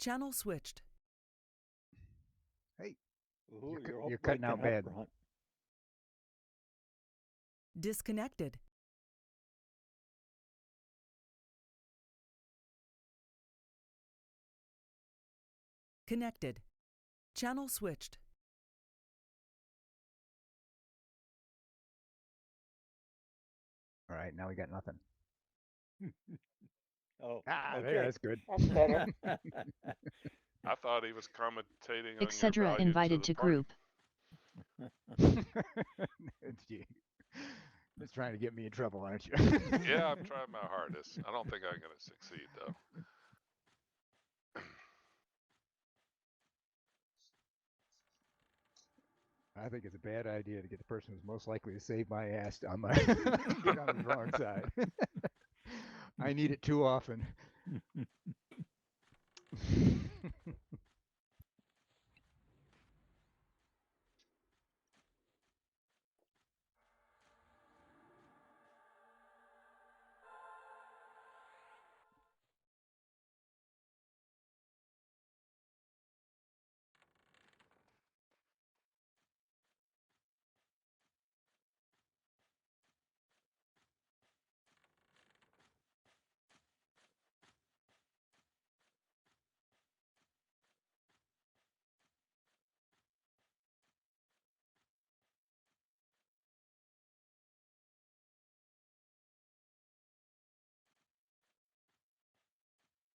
Channel switched. Hey, Ooh, you're cutting out bad. Ron. Disconnected. Connected. Channel switched. All right, now we got nothing. Oh, Okay. there, That's good. That's better. I thought he was commentating on Etc. your value invited to to the party. group. Just trying to get me in trouble, aren't you? Yeah, I'm trying my hardest. I don't think I'm going to succeed, though. I think it's a bad idea to get the person who's most likely to save my ass on my get on the wrong side. I need it too often.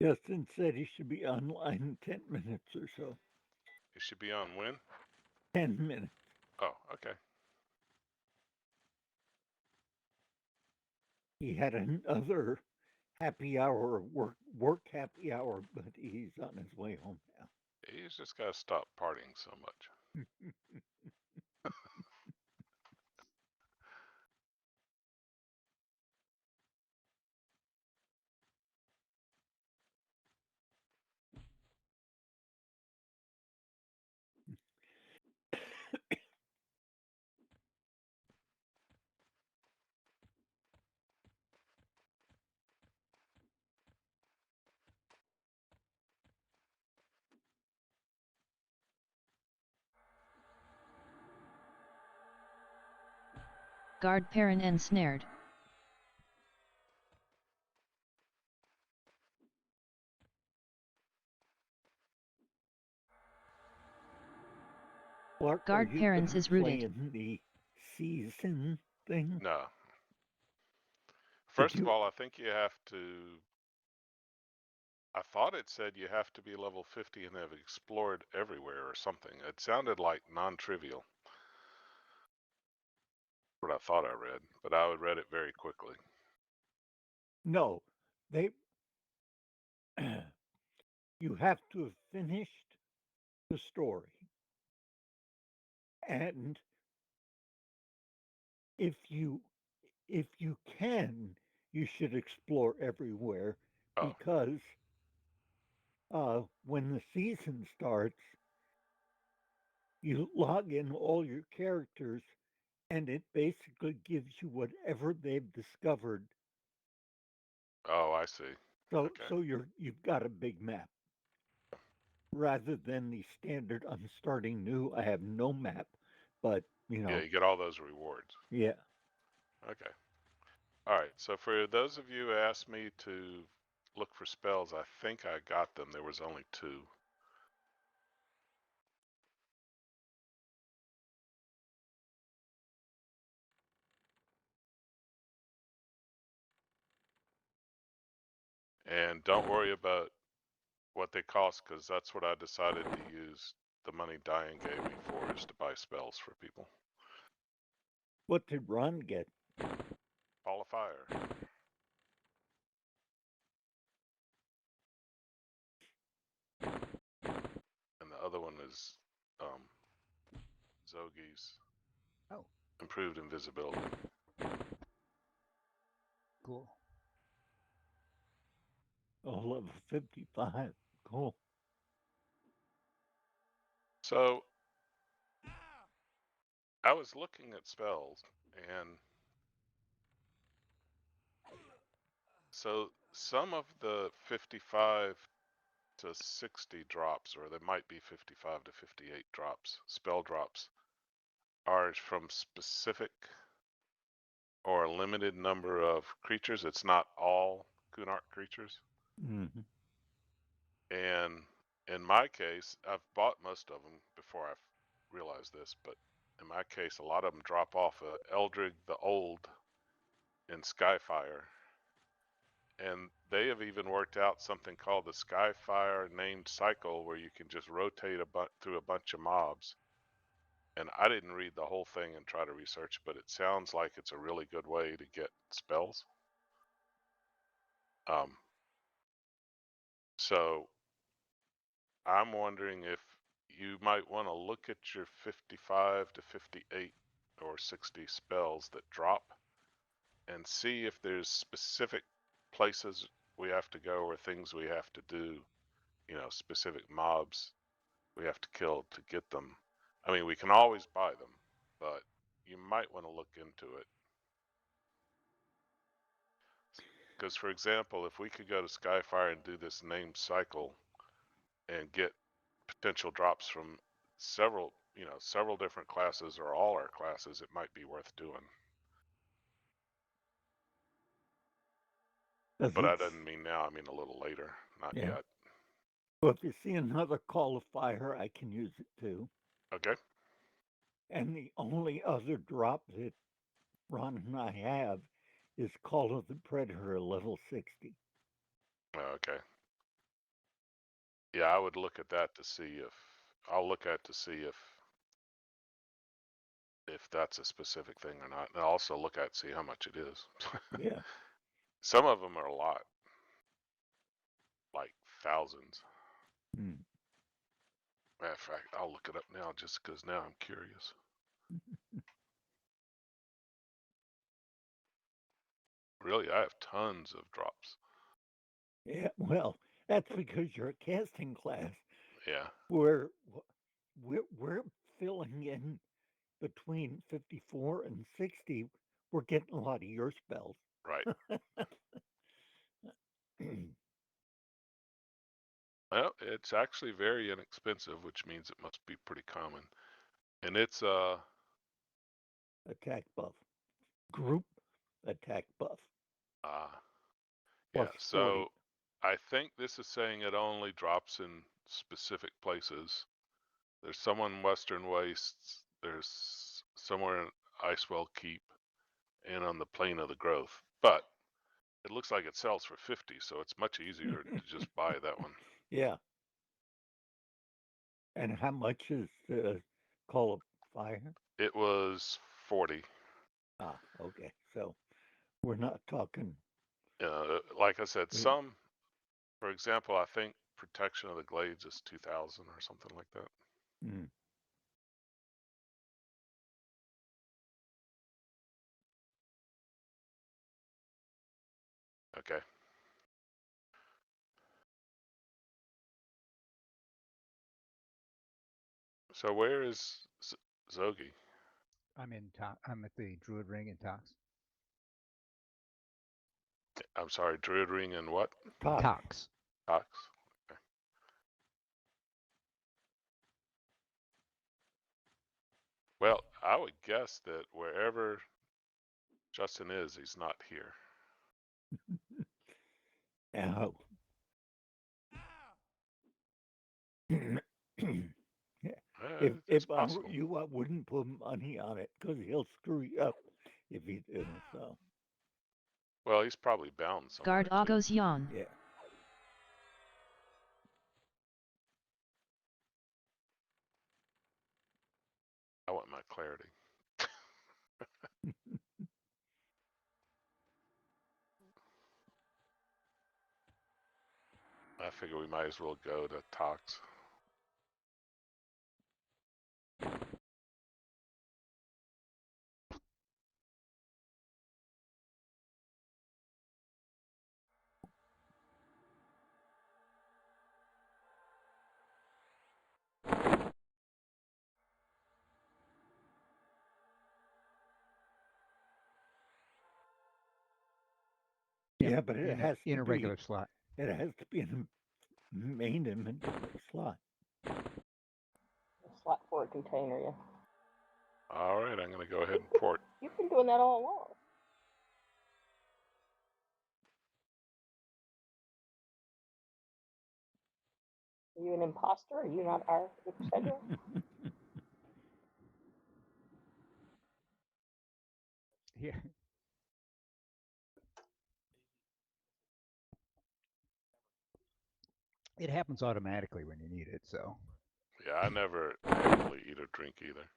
Justin said he should be online in 10 minutes or so. It should be on when? 10 minutes. Oh, okay. He had another happy hour, work happy hour, but he's on his way home now. He's just got to stop partying so much. Guard Perrin ensnared. Clark, Guard are you Perrins gonna is rooted. play in the season thing? No. First of all, I think you have to... I thought it said you have to be level 50 and have explored everywhere or something. It sounded like non-trivial. What I thought I read, but I read it very quickly. No, they. You have to have finished the story, and if you can, you should explore everywhere, because when the season starts, you log in all your characters, and it basically gives you whatever they've discovered. Oh, I see. So, Okay. so you've got a big map, rather than the standard. I'm starting new. I have no map, but Yeah, you get all those rewards. Yeah. Okay. All right. So for those of you who asked me to look for spells, I think I got them. There was only 2. And don't worry about what they cost, because that's what I decided to use the money Diane gave me for, is to buy spells for people. What did Ron get? Ball of Fire. And the other one is Zogi's improved invisibility. Cool. Oh, level 55. Cool. So I was looking at spells, and so some of the 55 to 60 drops, or there might be 55 to 58 drops, spell drops, are from specific or a limited number of creatures. It's not all Kunark creatures. Mm-hmm. And in my case, I've bought most of them before I realized this, but in my case, a lot of them drop off Eldrig the Old in Skyfire. And they have even worked out something called the Skyfire named cycle, where you can just rotate through a bunch of mobs. And I didn't read the whole thing and try to research, but it sounds like it's a really good way to get spells. So I'm wondering if you might want to look at your 55 to 58 or 60 spells that drop and see if there's specific places we have to go or things we have to do, you know, specific mobs we have to kill to get them. I mean, we can always buy them, but you might want to look into it. Because, for example, if we could go to Skyfire and do this named cycle and get potential drops from several different classes or all our classes, it might be worth doing. But that doesn't mean now, I mean a little later, not yet. Well, if you see another Call of Fire, I can use it too. Okay. And the only other drop that Ron and I have is Call of the Predator level 60. Okay. Yeah, I would look at that to see if that's a specific thing or not. And I'll also look at see how much it is. Yeah. Some of them are a lot, like thousands. Hmm. Matter of fact, I'll look it up now just because now I'm curious. Really, I have tons of drops. Yeah, well, that's because you're a casting class. Yeah. We're filling in between 54 and 60. We're getting a lot of your spells. Right. Well, it's actually very inexpensive, which means it must be pretty common. And it's attack buff. Group attack buff. yeah, Plus so 40. I think this is saying it only drops in specific places. There's some in Western Wastes, there's somewhere in Icewell Keep, and on the Plain of the Growth. But it looks like it sells for 50, so it's much easier to just buy that one. Yeah. And how much is the Call of Fire? It was 40. Ah, okay. So we're not talking. Like I said, some, for example, I think Protection of the Glades is 2,000 or something like that. Hmm. Okay. So where is Zogi? I'm at the Druid Ring in Tox. I'm sorry, Druid Ring and what? Tox. Tox. Okay. Well, I would guess that wherever Justin is, he's not here. Ow. If I were you, I wouldn't put money on it because he'll screw you up if he do. So. Well, he's probably bound somewhere. Guard Agos Yon. Yeah. I want my clarity. I figure we might as well go to Tox. Yeah, but it has in to a be regular slot. It has to be in main inventory slot. A slot for a container, yeah. All right, I'm going to go ahead and port. You've been doing that all along. Are you an imposter? Are you not our etc.? Yeah. It happens automatically when you need it, so. Yeah, I never manually eat or drink either.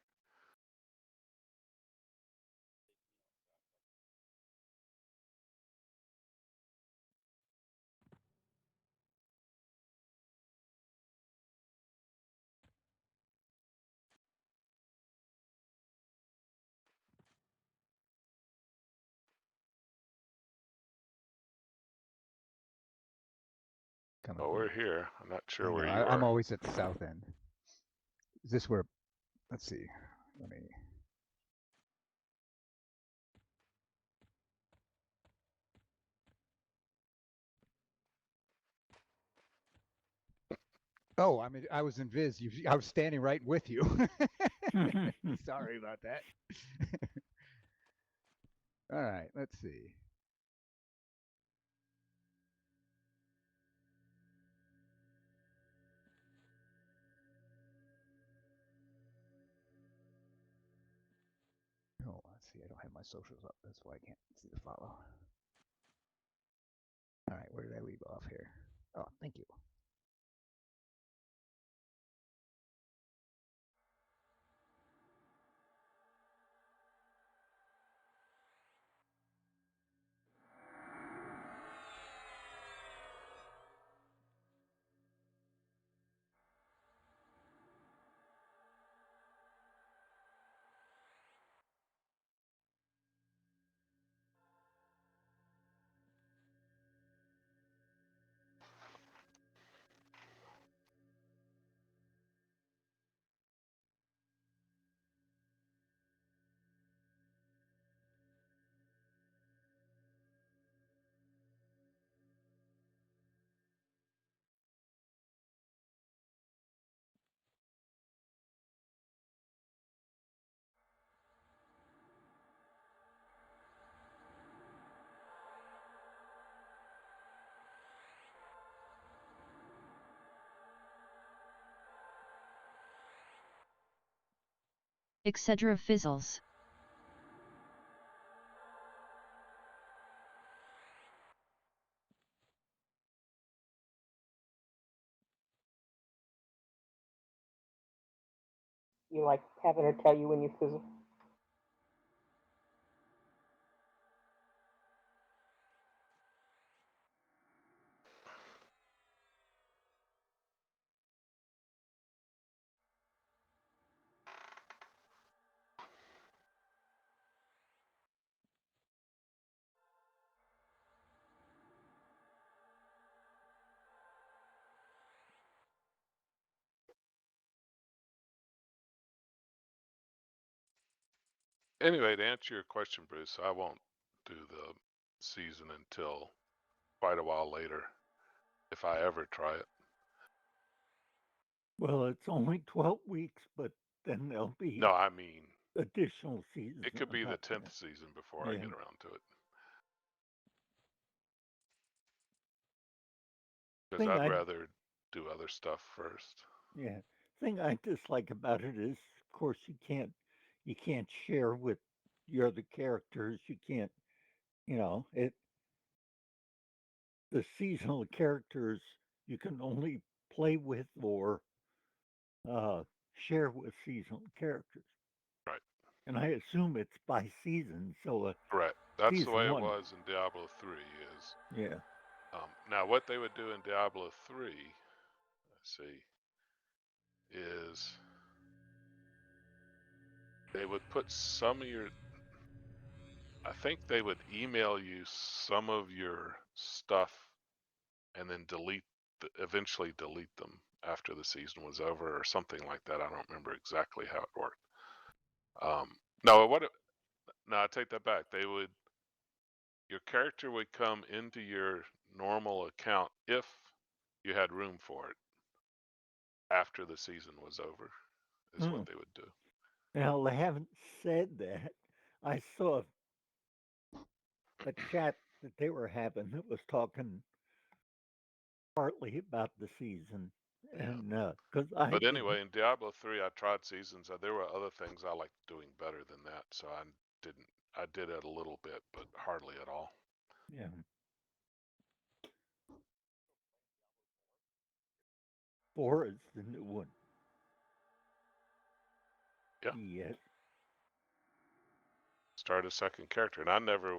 Coming Oh, from- we're here. I'm not I sure know, where you I'm are. always at the south end. Is this where? Let's see. Let me. Oh, I mean, I was in Viz. I was standing right with you. Sorry about that. All right, let's see. Oh, let's see. I don't have my socials up. That's why I can't see the follow. All right, where did I leave off here? Oh, thank you. Etc. fizzles. You like having her tell you when you fizzle? Anyway, to answer your question, Bruce, I won't do the season until quite a while later, if I ever try it. Well, it's only 12 weeks, but then there'll be No, I mean, additional seasons. it could be on the top of 10th that. season before I Yeah. get around to it. Because Thing I'd I- rather do other stuff first. Yeah. Thing I dislike about it is, of course, you can't share with your other characters. You can't, it. The seasonal characters you can only play with or share with seasonal characters. Right. And I assume it's by season, so Correct. That's the season way it one. was in Diablo 3. Is Yeah. now what they would do in Diablo 3, let's see, is they would put some of your, I think they would email you some of your stuff and then eventually delete them after the season was over or something like that. I don't remember exactly how it worked. No, I take that back. Your character would come into your normal account if you had room for it after the season was over, is what they would do. Now, they haven't said that. I saw a chat that they were having that was talking partly about the season. Yeah. And because I But didn't. anyway, in Diablo 3, I tried seasons. There were other things I liked doing better than that, so I didn't. I did it a little bit, but hardly at all. Yeah. 4 is the new one. Yeah. Yes. Started a second character, and I never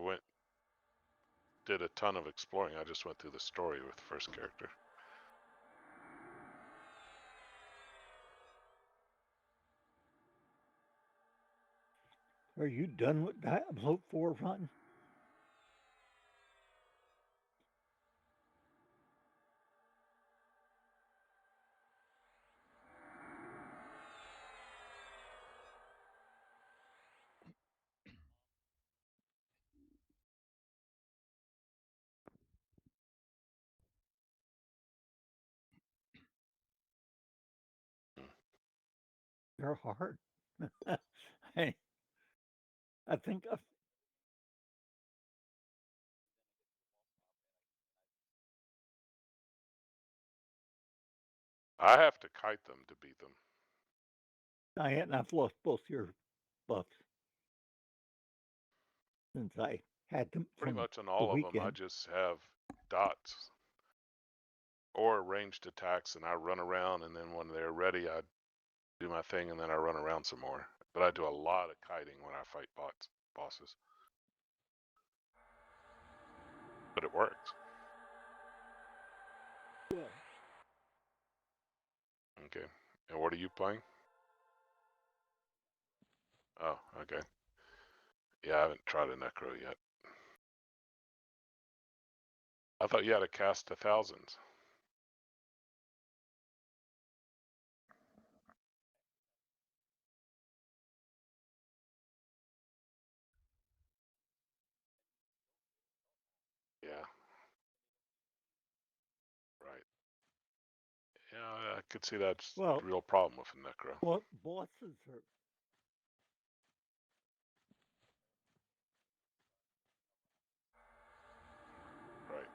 did a ton of exploring. I just went through the story with the first character. Are you done with Diablo 4, Ron? They're hard. I think I have to kite them to beat them. I've lost both your buffs since I had them Pretty from much on the all of them, I weekend. just have dots or ranged attacks, and I run around, and then when they're ready, I do my thing, and then I run around some more. But I do a lot of kiting when I fight bosses. But it works. Well, Okay. And what are you playing? Oh, okay. Yeah, I haven't tried a Necro yet. I thought you had to cast 1,000. Yeah. Right. Yeah, I could see that's well, a real problem with a Necro. what bosses are Right.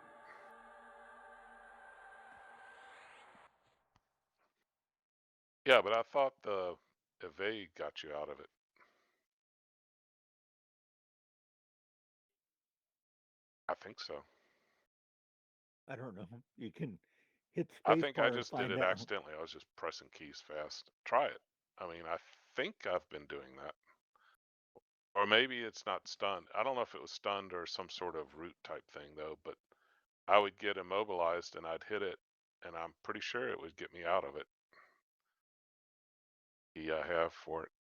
Yeah, but I thought the evade got you out of it. I think so. I don't know. You can hit I think I spacebar and just did find it out. accidentally. I was just pressing keys fast. Try it. I mean, I think I've been doing that. Or maybe it's not stunned. I don't know if it was stunned or some sort of root type thing, though, but I would get immobilized and I'd hit it, and I'm pretty sure it would get me out of it. Key I have for it.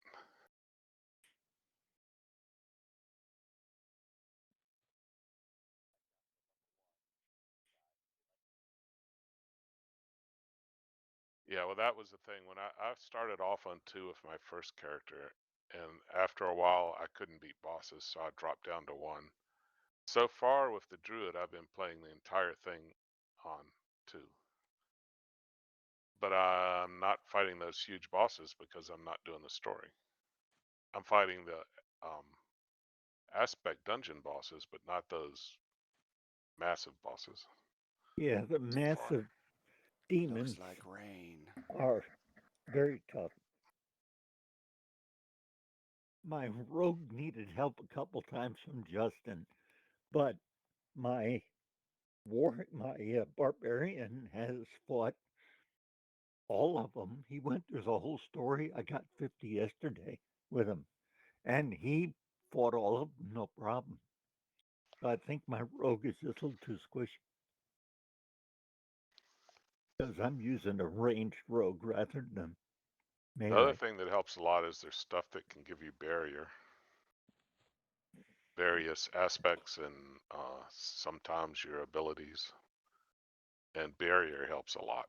Yeah, well, that was the thing. When I started off on 2 with my first character, and after a while, I couldn't beat bosses, so I dropped down to 1. So far with the Druid, I've been playing the entire thing on 2. But I'm not fighting those huge bosses because I'm not doing the story. I'm fighting the aspect dungeon bosses, but not those massive bosses. Yeah, the massive demons Looks like rain. are very tough. My rogue needed help a couple times from Justin, but my barbarian has fought all of them. He went through the whole story. I got 50 yesterday with him, and he fought all of them, no problem. So I think my rogue is just a little too squishy because I'm using a ranged rogue rather than The other melee. thing that helps a lot is there's stuff that can give you barrier. Various aspects and sometimes your abilities. And barrier helps a lot.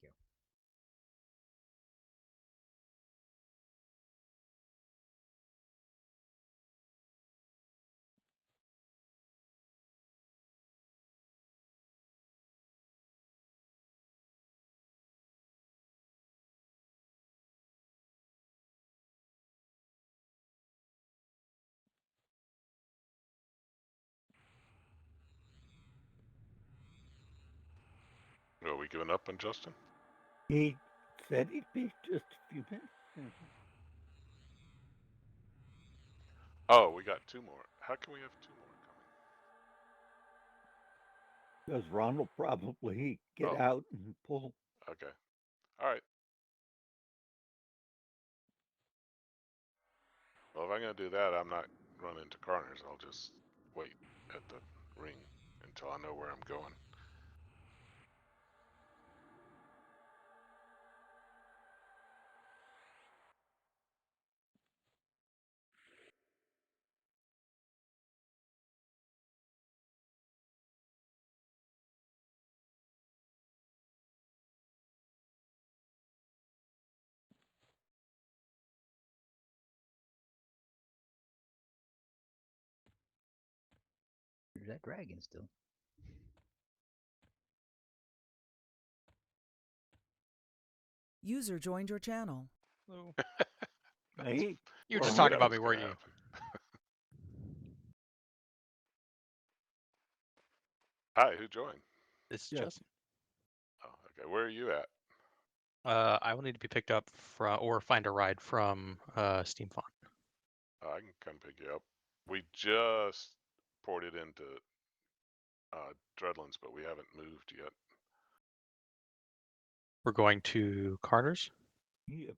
you. Are we giving up on Justin? He said he'd be just a few minutes. Oh, we got 2 more. How can we have 2 more coming? Because Ron will probably get Oh. out and pull. Okay. All right. Well, if I'm going to do that, I'm not running into corners. I'll just wait at the ring until I know where I'm going. There's that dragon still. User joined your channel. Hello. Hey, You were Well, just I talking That about was me, weren't gonna you? happen. Hi, who joined? This is Yeah. Justin. Oh, okay. Where are you at? I will need to be picked up from or find a ride from Steam Font. I can come pick you up. We just ported into Dreadlands, but we haven't moved yet. We're going to Carter's. yeah,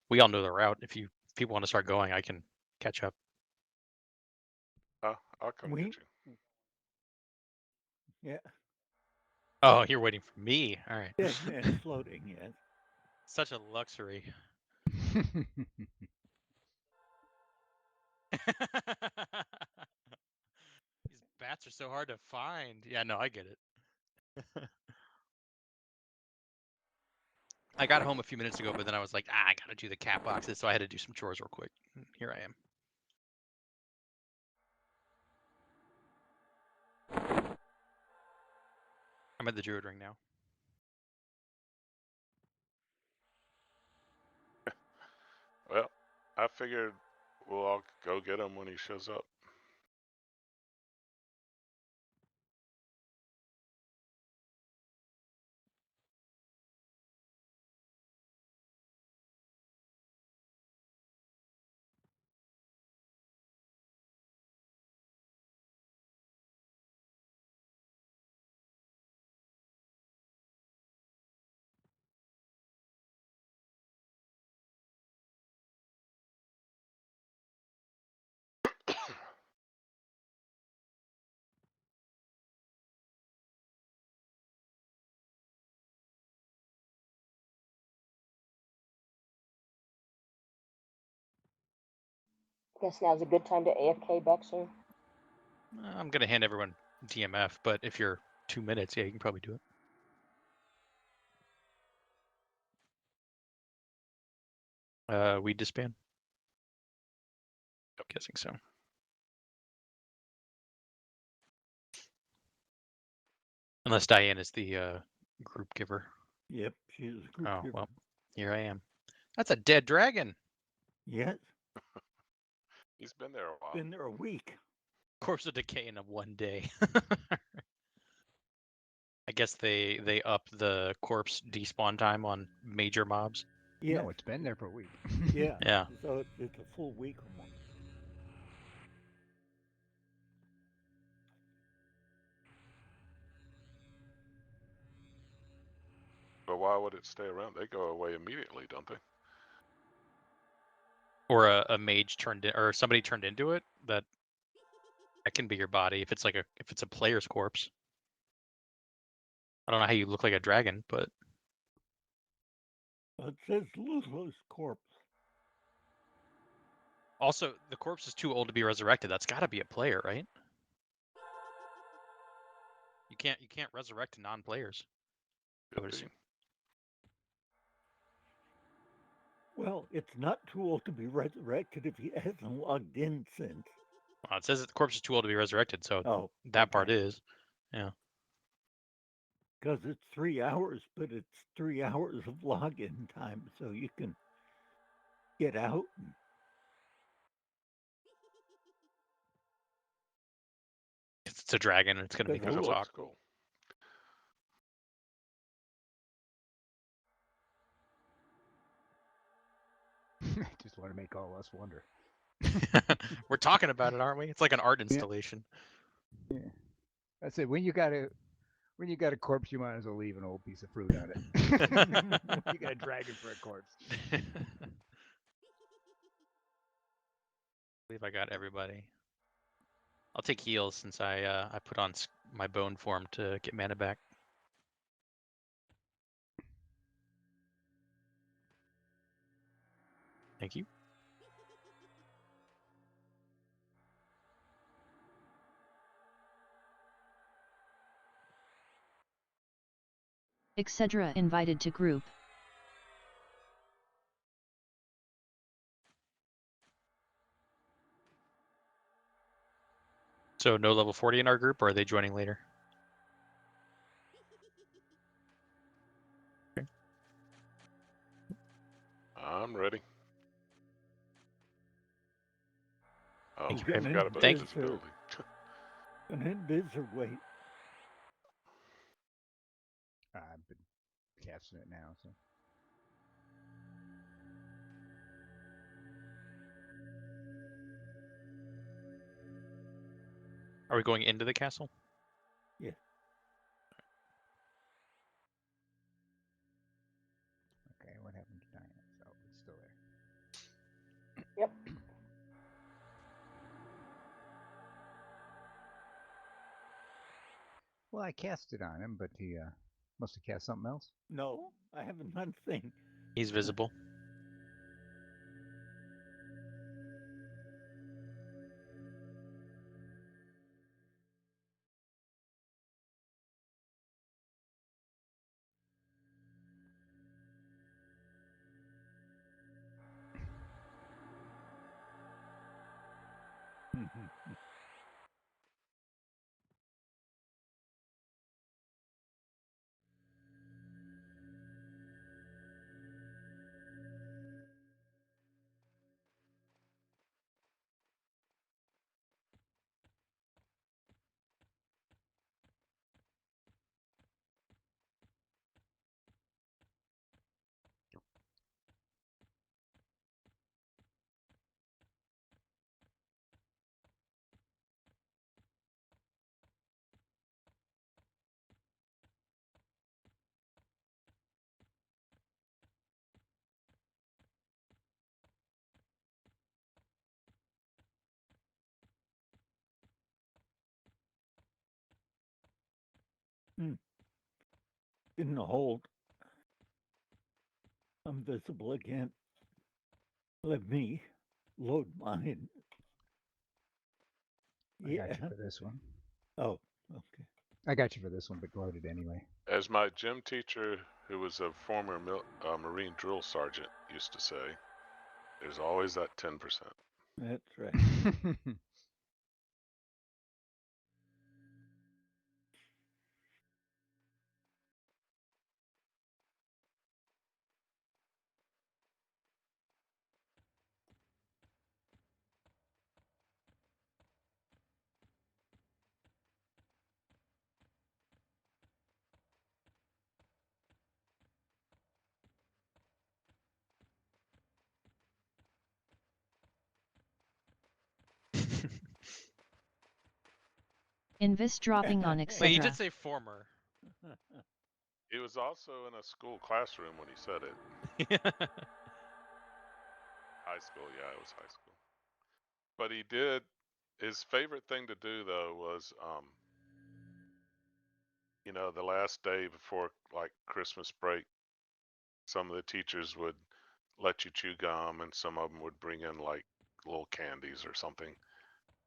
We all know the route. If people want to start going, I can catch up. I'll come We- get you. yeah, Oh, you're waiting for me. All right. dead man floating. Yes. Such a luxury. These bats are so hard to find. Yeah, no, I get it. I got home a few minutes ago, but then I was like, I gotta do the cat boxes, so I had to do some chores real quick. Here I am. I'm at the Druid Ring now. Well, I figured we'll all go get him when he shows up. Guess now's a good time to AFK, Bexer. I'm gonna hand everyone DMF, but if you're 2 minutes, yeah, you can probably do it. We disband. Yep. Guessing so. Unless Diane is the group giver. Yep. She's a group Oh giver. well, here I am. That's a dead dragon. Yes. He's been there a while. Been there a week. Corpse of decay in 1 day. I guess they up the corpse despawn time on major mobs. Yeah. No, it's been there for a week. Yeah. Yeah. So it's a full week almost. But why would it stay around? They go away immediately, don't they? Or a mage turned in, or somebody turned into it. That can be your body if it's like if it's a player's corpse. I don't know how you look like a dragon, but It says Lulu's corpse. also the corpse is too old to be resurrected. That's got to be a player, right? You can't resurrect non-players. I Could would be. assume. Well, it's not too old to be resurrected if he hasn't logged in since. Well, it says that the corpse is too old to be resurrected, so Oh, that part okay. is. Yeah. Because it's 3 hours, but it's 3 hours of login time, so you can get out. It's a dragon, and it's going to make Because us That it looks talk. cool. Just want to make all of us wonder. We're talking about it, aren't we? It's like an art installation. Yeah. That's it. When you got a corpse, you might as well leave an old piece of fruit on it. You got a dragon for a corpse. I believe I got everybody. I'll take heals since I put on my bone form to get mana back. Thank you. etc. invited to group. So no level 40 in our group, or are they joining later? I'm ready. Oh, Thank you, I Raven. forgot about Thank- invisibility. an invis or wait. I've been casting it now, so. Are we going into the castle? Yeah. Okay, what happened to Diana? So it's still there. Yep. Well, I cast it on him, but he must have cast something else. No, I haven't done a thing. He's visible. Didn't hold. I'm visible again. Let me load mine. I got you for this one. Oh, okay. I got you for this one, but loaded anyway. As my gym teacher, who was a former Marine drill sergeant, used to say, there's always that 10%. That's right. Invis dropping on Wait, you etc. did say former. He was also in a school classroom when he said it. High school, yeah, it was high school. But he did, his favorite thing to do though was, you know, the last day before like Christmas break, some of the teachers would let you chew gum and some of them would bring in like little candies or something.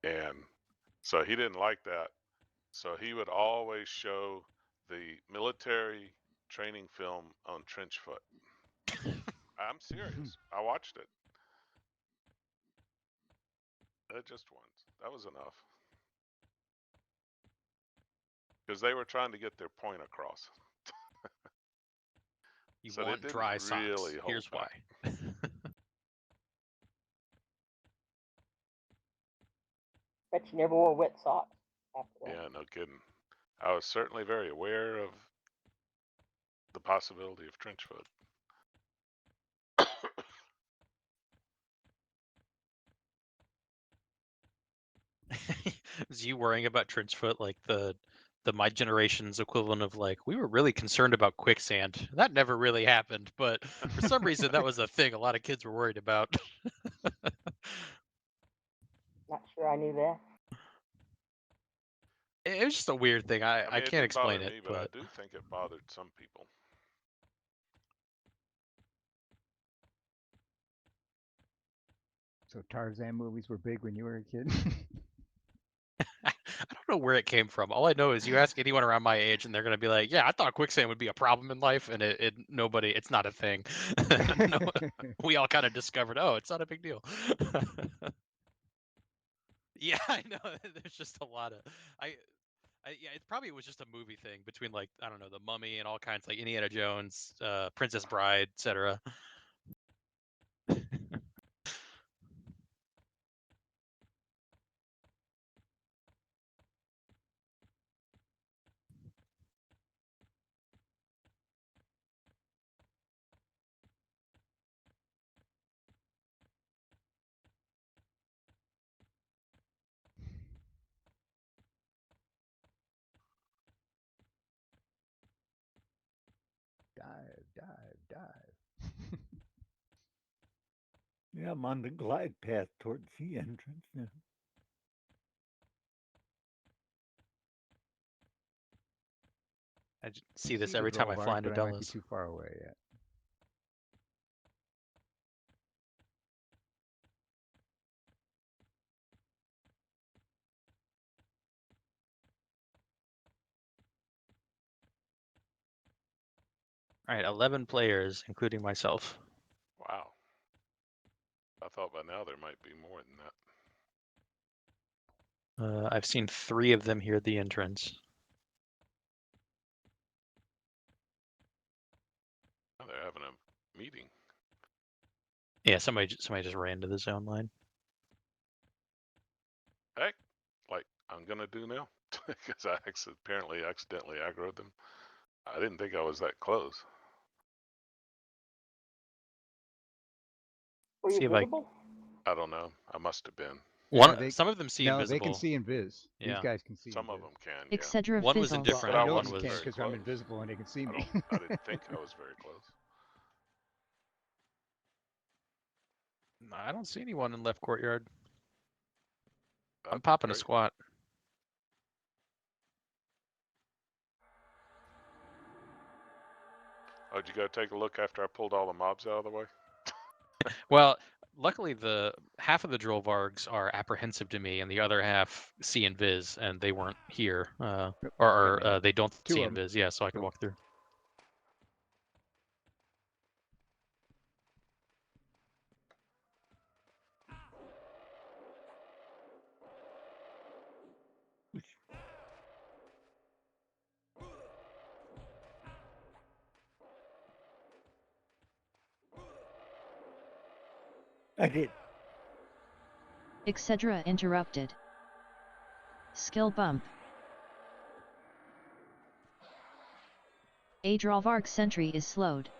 And so he didn't like that. So he would always show the military training film on trench foot. I'm serious. I watched it. Just once. That was enough. Because they were trying to get their point across. You So they want didn't dry socks. really hold Here's back. why. Bet you never wore wet socks after that. Yeah, no kidding. I was certainly very aware of the possibility of trench foot. Is you worrying about trench foot like the my generation's equivalent of like we were really concerned about quicksand. That never really happened, but for some reason that was a thing a lot of kids were worried about. Not sure I knew that. It was just a weird thing. I mean, it can't didn't explain bother it, me, but I do think it bothered some people. So Tarzan movies were big when you were a kid? I don't know where it came from. All I know is you ask anyone around my age and they're gonna be like, "Yeah, I thought quicksand would be a problem in life," and it's not a thing. No, we all kind of discovered, oh, it's not a big deal. Yeah, I know. There's just a lot of yeah, it probably was just a movie thing between like I don't know, The Mummy and all kinds like Indiana Jones, Princess Bride, etc. Dive. Yeah, I'm on the glide path towards the entrance now. I see this the every time I Droll fly Varg, into but I might be Dulles. too far away yet. All right, 11 players, including myself. Wow. I thought by now there might be more than that. I've seen 3 of them here at the entrance. Oh, they're having a meeting. Yeah, somebody just ran to the zone line. Heck, like I'm gonna do now, because I apparently accidentally aggroed them. I didn't think I was that close. Were you See if I visible? I don't know. I must have been. some of them see No, invisible. they can see invis. These Yeah. guys can see Some of invis. them can, yeah. Etc. One was fizzles. indifferent Well, I and know one you was can very because I'm close. invisible and they can see I me. didn't think I was very close. I don't see anyone in left courtyard. I'm That'd be popping a great. squat. Oh, did you go take a look after I pulled all the mobs out of the way? Well, luckily the half of the Droll Vargs are apprehensive to me, and the other half see invis, and they weren't here, or they don't Two see of 'em. invis. Yeah, so I could Cool. walk through. I did. Etc. interrupted. Skill bump. A Drollvarg sentry is slowed.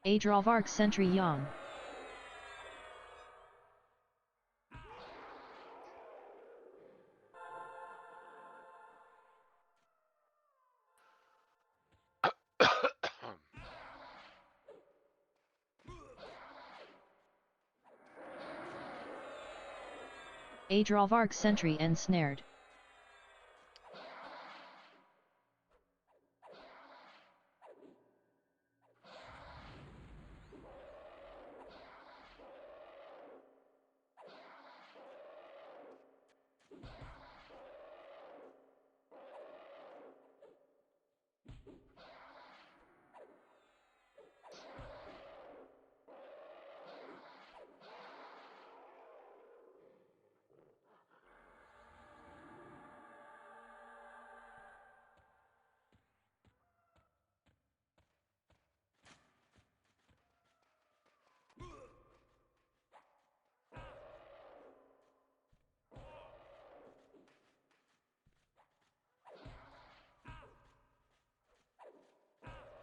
Adrolvark Sentry Yang. Adrolvark Sentry ensnared.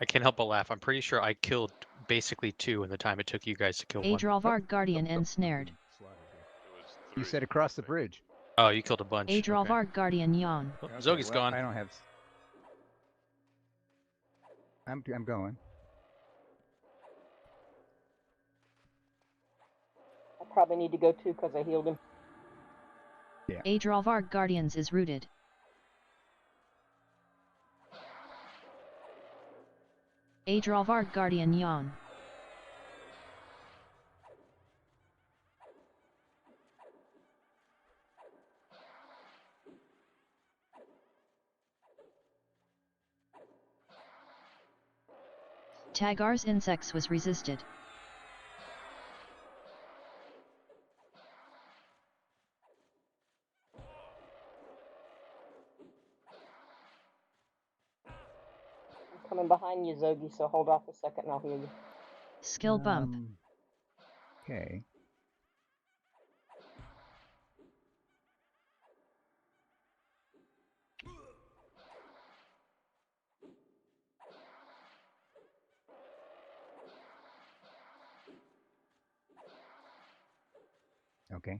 I can't help but laugh. I'm pretty sure I killed basically 2 in the time it took you guys to kill 1. Adrolvark Guardian ensnared. Slaughtered you. It was You 3, said across I the think. bridge. Oh, you killed a bunch. Okay. Adrolvark Guardian Yan. Oh, Okay, Zogi's well, gone. I don't have. I'm going. I probably need to go too because I healed him. Adrolvark Guardians is rooted. Adrolvark Guardian Yan. Tagar's insects was resisted. I'm coming behind you, Zogi, so hold off a second and I'll heal you. Skill bump. Okay. Okay.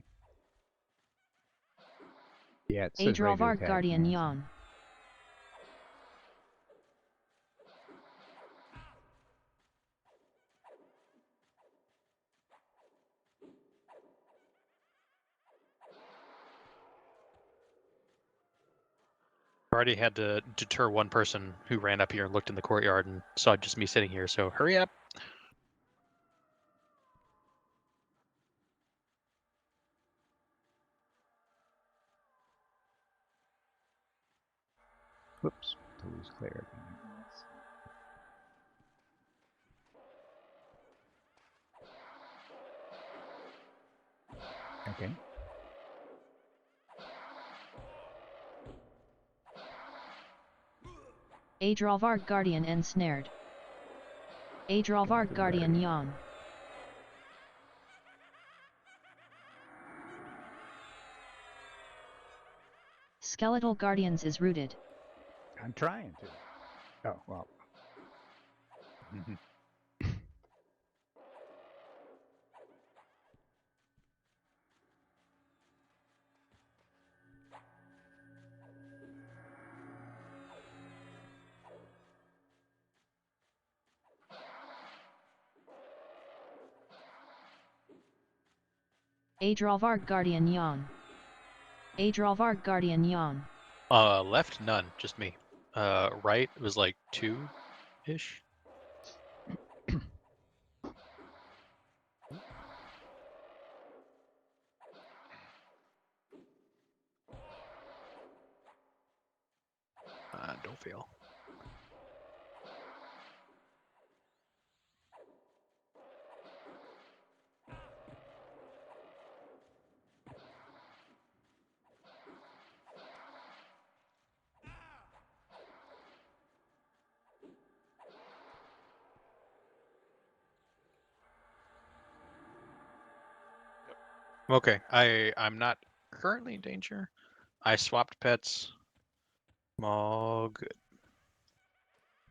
Yeah, it says ready to Adrolvark attack, Guardian yeah, so- Yan. Already had to deter one person who ran up here and looked in the courtyard and saw just me sitting here, so hurry up. Whoops. To lose clarity. Okay. Adrolvark Guardian ensnared. Adrolvark Guardian Yan. Skeletal Guardians is rooted. I'm trying to. Oh, well. Adrolvark Guardian Yan. Adrolvark Guardian Yan. Left, none, just me. Right, it was like 2-ish. Don't fail. Okay, I'm not currently in danger. I swapped pets. I'm all good.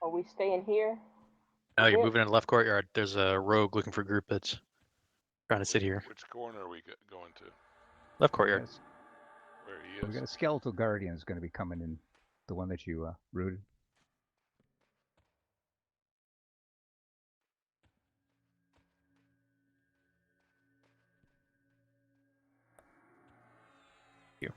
Are we staying here? Oh, you're Yeah. moving in the left courtyard. There's a rogue looking for group that's trying to sit here. Which corner are we going to? Left We courtyard. got a- Where he We is? got a skeletal guardian is going to be coming in, the one that you rooted. You.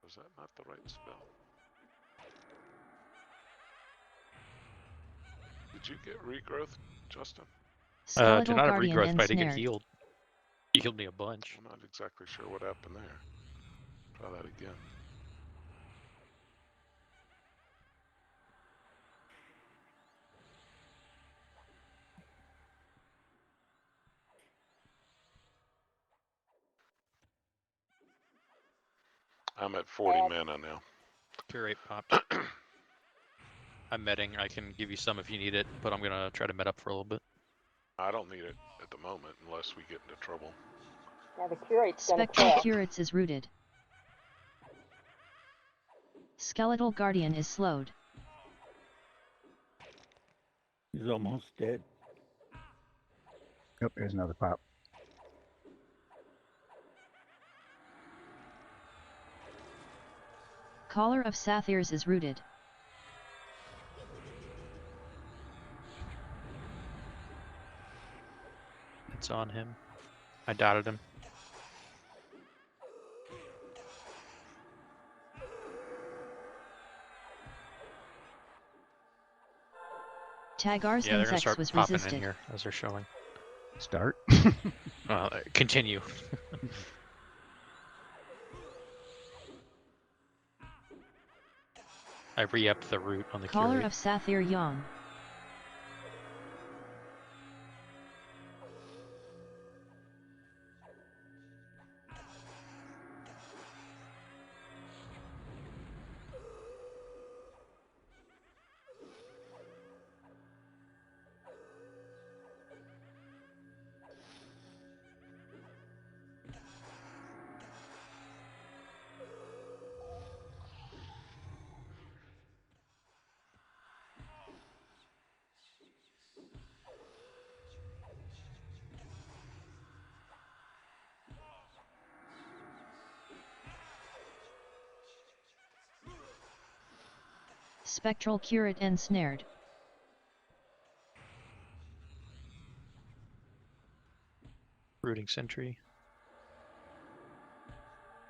Was that not the right spell? Did you get regrowth, Justin? Did Skeletal not have Guardian regrowth, but I did get ensnared. healed. You healed me a bunch. I'm not exactly sure what happened there. Try that again. I'm at 40 mana now. Curate popped. I'm medding. I can give you some if you need it, but I'm gonna try to med up for a little bit. I don't need it at the moment unless we get into trouble. Now the curate's gonna Spectral crash. Curates is rooted. Skeletal Guardian is slowed. He's almost dead. Yep, there's another pop. Caller of Sathirs is rooted. It's on him. I dotted him. Tagar's Yeah, they're gonna insects start was popping resisted. in here as they're showing. Start. Continue. I re-upped the route on the Caller curate. of Sathir Yang. Spectral Curate ensnared. Rooting sentry.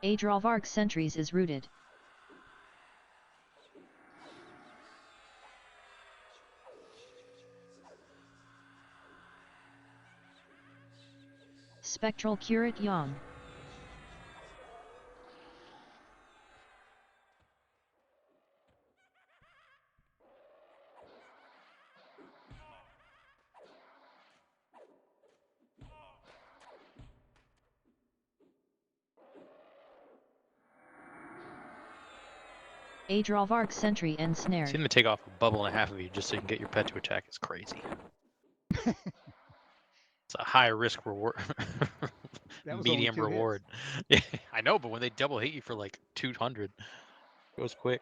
Adrolvark Sentries is rooted. Spectral Curate Yang. Adrolvark Sentry ensnared. Seem to take off a bubble and a half of you just so you can get your pet to attack. It's crazy. It's a high risk reward. That was only Medium 2 hits. reward. Yeah, I know, but when they double hit you for like 200, it goes quick.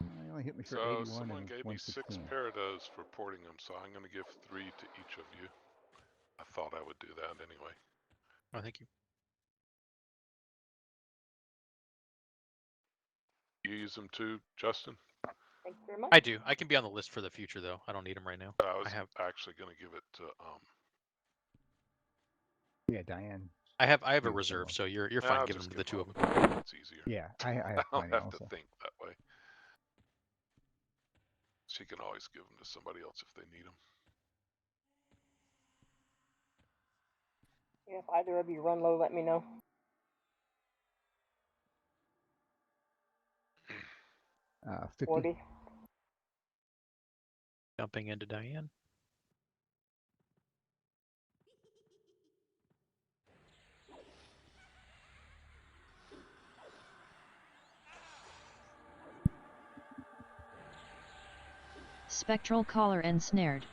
They only hit me for So 81 someone and gave me 6 116. Parados for porting them, so I'm going to give 3 to each of you. I thought I would do that anyway. Oh, thank you. You use them too, Justin? Thank you very much. I do. I can be on the list for the future though. I don't need them right now. I was I have actually going to give it to Yeah, Diane. I have Use a them reserve, all. so you're fine I'll giving them just to the give two of them. them. It's easier. Yeah, I I have don't plenty have also. to think that way. She can always give them to somebody else if they need them. Yeah, if either of you run low, let me know. Uh, 50. 40. Jumping into Diane. Spectral collar ensnared.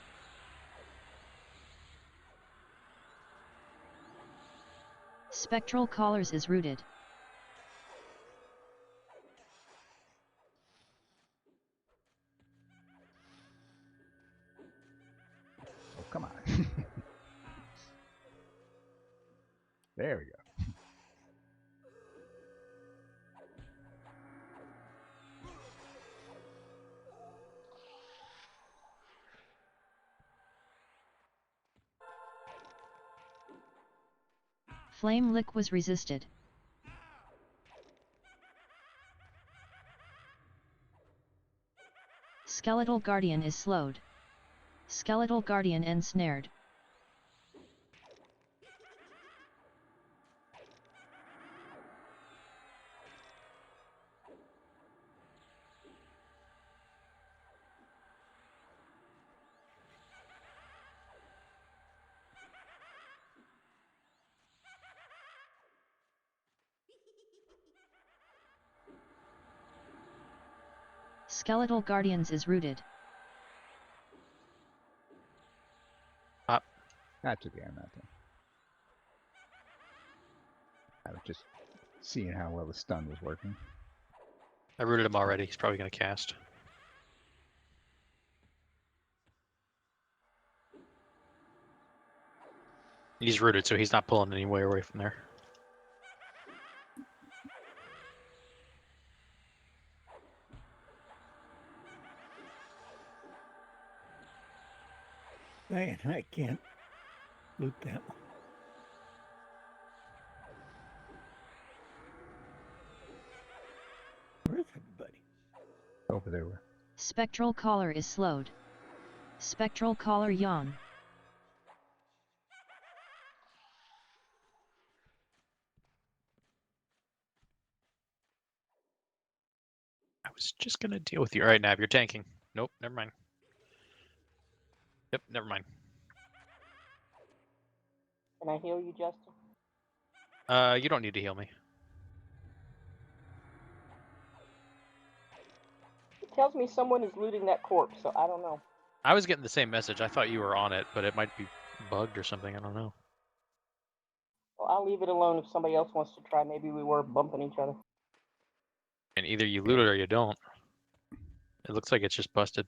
Spectral collars is rooted. Oh, come on. There we go. Flame lick was resisted. Skeletal guardian is slowed. Skeletal guardian ensnared. Skeletal guardians is rooted. That's okay, I'm not there. I was just seeing how well the stun was working. I rooted him already. He's probably going to cast. He's rooted, so he's not pulling any way away from there. Man, I can't loot that one. Where's everybody? Over there. Spectral collar is slowed. Spectral collar yawn. I was just going to deal with you. All right, Nav, you're tanking. Nope, never mind. Yep, never mind. Can I heal you, Justin? You don't need to heal me. It tells me someone is looting that corpse, so I don't know. I was getting the same message. I thought you were on it, but it might be bugged or something. I don't know. Well, I'll leave it alone if somebody else wants to try. Maybe we were bumping each other. And either you loot it or you don't. It looks like it's just busted.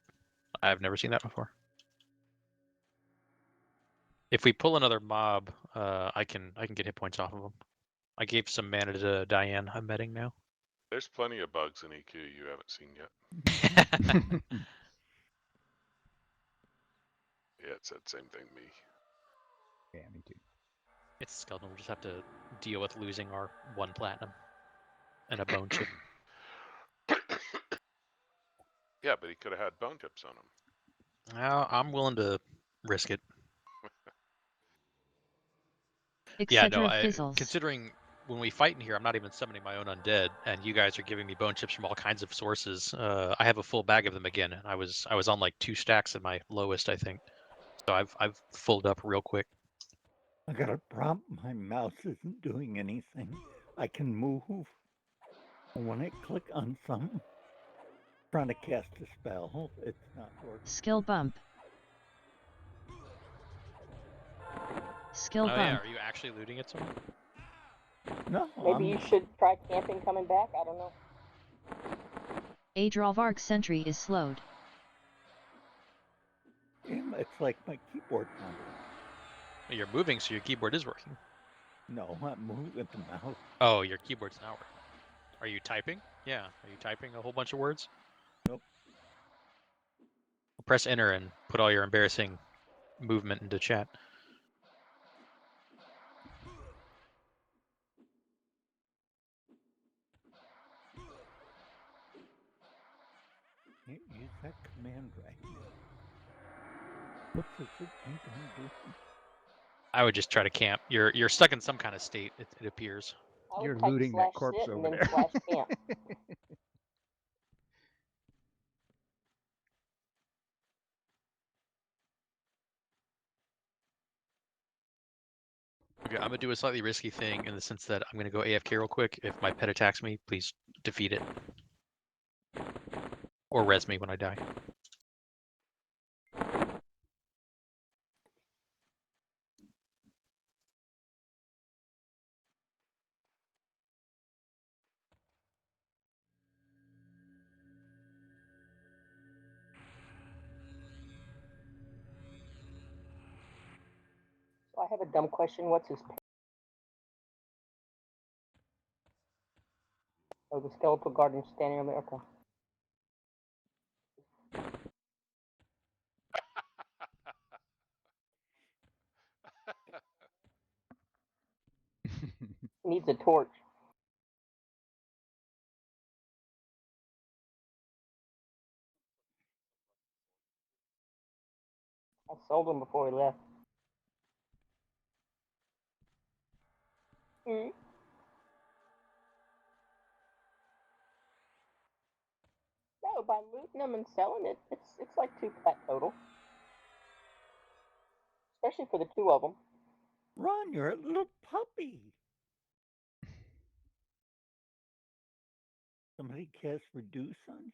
I've never seen that before. If we pull another mob, I can get hit points off of them. I gave some mana to Diane. I'm betting now. There's plenty of bugs in EQ you haven't seen yet. Yeah, it said same thing, me. Yeah, me too. It's skeleton. We'll just have to deal with losing our 1 platinum and a bone chip. Yeah, but he could have had bone tips on him. I'm willing to risk it. Etc. Yeah, no, fizzles. considering when we fight in here, I'm not even summoning my own undead, and you guys are giving me bone chips from all kinds of sources. I have a full bag of them again, and I was on like 2 stacks at my lowest, I think. So I've filled up real quick. I got a problem. My mouse isn't doing anything. I can move. And when I click on something, trying to cast a spell, it's not working. Skill bump. Skill Oh bump. yeah, are you actually looting it somewhere? No, Maybe you should try camping coming back. I don't know. Adrolvark sentry is slowed. It's like my keyboard now. You're moving, so your keyboard is working. No, I'm moving the mouse. Oh, your keyboard's not working. Are you typing? Yeah. Are you typing a whole bunch of words? Nope. Press enter and put all your embarrassing movement into chat. Can't use that command right now. What's this thing doing? I would just try to camp. You're stuck in some kind of state, it appears. I would You're type looting that /sit corpse and over then there. /camp. Okay, I'm gonna do a slightly risky thing in the sense that I'm gonna go AFK real quick. If my pet attacks me, please defeat it. Or res me when I die. I have a dumb question. What's his? Oh, the skeletal guardian standing on there. Okay. He needs a torch. I sold him before he left. Hmm. No, by looting them and selling it, it's like 2 plat total. Especially for the 2 of them. Ron, you're a little puppy. Somebody cast reduce on you?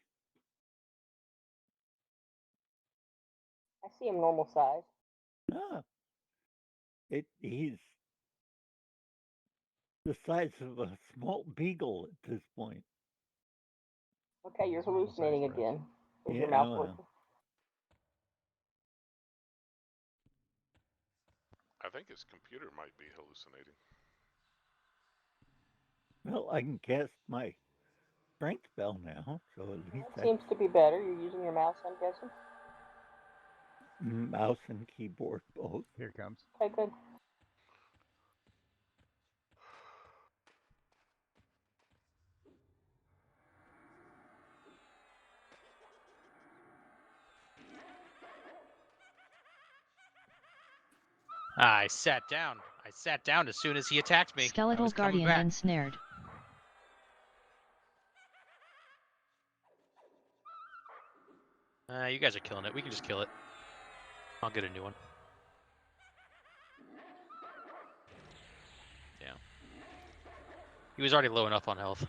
I see him normal size. Ah. He's the size of a small beagle at this point. Okay, you're He's normal size hallucinating for us. again. Is Yeah, your mouse well. working? I think his computer might be hallucinating. Well, I can cast my strength spell now, so at least That seems to be better. You're using your mouse, I'm guessing. mouse and keyboard both. Here it comes. Okay, good. I sat down. I sat down as soon as he attacked me. I Skeletal was coming guardian back. ensnared. You guys are killing it. We can just kill it. I'll get a new one. Yeah. He was already low enough on health.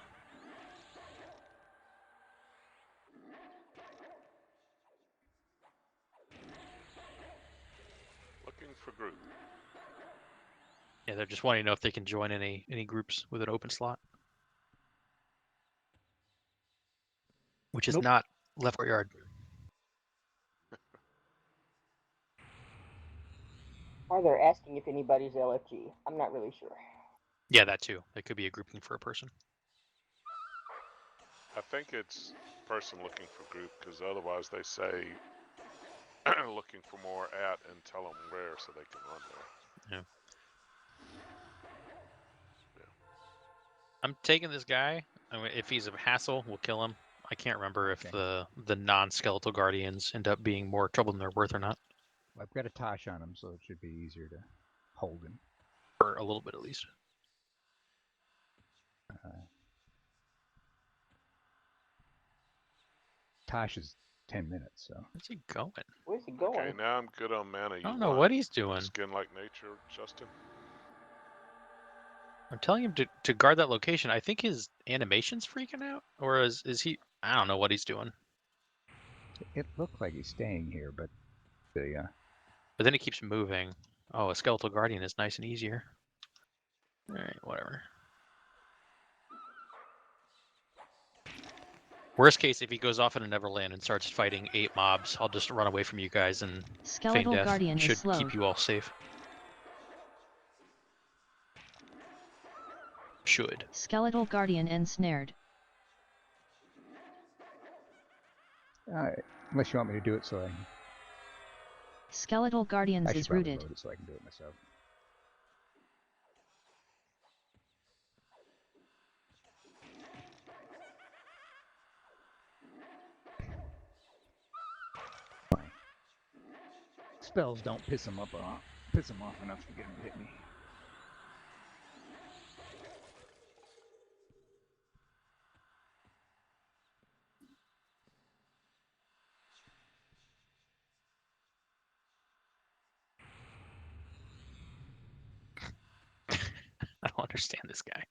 Looking for group. Yeah, they're just wanting to know if they can join any groups with an open slot. Which is Nope. not left courtyard. Or they're asking if anybody's LFG. I'm not really sure. Yeah, that too. It could be a grouping for a person. I think it's person looking for group because otherwise they say looking for more at and tell them where so they can run there. Yeah. I'm taking this guy. I mean, if he's a hassle, we'll kill him. I can't remember if the non-skeletal guardians end up being more trouble than they're worth or not. Well, I've got a Tosh on him, so it should be easier to hold him. For a little bit at least. Tosh is 10 minutes, so. Where's he going? Where's he going? Okay, now I'm good on mana. I don't know what he's doing. Skin like nature, Justin. I'm telling him to guard that location. I think his animation's freaking out, or is he? I don't know what he's doing. It looked like he's staying here, but the But then he keeps moving. Oh, a skeletal guardian is nice and easier. All right, whatever. Worst case, if he goes off into Neverland and starts fighting 8 mobs, I'll just run away from you guys and feign Skeletal death. guardian Should is slowed. keep you all safe. Should. Skeletal guardian ensnared. unless you want me to do it, so Skeletal guardians I should is probably rooted. load it so I can do it myself. My spells don't piss him off enough to get him to hit me. I don't understand this guy.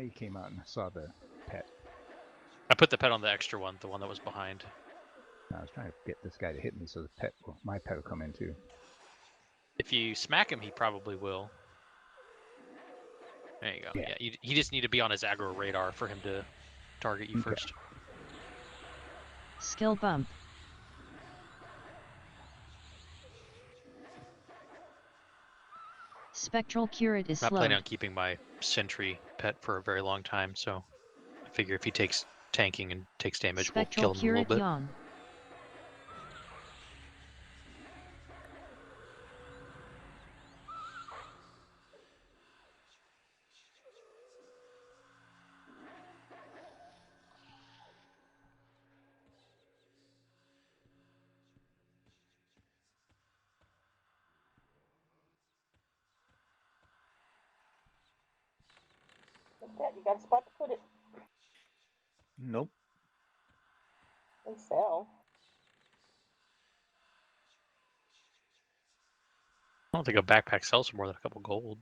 He came out and saw the pet. I put the pet on the extra one, the one that was behind. I was trying to get this guy to hit me so the pet, my pet will come in too. If you smack him, he probably will. There you go. Yeah. Yeah, you just need to be on his aggro radar for him to target you Okay. first. Skill bump. Spectral curate is I'm not planning slowed. on keeping my sentry pet for a very long time, so I figure if he takes tanking and takes damage, we'll Spectral kill him a little curate bit. yawn. Look at that, you got a spot to put it. Nope. They sell. I don't think a backpack sells for more than a couple gold.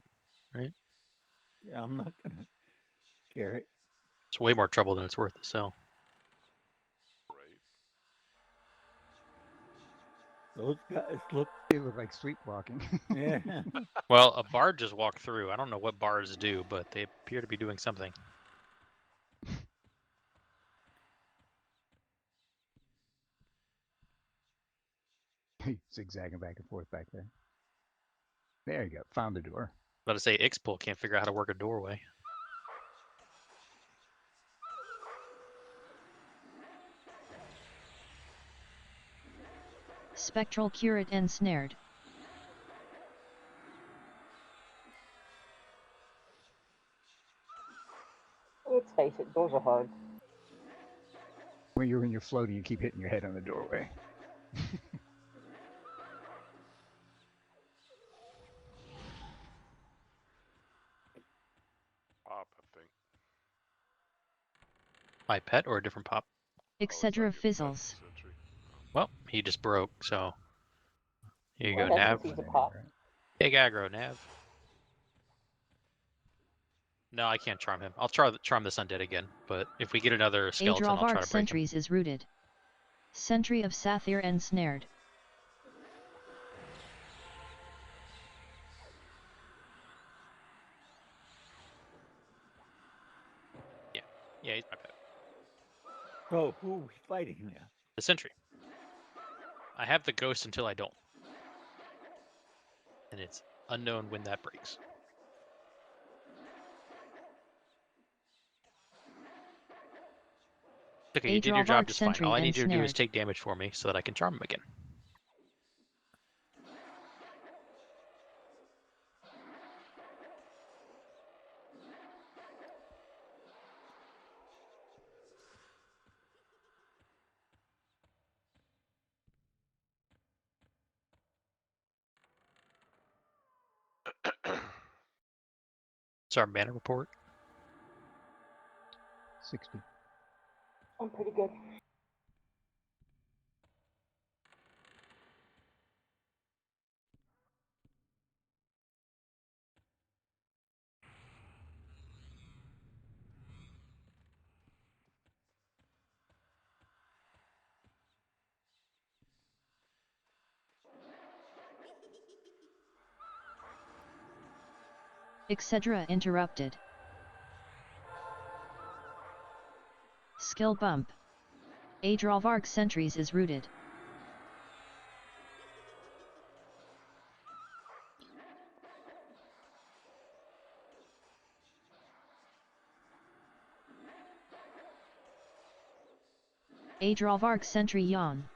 Yeah, I'm not gonna carry it. It's way more trouble than it's worth to sell. Right. Those guys look. They look like sleepwalking. Yeah. Well, a bard just walked through. I don't know what bards do, but they appear to be doing something. Zigzagging back and forth back there. There you go. Found the door. About to say, Ixpul can't figure out how to work a doorway. Spectral curate ensnared. Let's face it, doors are hard. When you're floating, you keep hitting your head on the doorway. Pop, I think. My pet or a different pop? It's like Excedra your pet fizzles. sentry. Well, he just broke, so here you Well, go, that's Nav. easy to pop. Big aggro, Nav. No, I can't charm him. I'll charm this undead again, but if we get another skeleton, I'll try Adrolvark to break him. sentries is rooted. Sentry of Sathir ensnared. Yeah, he's my pet. So who are we fighting now? The sentry. I have the ghost until I don't. And it's unknown when that breaks. Okay, you did your job Adrolvark just fine. sentry All I need you to do is ensnared. take damage for me so that I can charm him again. It's our mana report. 60. I'm pretty good. Excedra interrupted. Skill bump. Adrolvark sentries is rooted. Adrolvark sentry yawn.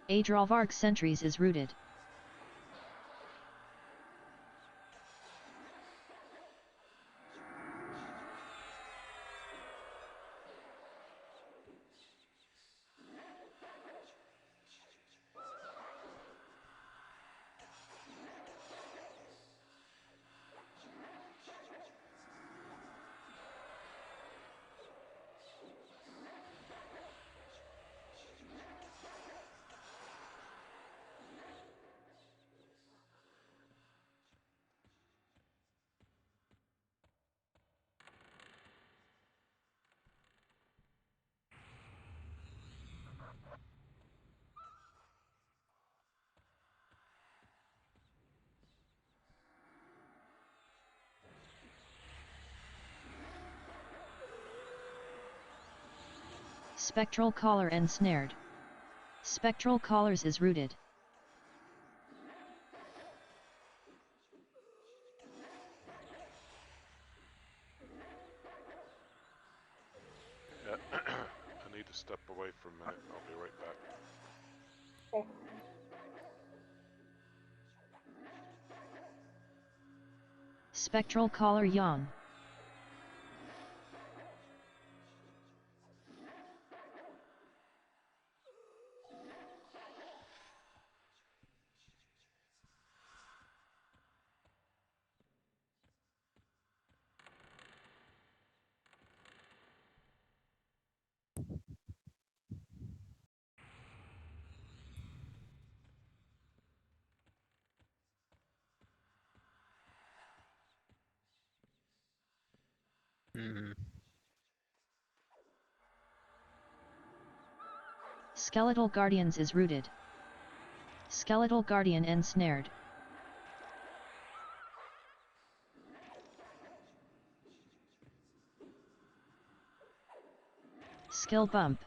Adrolvarg Sentries is routed. Spectral Collar ensnared. Spectral Collars is routed. Yeah, I need to step away for a minute. I'll be right back. Okay. Spectral Collar Yang. Skeletal Guardians is routed. Skeletal Guardian ensnared. Skill bump.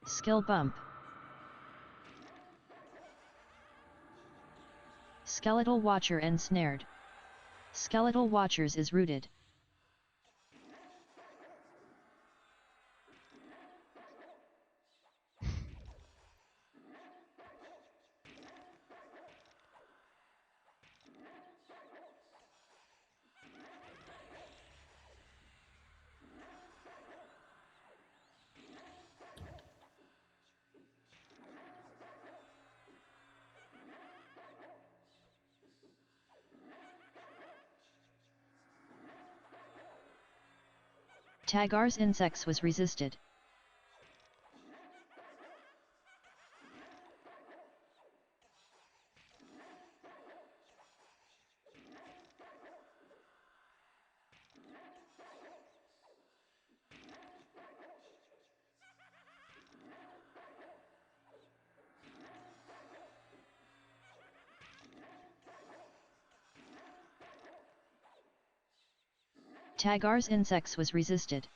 Skill bump. Skeletal Watcher ensnared. Skeletal Watchers is routed. Tagar's Insects was resisted. Tagar's Insects was resisted.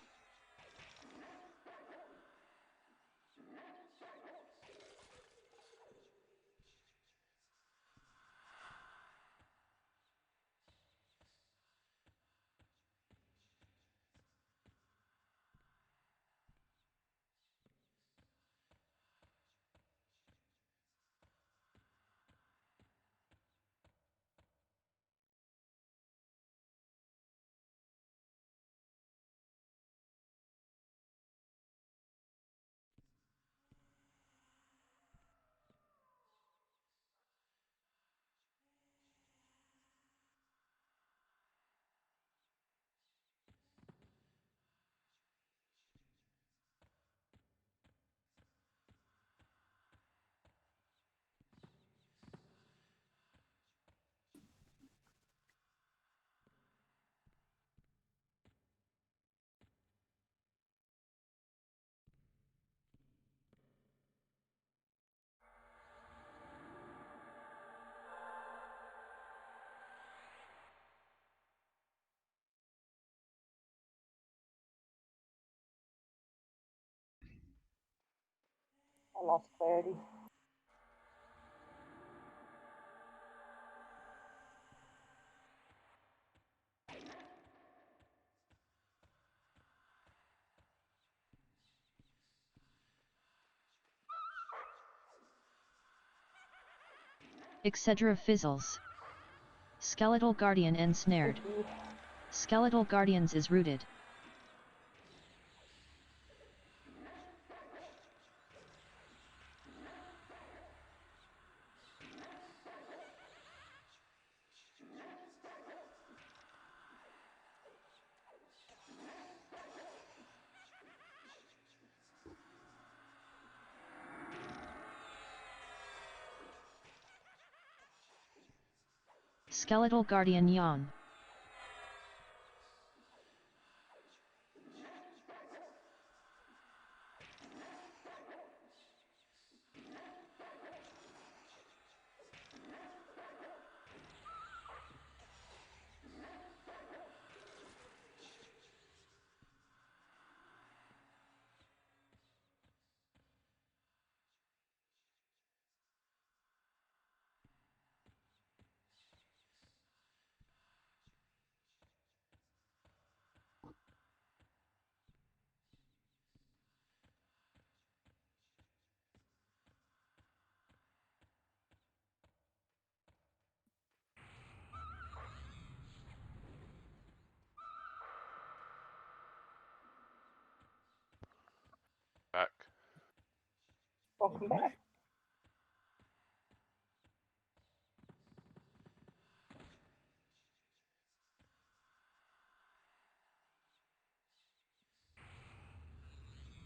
I lost clarity. Excedra fizzles. Skeletal Guardian ensnared. Thank you. Skeletal Guardians is rooted. Skeletal Guardian yawn. Back. Welcome back.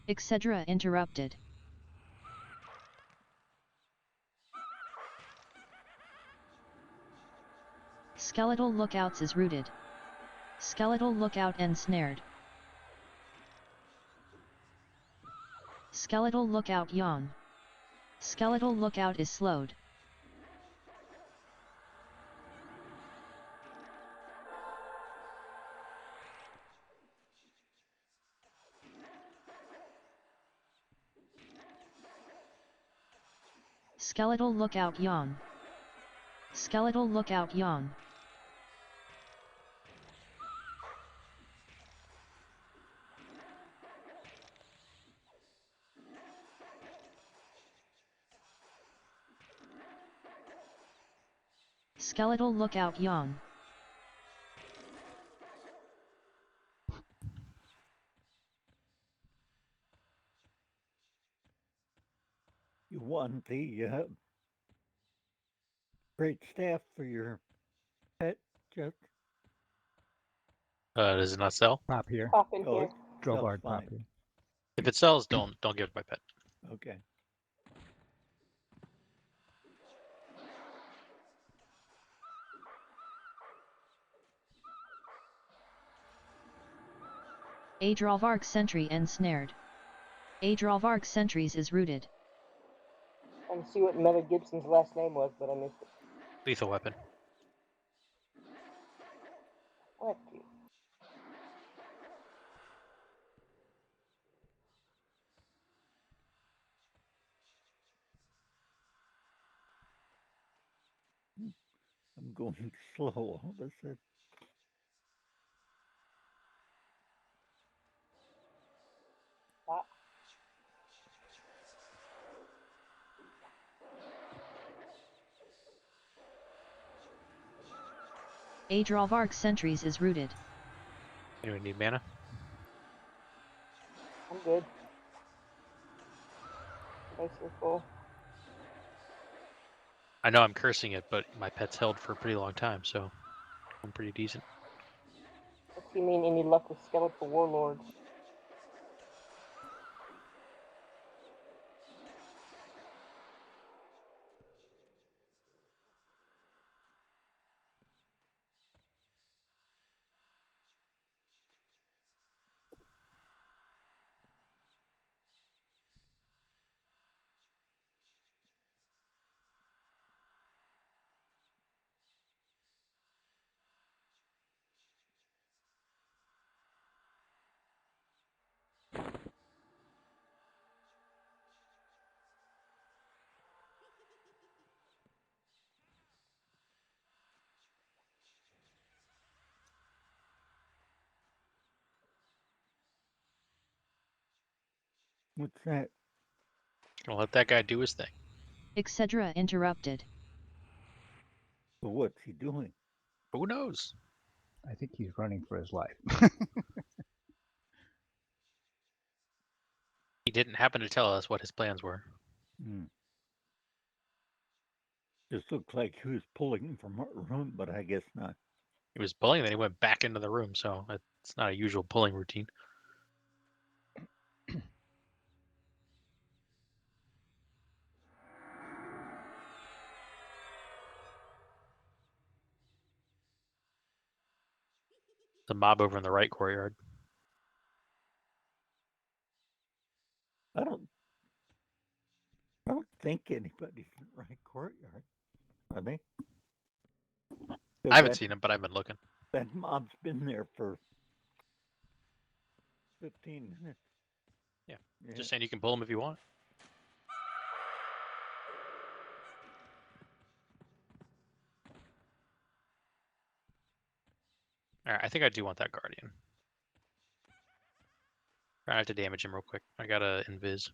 Excedra interrupted. Skeletal Lookouts is rooted. Skeletal Lookout ensnared. Skeletal Lookout yawn. Skeletal Lookout is slowed. Skeletal Lookout yawn. Skeletal Lookout yawn. Skeletal Lookout yawn. You want the great staff for your pet, Chuck? Does it not sell? Pop here. Pop in Oh, here. it Draw sells guard pop fine. here. If it sells, don't give it my pet. Okay. Adrolvark Sentry ensnared. Adrolvark Sentries is rooted. Trying to see what Mother Gibson's last name was, but I missed it. Lethal weapon. Oh, that's cute. I'm going slow all of a sudden. Ah. Adrolvark Sentries is rooted. Anyone need mana? I'm good. Basically full. I know I'm cursing it, but my pet's held for a pretty long time, so I'm pretty decent. What do you mean, any luck with skeletal warlords? What's that? Gonna let that guy do his thing. etc. interrupted. Well, what's he doing? Who knows? I think he's running for his life. He didn't happen to tell us what his plans were. Just looked like he was pulling him from our room, but I guess not. He was pulling, then he went back into the room, so it's not a usual pulling routine. The mob over in the right courtyard. I don't think anybody's in the right courtyard. Are they? I haven't seen him, but I've been looking. That mob's been there for 15 minutes. Yeah. Just saying you can pull him if you want. Alright, I think I do want that guardian. I have to damage him real quick. I got a invis.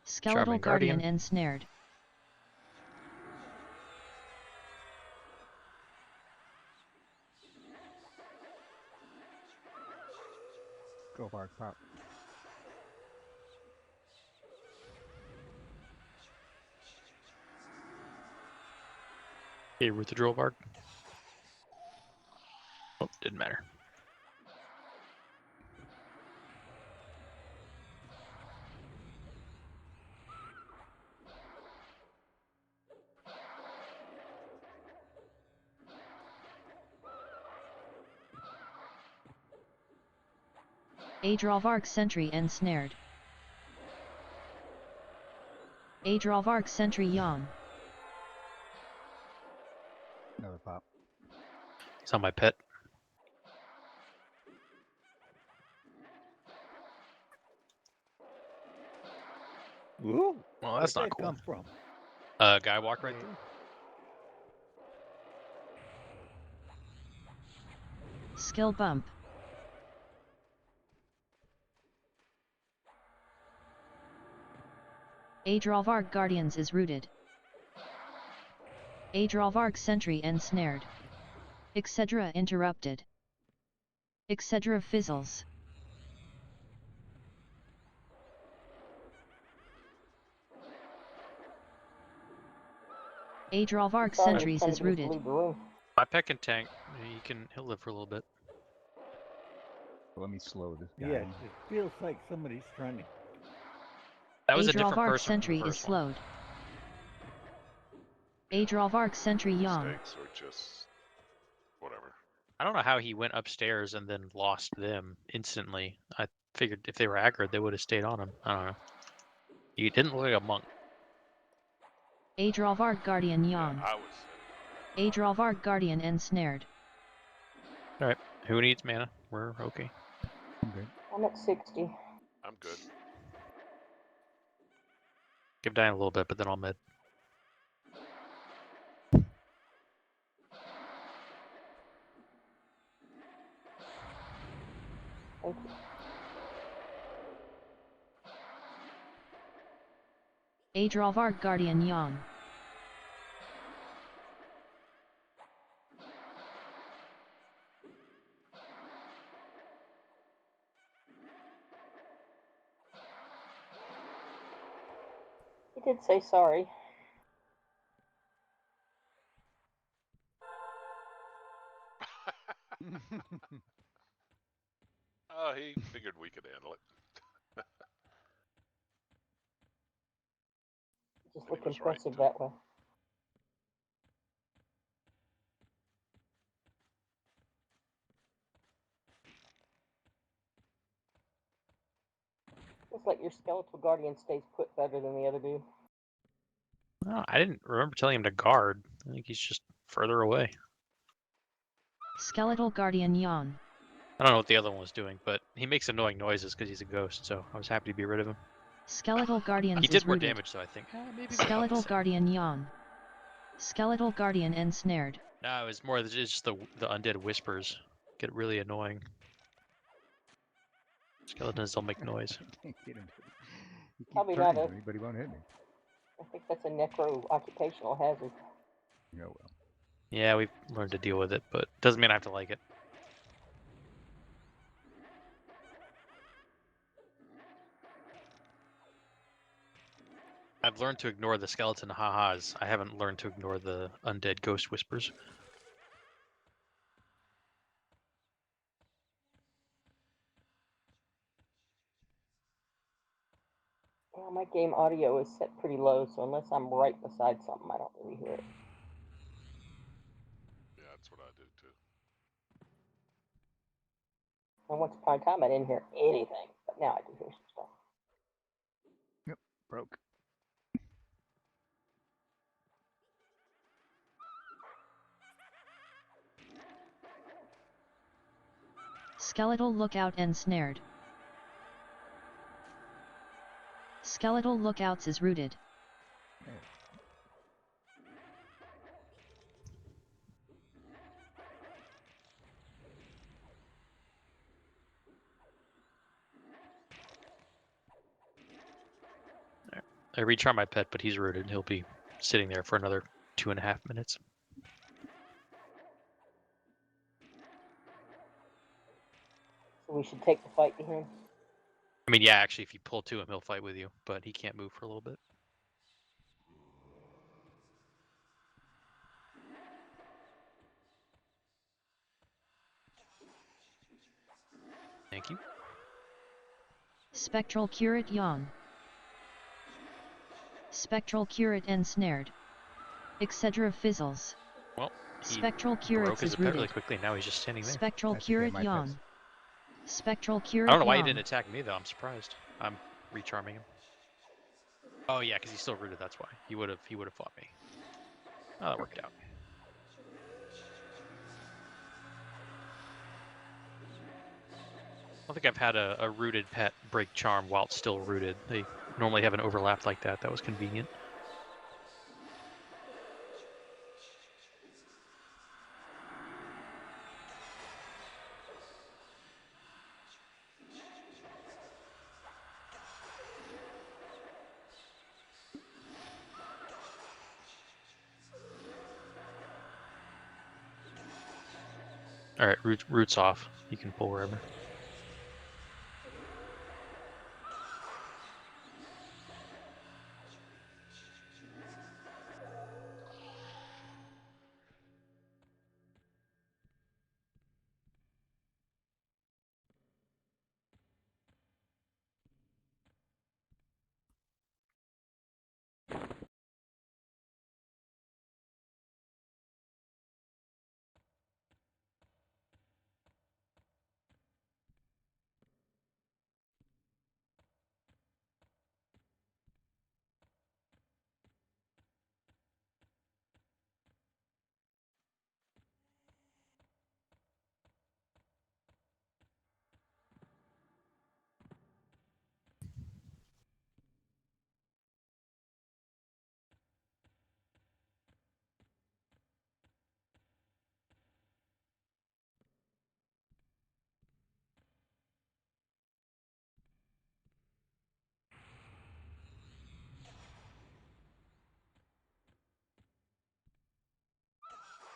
Skeletal Charming guardian guardian. ensnared. Go Bark Pop. Hey, Ruth the Drill Bark. Oh, didn't matter. Adrolvark sentry ensnared. Adrolvark sentry yawn. Another pop. He's on my pet. Ooh, Well, that's where'd not that cool. come from? Guy walked right through. Skill bump. Adrolvark guardians is rooted. Adrolvark sentry ensnared. Etc. interrupted. Etc. fizzles. Adrolvark Sorry, sentries trying is to get us to rooted. leave the room. My pet can tank. He'll live for a little bit. Let me slow this guy. Yeah, it feels like somebody's trying to. That was a different Adrolvark person from sentry the is first one. slowed. Adrolvark sentry yawn. Mistakes or just whatever. I don't know how he went upstairs and then lost them instantly. I figured if they were accurate, they would have stayed on him. I don't know. He didn't look like a monk. Adrolvark guardian Yeah, yawn. I was. Adrolvark guardian ensnared. Alright, who needs mana? We're okay. Okay. I'm at 60. I'm good. Give Diane a little bit, but then I'll mid. Thank you. Adrolvark guardian yawn. He did say sorry. Oh, he figured we could handle it. Just He look was right, impressive too. that way. Looks like your skeletal guardian stays put better than the other dude. Oh, I didn't remember telling him to guard. I think he's just further away. Skeletal guardian yawn. I don't know what the other one was doing, but he makes annoying noises because he's a ghost, so I was happy to be rid of him. Skeletal Guardians He is did more rooted. damage, though, I think. Maybe about the Skeletal same. Guardian yawn. Skeletal Guardian ensnared. No, it was more just the undead whispers get really annoying. Skeletons don't make noise. I can't get him to. He keeps Probably turning not to me, but he won't hit me. I think that's a necro occupational hazard. Oh well. Yeah, we've learned to deal with it, but doesn't mean I have to like it. I've learned to ignore the skeleton ha-has. I haven't learned to ignore the undead ghost whispers. Yeah, my game audio is set pretty low, so unless I'm right beside something, I don't really hear it. Yeah, that's what I do too. And once upon a time, I didn't hear anything, but now I do hear some stuff. Yep, broke. Skeletal Lookout ensnared. Skeletal Lookouts is rooted. I recharm my pet, but he's rooted. He'll be sitting there for another 2.5 minutes. So we should take the fight to him. I mean, yeah, actually, if you pull to him, he'll fight with you, but he can't move for a little bit. Thank you. Spectral Curate yawn. Spectral Curate ensnared. Etc. fizzles. Well, he Spectral broke Curates his is pet really rooted. quickly. Now he's just standing there. Spectral That's okay, Curate my yawn. pet's. Spectral I Curate don't know why he yawn. didn't attack me though. I'm surprised. I'm recharming him. Oh yeah, because he's still rooted. That's why he would have fought me. Oh, that worked out. I don't think I've had a rooted pet break charm while it's still rooted. They normally have an overlap like that. That was convenient. All right, roots off. You can pull wherever.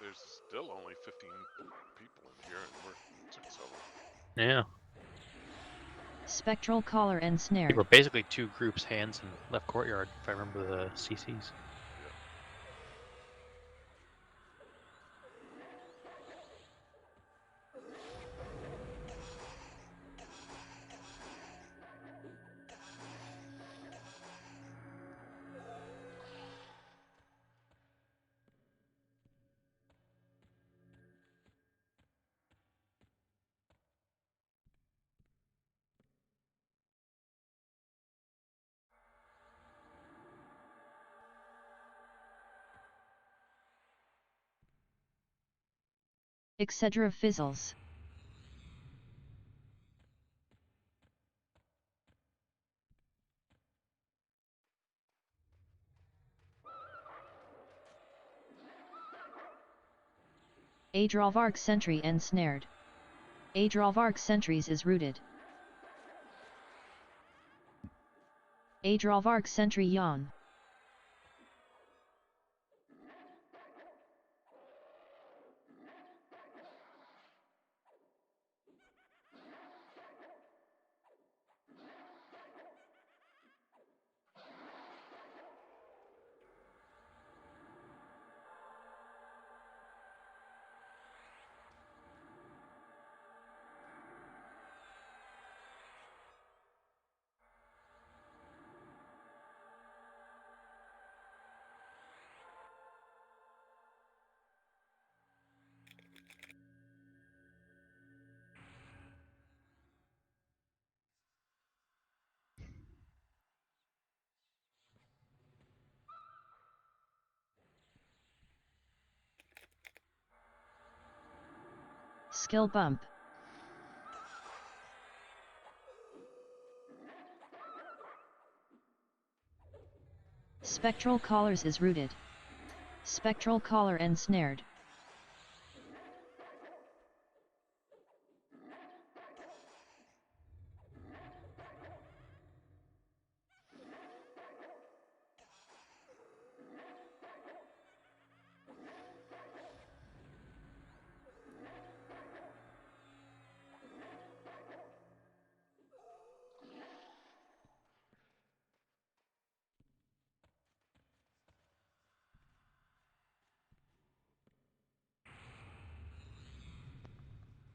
There's still only 15 people in here, and we're 6 of them. Yeah. Spectral Collar They ensnared. were basically two groups, hands and left courtyard, if I remember the CCs. Etc. fizzles. Adrolvarg sentry ensnared. Adrolvarg sentries is rooted. Adrolvarg sentry yawn. Skill bump. Spectral collars is rooted. Spectral collar ensnared.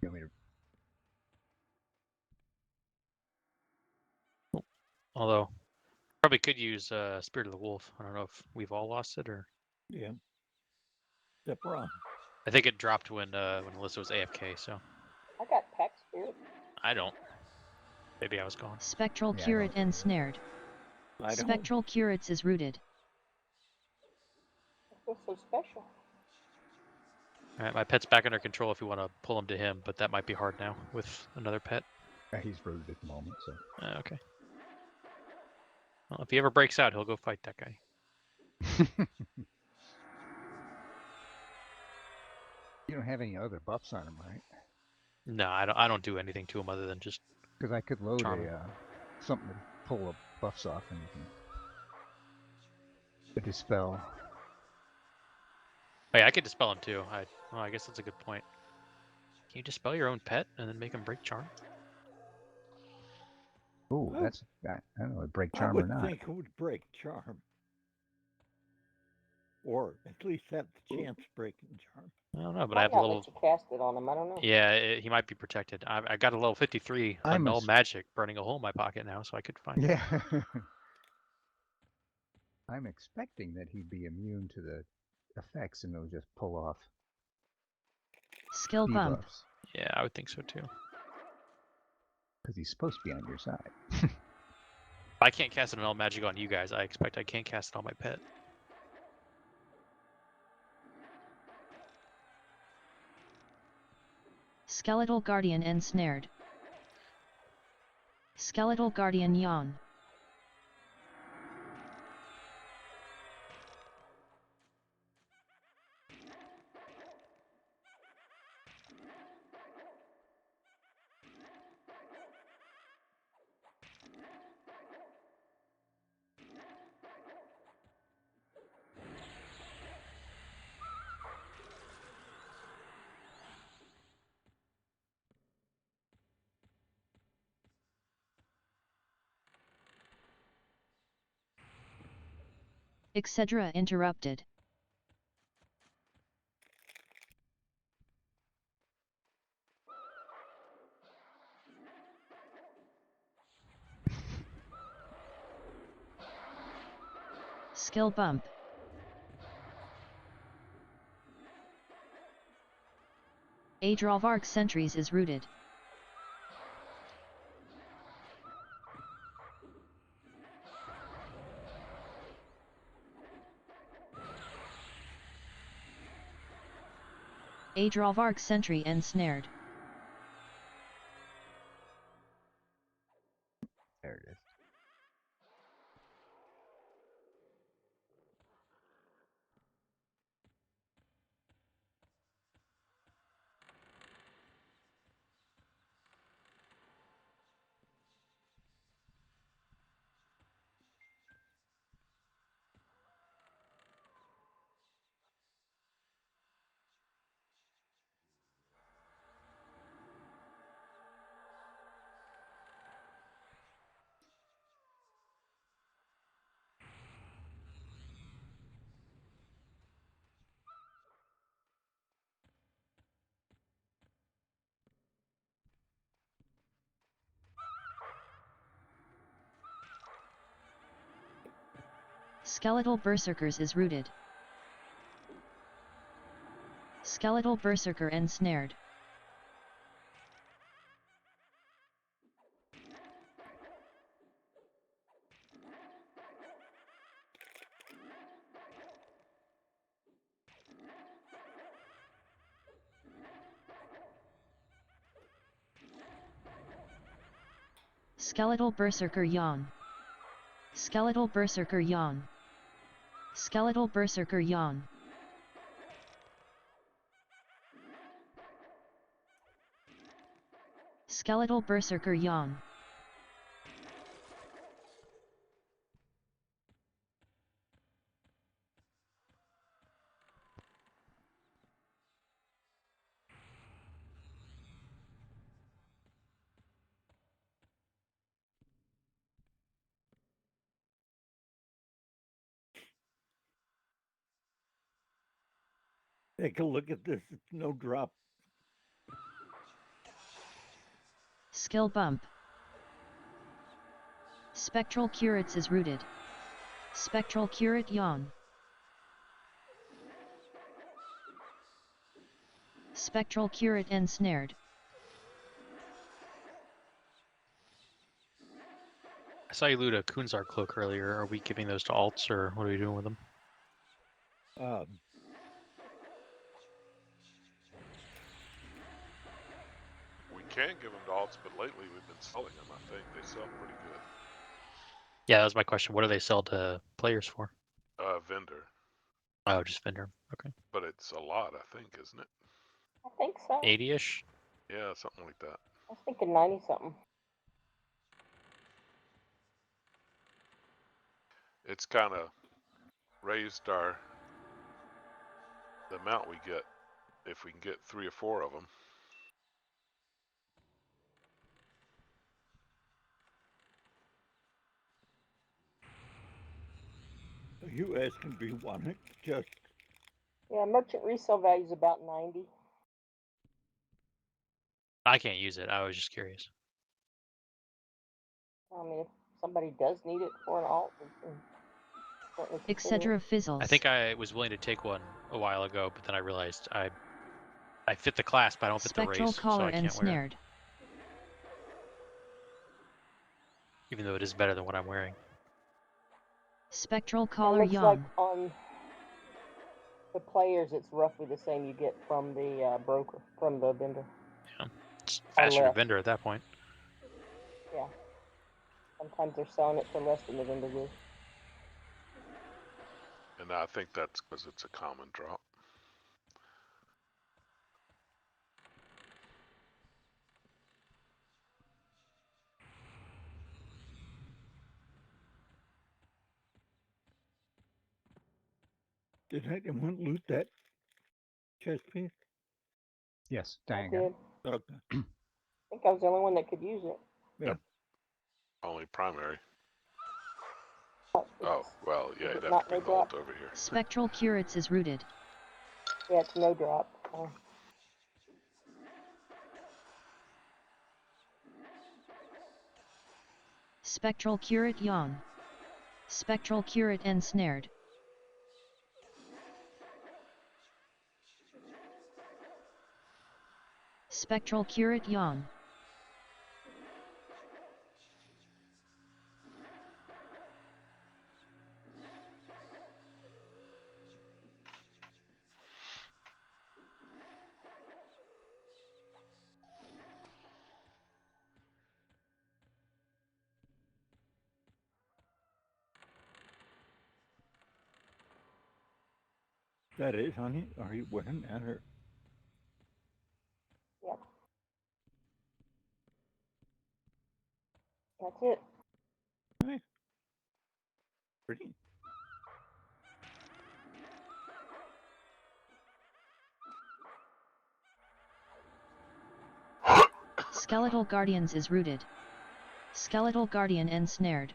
You want me to Although, probably could use Spirit of the Wolf. I don't know if we've all lost it or. Yeah. Except Ron. I think it dropped when Alyssa was AFK. So I got Pack Spirit. I don't. Maybe I was gone. Spectral Yeah, I curate don't. ensnared. I don't. Spectral curates is rooted. I feel so special. All right, my pet's back under control if you want to pull him to him, but that might be hard now with another pet. He's rooted at the moment, so. Okay. Well, if he ever breaks out, he'll go fight that guy. You don't have any other buffs on him, right? No, I don't do anything to him other than just. Because I could load Charm. something to pull the buffs off and you can dispel. Oh, yeah, I could dispel him too. I guess that's a good point. Can you dispel your own pet and then make him break charm? Ooh, Oh. that's I don't know, break I charm would or not. think it would break charm. Or at least have the chance breaking charm. I don't know, but Might I have a not little. let you cast it on him. I don't know. Yeah, he might be protected. I got a level 53 I'm a Annul s- Magic burning a hole in my pocket now, so I could find it. Yeah. I'm expecting that he'd be immune to the effects and it'll just pull off Skill bump. debuffs. Yeah, I would think so too. Because he's supposed to be on your side. If I can't cast an Annul Magic on you guys, I expect I can't cast it on my pet. Skeletal guardian ensnared. Skeletal guardian yawn. Etc. interrupted. Skill bump. Adrolvarg sentries is rooted. Adrolvarg sentry ensnared. There it is. Skeletal Berserkers is rooted. Skeletal Berserker ensnared. Skeletal Berserker yawn. Skeletal Berserker yawn. Skeletal Berserker yawn. Skeletal Berserker yawn. Take a look at this. It's no drop. Skill bump. Spectral Curates is rooted. Spectral Curate yawn. Spectral Curate ensnared. I saw you loot a Kunzar cloak earlier. Are we giving those to alts, or what are we doing with them? We can give them to alts, but lately we've been selling them. I think they sell pretty good. Yeah, that was my question. What do they sell to players for? Vendor, Oh, just vendor. Okay. but it's a lot, I think, isn't it? I think so. 80-ish? Yeah, something like that. I was thinking 90 something. It's kind of raised the amount we get if we can get 3 or 4 of them. Are you asking if you want it? Just Yeah, merchant resale value is about 90. I can't use it. I was just curious. I mean, if somebody does need it for an alt, we can certainly consider it. Excedra fizzles. I think I was willing to take one a while ago, but then I realized I fit the class, but I don't fit the Spectral race, so Collar I can't wear it. ensnared. Even though it is better than what I'm wearing. Spectral It Collar looks yawn. like on the players, it's roughly the same you get from the broker, from the vendor. It's Or faster to less. vendor at that point. Yeah. Sometimes they're selling it for less than the vendor would. And I think that's because it's a common drop. did anyone loot that chest piece? Yes, I Diane did. got it. Okay. I think I was the only one that could use it. Yeah. Only primary. But Oh, it's- well, yeah, is you'd it have not to bring no the alt drop? over here. Spectral Curates is rooted. Yeah, it's no drop. Spectral Curate yawn. Spectral Curate ensnared. Spectral Curate yawn. That is, honey. Are you wearing that or? Yep. That's it. Nice. Pretty. Skeletal Guardians is rooted. Skeletal Guardian ensnared.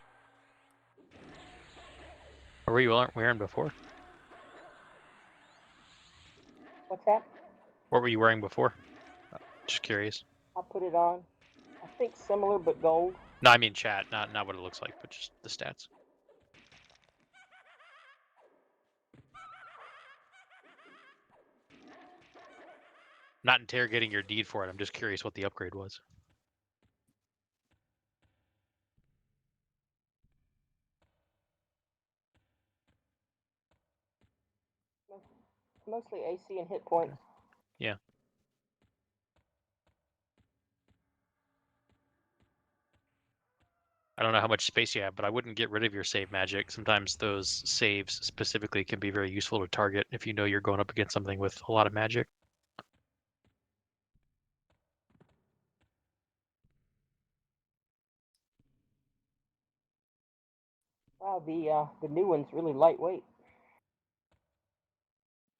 Or were you wearing before? What's that? What were you wearing before? Just curious. I'll put it on. I think similar but gold. No, I mean chat, not what it looks like, but just the stats. not interrogating your need for it. I'm just curious what the upgrade was. Mostly AC and hit points. Yeah. I don't know how much space you have, but I wouldn't get rid of your save magic. Sometimes those saves specifically can be very useful to target if you know you're going up against something with a lot of magic. Wow, the new one's really lightweight.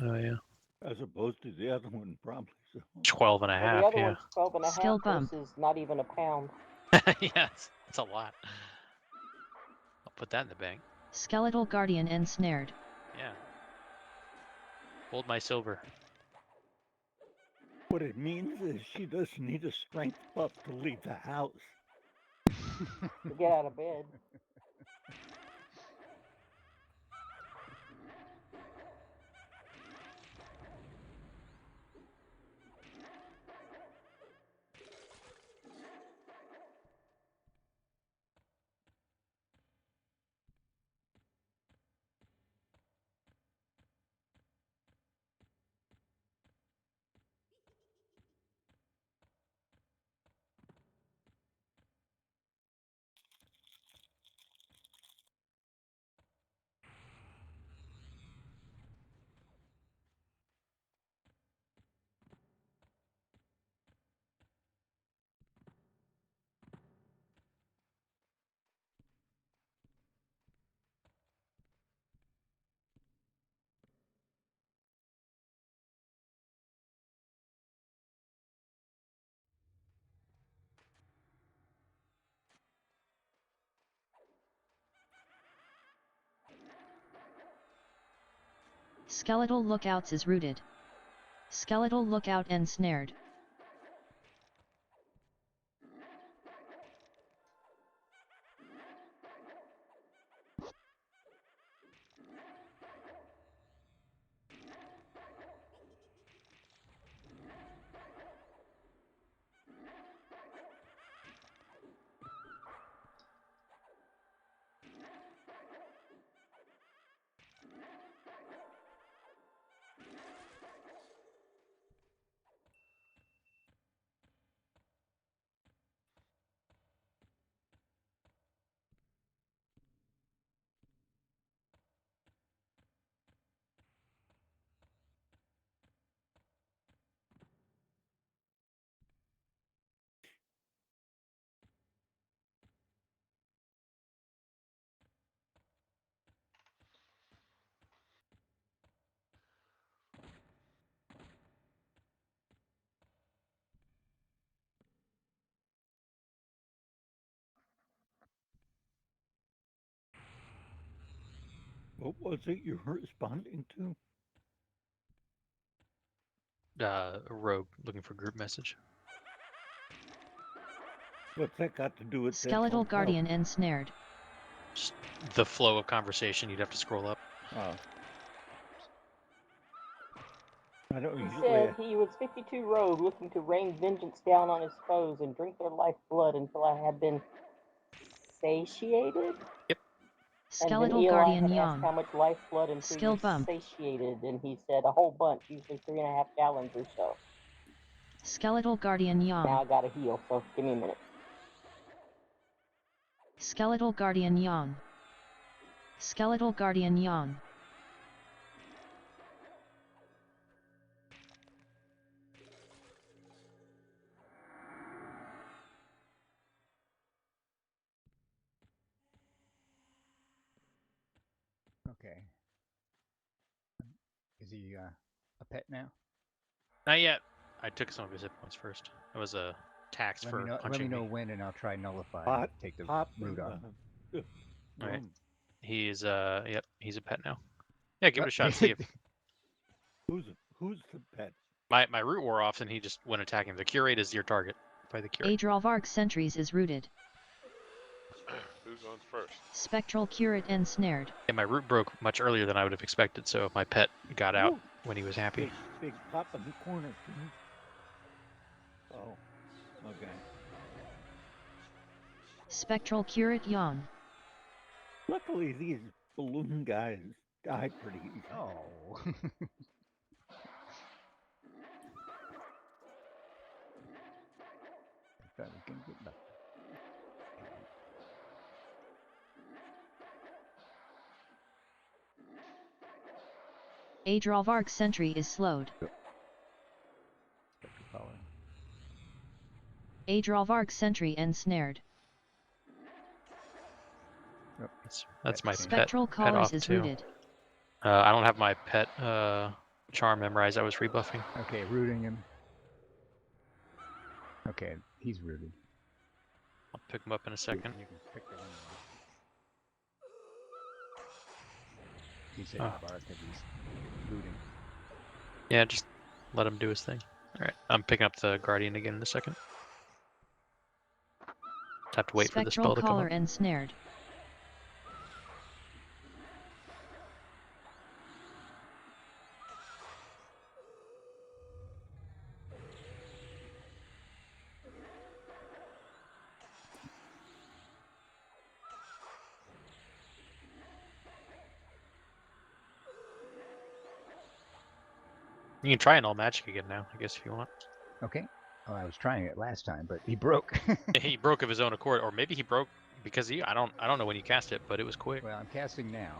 Oh, yeah. As opposed to the other one, probably. So. 12 and a Well, half, the other yeah. one's 12 and a Skill half bump. versus not even a pound. Yeah, it's a lot. I'll put that in the bank. Skeletal Guardian ensnared. Yeah. Hold my silver. What it means is she doesn't need a strength buff to leave the house. To get out of bed. Skeletal Lookouts is rooted. Skeletal Lookout ensnared. What was it you were responding to? A rogue looking for group message. What's that got to do with that Skeletal hotel? Guardian ensnared. Just the flow of conversation, you'd have to scroll up. Oh. I don't He usually. said he was 52 rogue looking to rain vengeance down on his foes and drink their lifeblood until I had been satiated. And then Skeletal Eli Guardian had asked yawn. how much lifeblood until Skill you're bump. satiated, and he said a whole bunch, usually 3.5 gallons or so. Skeletal Guardian Now yawn. I gotta heal, so give me a minute. Skeletal Guardian yawn. Skeletal Guardian yawn. Okay. Is he a pet now? Not yet. I took some of his hit points first. It was a tax for punching Let me know me. when, and I'll try nullify. Pot, and take the pop, root off. All right. room. He's yep, he's a pet now. Yeah, give it a shot. See if Who's the pet? my root wore off and he just went attacking. The curate is your target by the curate. Adrolvarg Sentries is rooted. Who's on first? Spectral Curate ensnared. And my root broke much earlier than I would have expected, so my pet got out Ooh, when he was happy. big pop in the corner. Too. Oh, okay. Spectral curate yawn. Luckily, these balloon guys die pretty easy. Oh. I thought we can get nothing. Adrolvarg sentry is slowed. Spectral collar. Adrolvarg sentry ensnared. Oh, That's my changed. pet Spectral collars off is too. rooted. I don't have my pet charm memorized. I was rebuffing. Okay, rooting him. Okay, he's rooted. I'll pick him up in a second. You can pick that anyway. He said Oh. bark because he's rooting. Yeah, just let him do his thing. All right, I'm picking up the guardian again in a second. Have to wait for the Spectral spell to come collar up. ensnared. You can try an all magic again now, I guess, if you want. Okay. Oh, I was trying it last time, but he broke. He broke of his own accord, or maybe he broke because I don't know when you cast it, but it was quick. Well, I'm casting now.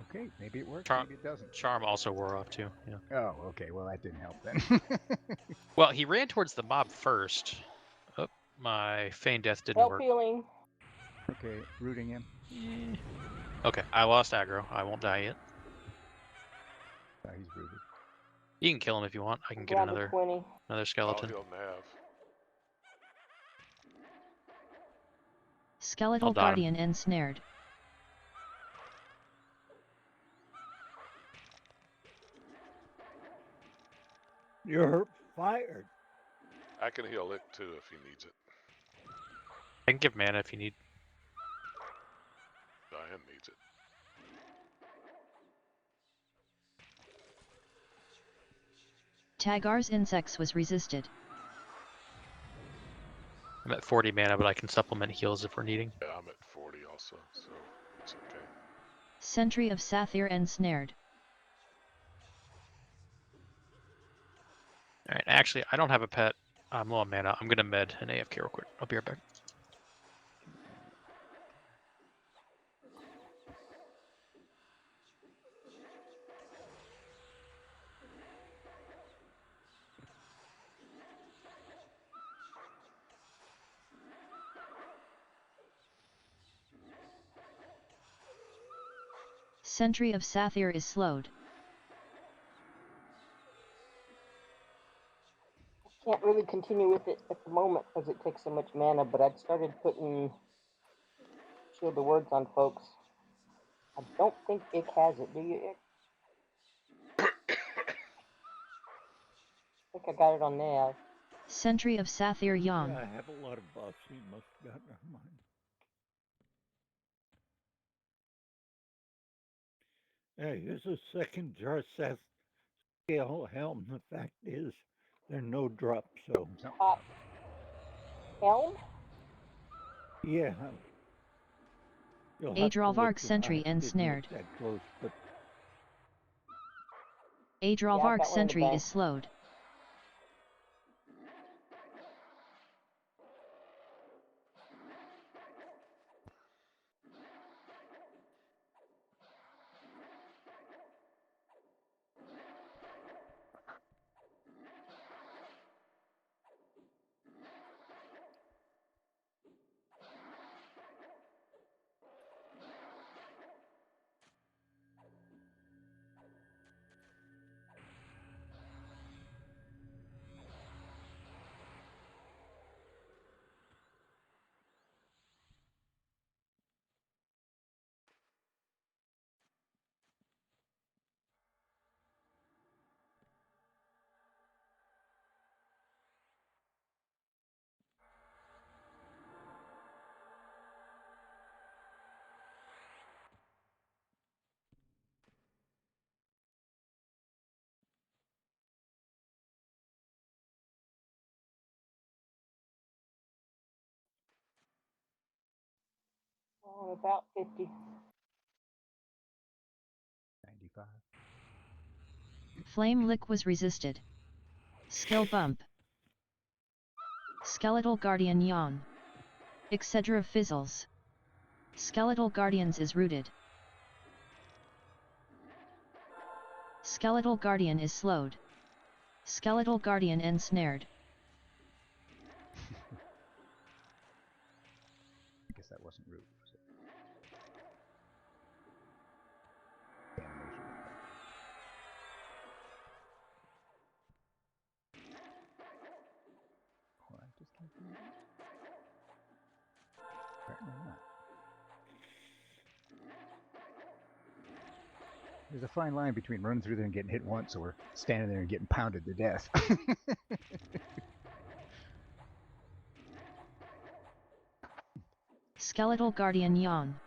Okay, maybe it works, maybe it doesn't. Charm also wore off too. Yeah. Oh, okay. Well, that didn't help then. Well, he ran towards the mob first. Oh, my feign death didn't Help work. healing. Okay, rooting him. Okay, I lost aggro. I won't die yet. Oh, he's rooted. You can kill him if you want. I can get Down to another 20. I'll skeleton. heal Nav. Skeletal I'll dot him. guardian ensnared. You're fired. I can heal it too if he needs it. I can give mana if you need. Diane needs it. Tagar's insects was resisted. I'm at 40 mana, but I can supplement heals if we're needing. Yeah, I'm at 40 also, so it's okay. Sentry of Sathir ensnared. All right, actually, I don't have a pet. I'm low on mana. I'm gonna med an AFK real quick. I'll be right back. Sentry of Sathir is slowed. Can't really continue with it at the moment because it takes so much mana, but I'd started putting Shield the Words on folks. I don't think Ick has it, do you, Ick? I think I got it on Nav. Sentry of Sathir yawn. Yeah, I have a lot of buffs. He must have gotten her mine. Hey, here's a second Jarseth scale helm. The fact is, they're no drop, so Helm? yeah. You'll have to Adrolvarg look. sentry I didn't ensnared. look that close, but Adrolvarg got one in the sentry bank. is slowed. Oh, about 50. 95. Flame lick was resisted. Skill bump. Skeletal Guardian yawn. Excedra fizzles. Skeletal Guardians is rooted. Skeletal Guardian is slowed. Skeletal Guardian ensnared. I guess that wasn't root. Was it? Animation. Oh, I just can't do that. Apparently not. There's a fine line between running through there and getting hit once or standing there and getting pounded to death. Skeletal Guardian yawn.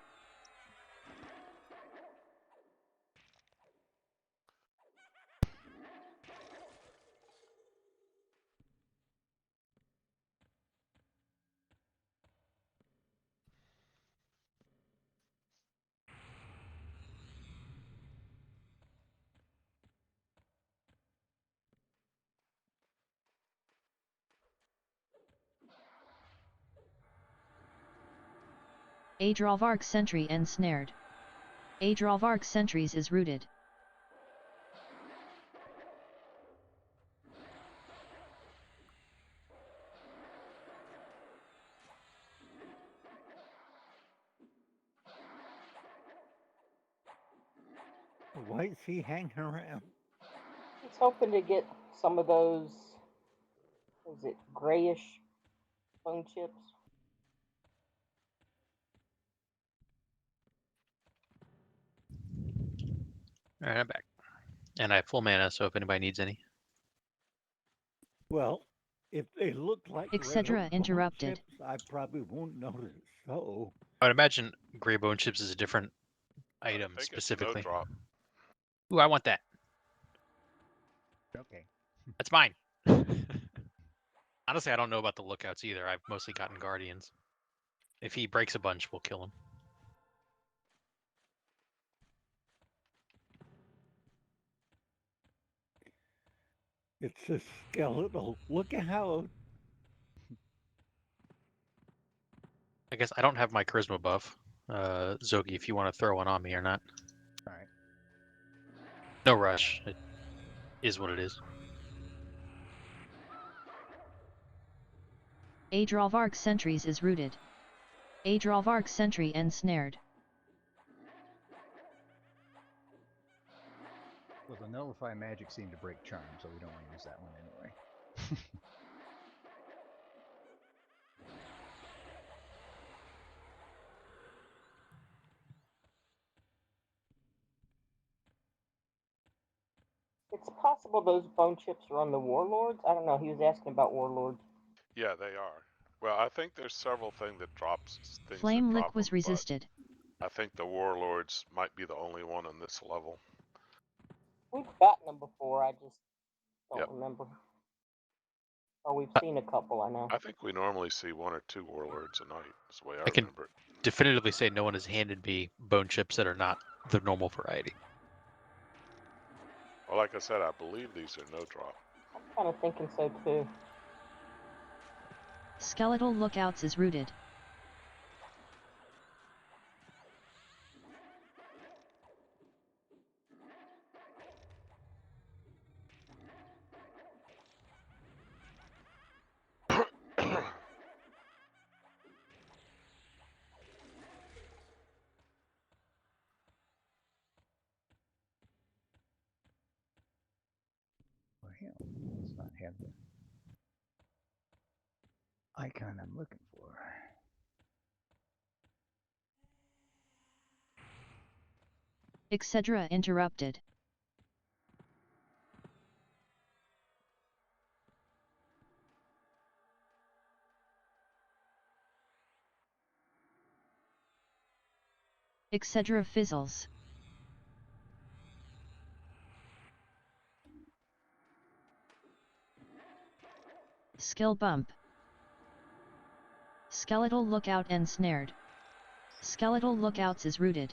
Adrolvark sentry ensnared. Adrolvark sentries is rooted. Why is he hanging around? He's hoping to get some of those, is it grayish bone chips? Alright, I'm back. And I have full mana, so if anybody needs any. Well, if they look like Excedra regular bone interrupted. chips, I probably won't notice. So, I would imagine Grey Bone Chips is a different item I think specifically. it's no drop. Ooh, I want that. Okay. That's mine. Honestly, I don't know about the lookouts either. I've mostly gotten Guardians. If he breaks a bunch, we'll kill him. it's a skeletal. Look at how I guess I don't have my charisma buff. Zogi, if you want to throw one on me or not. All right. No rush. It is what it is. Adrolvark sentries is rooted. Adrolvark sentry ensnared. Well, the nullify magic seemed to break charm, so we don't want to use that one anyway. It's possible those bone chips are on the warlords. I don't know. He was asking about warlords. Yeah, they are. Well, I think there's several things that drops things Flame that lick drop was them, but resisted. I think the warlords might be the only one on this level. We've gotten them before. I just don't Yep. remember. Or we've seen a couple. I know. I think we normally see one or two warlords a night. That's the way I I can- remember it. Definitively say no one has handed me bone chips that are not the normal variety. Well, like I said, I believe these are no drop. I'm kind of thinking so too. Skeletal lookouts is rooted. Well, hell, let's not have the icon I'm looking for. Excedra interrupted. Excedra fizzles. Skill bump. Skeletal lookout ensnared. Skeletal Lookouts is rooted.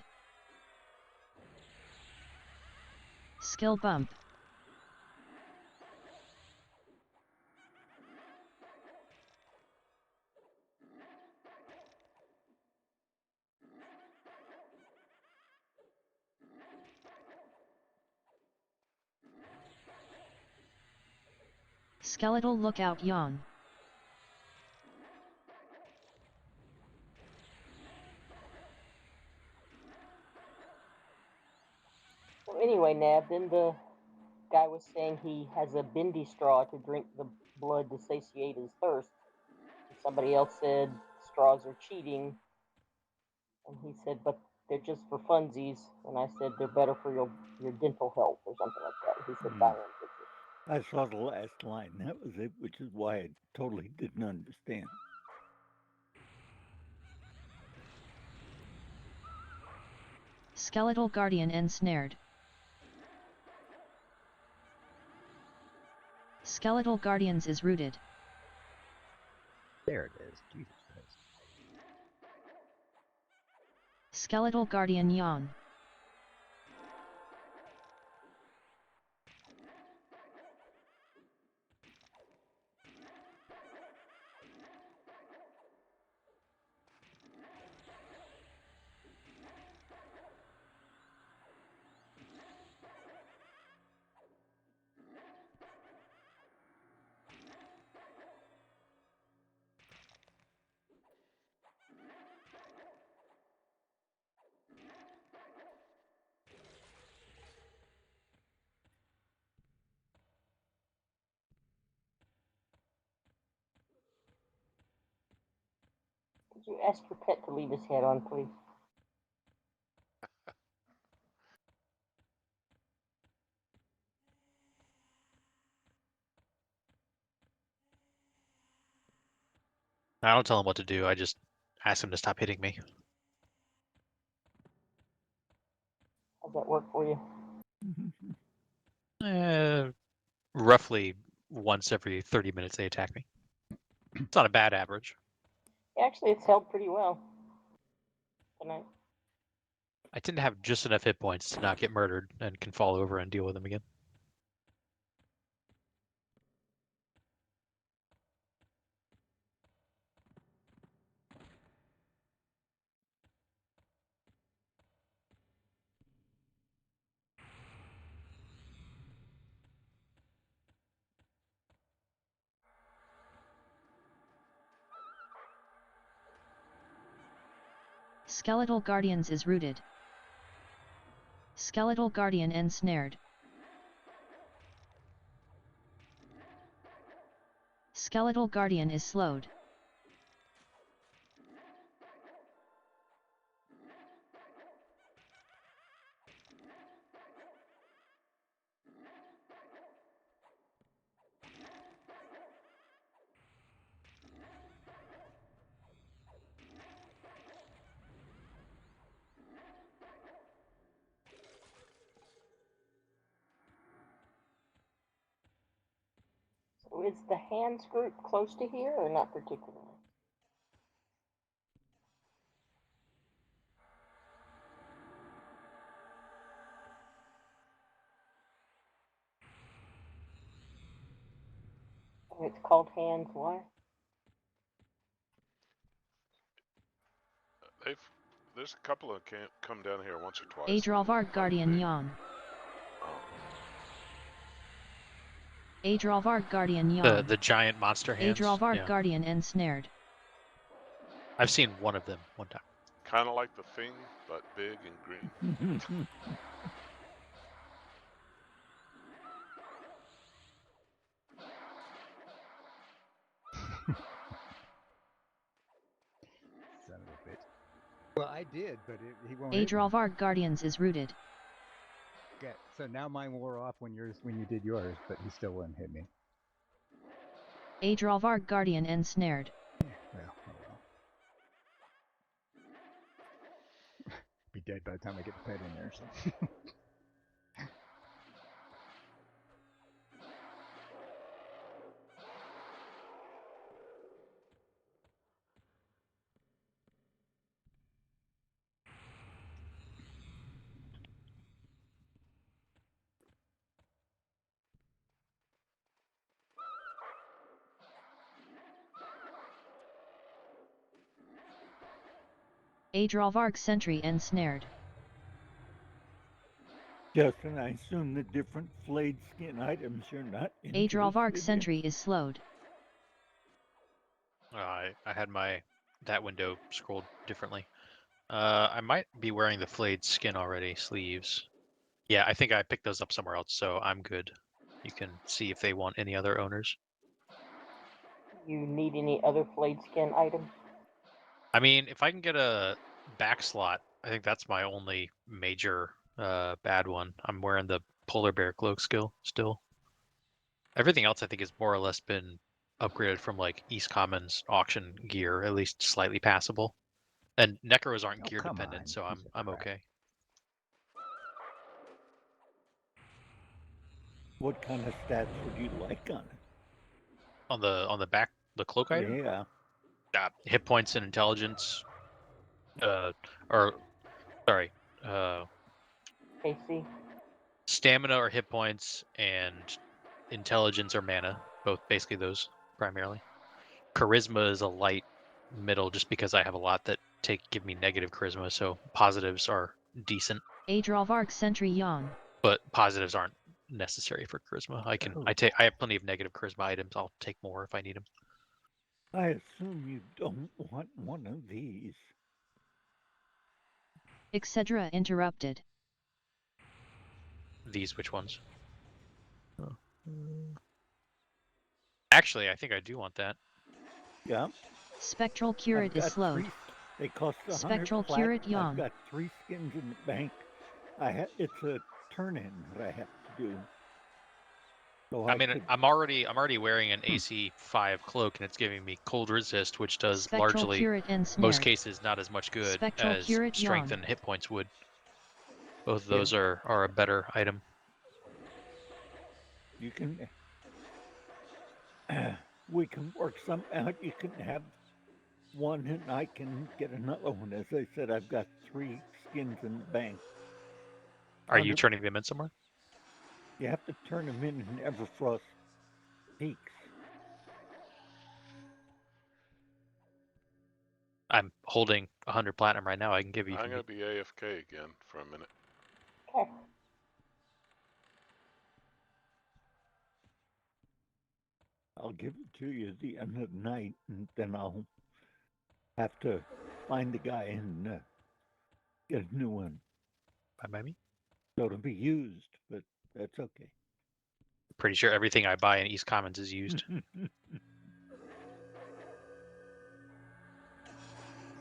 Skill bump. Skeletal Lookout yawn. So anyway, Nab, then the guy was saying he has a bendy straw to drink the blood to satiate his thirst. And somebody else said straws are cheating. And he said, but they're just for funsies. And I said, they're better for your dental health or something like that. He said, Diane fix it. I saw the last line. That was it, which is why I totally didn't understand. Skeletal Guardian ensnared. Skeletal Guardians is rooted. There it is. Jesus Christ. Skeletal Guardian yawn. Could you ask your pet to leave his head on, please? I don't tell him what to do. I just ask him to stop hitting me. How's that work for you? Roughly once every 30 minutes they attack me. It's not a bad average. Actually, it's held pretty well tonight. I tend to have just enough hit points to not get murdered and can fall over and deal with them again. Skeletal Guardians is rooted. Skeletal Guardian ensnared. Skeletal Guardian is slowed. So is the hands group close to here or not particularly? And it's called hands. Why? There's a couple of come down here once or twice. Adrolvarg Guardian yawn. Adrolvarg Guardian yawn. The giant monster hands. Adrolvarg Yeah. Guardian ensnared. I've seen one of them one time. Kind of like the Thing, but big and green. Son of a bitch. Well, I did, but he won't hit me. Adrolvarg Guardians is rooted. Okay, so now mine wore off when you did yours, but he still wouldn't hit me. Adrolvarg Guardian ensnared. Well, oh well. Be dead by the time I get the pet in there. So. Adrolvarg sentry ensnared. Justin, I assume the different flayed skin items you're not Adrolvarg interested in. sentry is slowed. I had that window scrolled differently. I might be wearing the flayed skin already, sleeves. Yeah, I think I picked those up somewhere else, so I'm good. You can see if they want any other owners. You need any other flayed skin items? I mean, if I can get a back slot, I think that's my only major bad one. I'm wearing the polar bear cloak skill still. Everything else I think has more or less been upgraded from like East Commons auction gear, at least slightly passable. And Necros aren't Oh, gear come dependent, on, so piece of I'm crap. okay. What kind of stats would you like on it? On the back, the cloak item, Yeah. hit points and intelligence, or sorry, AC? stamina or hit points and intelligence or mana, both basically those primarily. Charisma is a light middle just because I have a lot that give me negative charisma, so positives are decent, Adrolvarg sentry yawn. but positives aren't necessary for charisma. Oh. I have plenty of negative charisma items. I'll take more if I need them. I assume you don't want one of these. Etc. interrupted. These which ones? Oh. Actually, I think I do want that. Yeah. Spectral curate I've is got slowed. 3. They cost 100 Spectral flat. curate I've yawn. got 3 skins in the bank. It's a turn-in that I have to do. So I mean, I'm already wearing an AC 5 cloak, and it's giving me cold resist, which does Spectral largely, curate most ensnared. cases, not as much good Spectral as curate strength yawn. and hit points would. Both of those are a better item. You can. We can work some out. You can have one, and I can get another one. As I said, I've got 3 skins in the bank. Are you turning them in somewhere? You have to turn them in EverQuest Peaks. I'm holding 100 platinum right now. I can give you. I'm gonna be AFK again for a minute. Okay. I'll give it to you at the end of the night, and then I'll have to find the guy and get a new one. By me? So it'll be used, but that's okay. Pretty sure everything I buy in East Commons is used.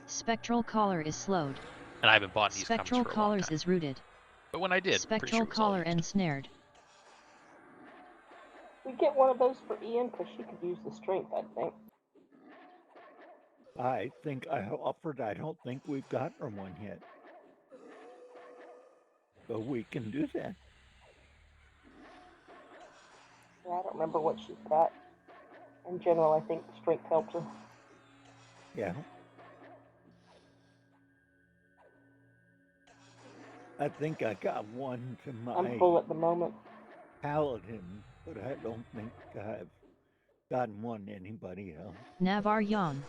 Spectral collar is slowed. And I haven't bought in East Commons Spectral for a long collars time. is rooted. But when I did, pretty sure Spectral it was all collar used. ensnared. We get one of those for Ian because she could use the strength, I think. I think I offered. I don't think we've gotten her one yet. But we can do that. Yeah, I don't remember what she's got. In general, I think strength helps her. Yeah. I think I got one to my I'm full at the moment. paladin, but I don't think I've gotten one to anybody else. Navar yawn.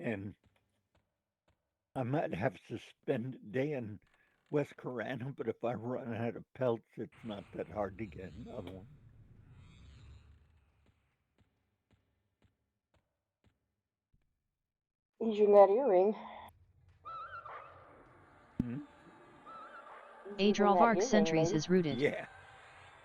And I might have to spend a day in West Corana, but if I run out of pelts, it's not that hard to get another one. Using that earring. Adrolvarg sentries is rooted. Yeah.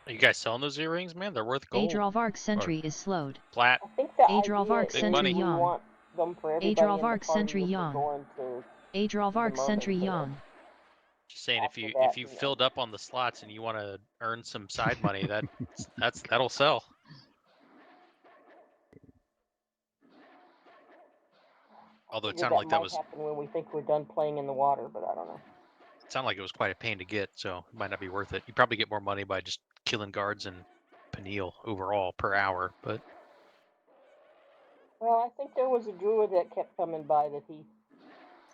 Are you guys selling those earrings, man? They're worth gold. Adrolvarg sentry is slowed. Plat. I think the Adrolvarg idea Big money. is we yawn. want them for everybody in the Adrolvarg party sentry if we're yawn. going to Adrolvarg the sentry mermaid yawn. Just saying, After if that, you you know. filled up on the slots and you want to earn some side money, that'll sell. Although it figured sounded like that might was happen when we think we're done playing in the water, but I don't know. it sounded like it was quite a pain to get, so it might not be worth it. You probably get more money by just killing guards and Peniel overall per hour, but Well, I think there was a druid that kept coming by that he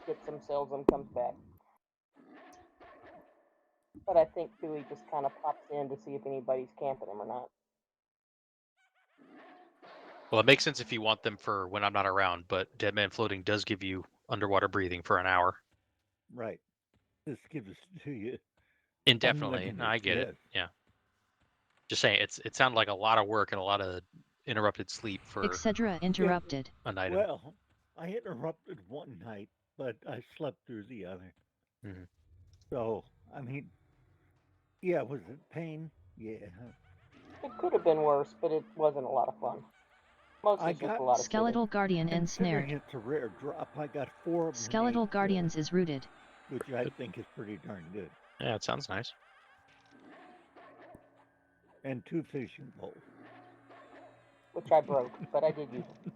gets them, sells them, comes back. But I think too he just kind of pops in to see if anybody's camping him or not. Well, it makes sense if you want them for when I'm not around, but Dead Man Floating does give you underwater breathing for an hour. Right. This gives it to you Indefinitely. unlimited. No, I get Yes. it. Yeah. Just saying, it sounded like a lot of work and a lot of interrupted sleep for Etc. interrupted. an item. Well, I interrupted one night, but I slept through the other. Mhm. So, I mean, yeah, was it pain? Yeah. It could have been worse, but it wasn't a lot of fun. Mostly I just got a lot of Skeletal Guardian Considering ensnared. it's a rare drop, I got 4 of them. Skeletal Guardians is rooted. Which I think is pretty darn good. Yeah, it sounds nice. And 2 fishing poles. sitting, which I broke, but I did use them.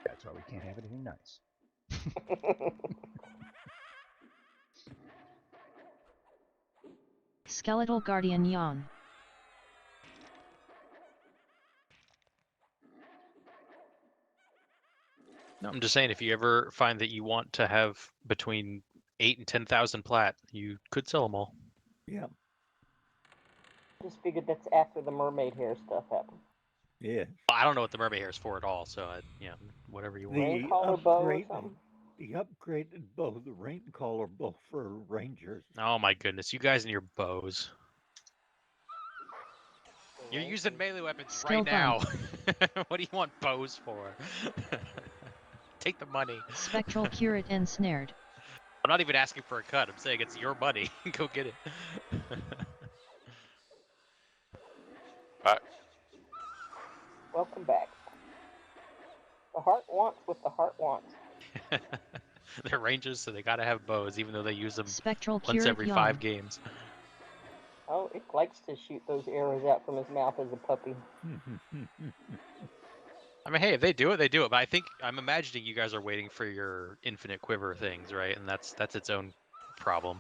That's why we can't have anything nice. Skeletal Guardian yawn. No, I'm just saying, if you ever find that you want to have between 8 and 10,000 plat, you could sell them all. Yeah. Just figured that's after the mermaid hair stuff happened. Yeah. I don't know what the mermaid hair is for at all, so yeah, whatever you want. Rain collar bow or something? The upgraded bow, the rain collar bow for rangers. Oh my goodness, you guys and your bows. You're using melee weapons Skill right now. What do you want bows for? Take the money. Spectral Curate ensnared. I'm not even asking for a cut. I'm saying it's your money. Go get it. Welcome back. The heart wants what the heart wants. They're rangers, so they gotta have bows, even though they use them Spectral once Curate every yawn. 5 games. Oh, it likes to shoot those arrows out from his mouth as a puppy. I mean, hey, if they do it, they do it. But I think I'm imagining you guys are waiting for your infinite quiver things, right? And that's its own problem.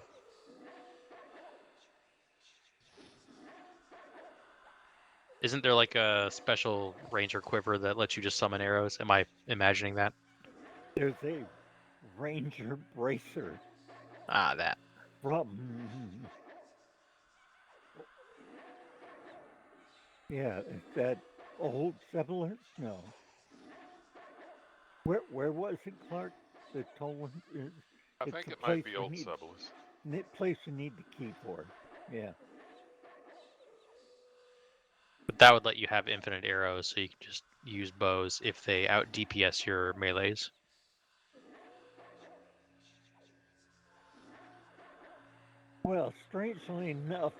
Isn't there like a special ranger quiver that lets you just summon arrows? Am I imagining that? There's a ranger bracer Ah, that. from. Yeah, is that old Settler? No. Where was it, Clark? The Toland? I It's think a it place might be we Old need- Sublis. Place you need the key for. Yeah. But that would let you have infinite arrows, so you can just use bows if they out DPS your melees. Well, strangely enough,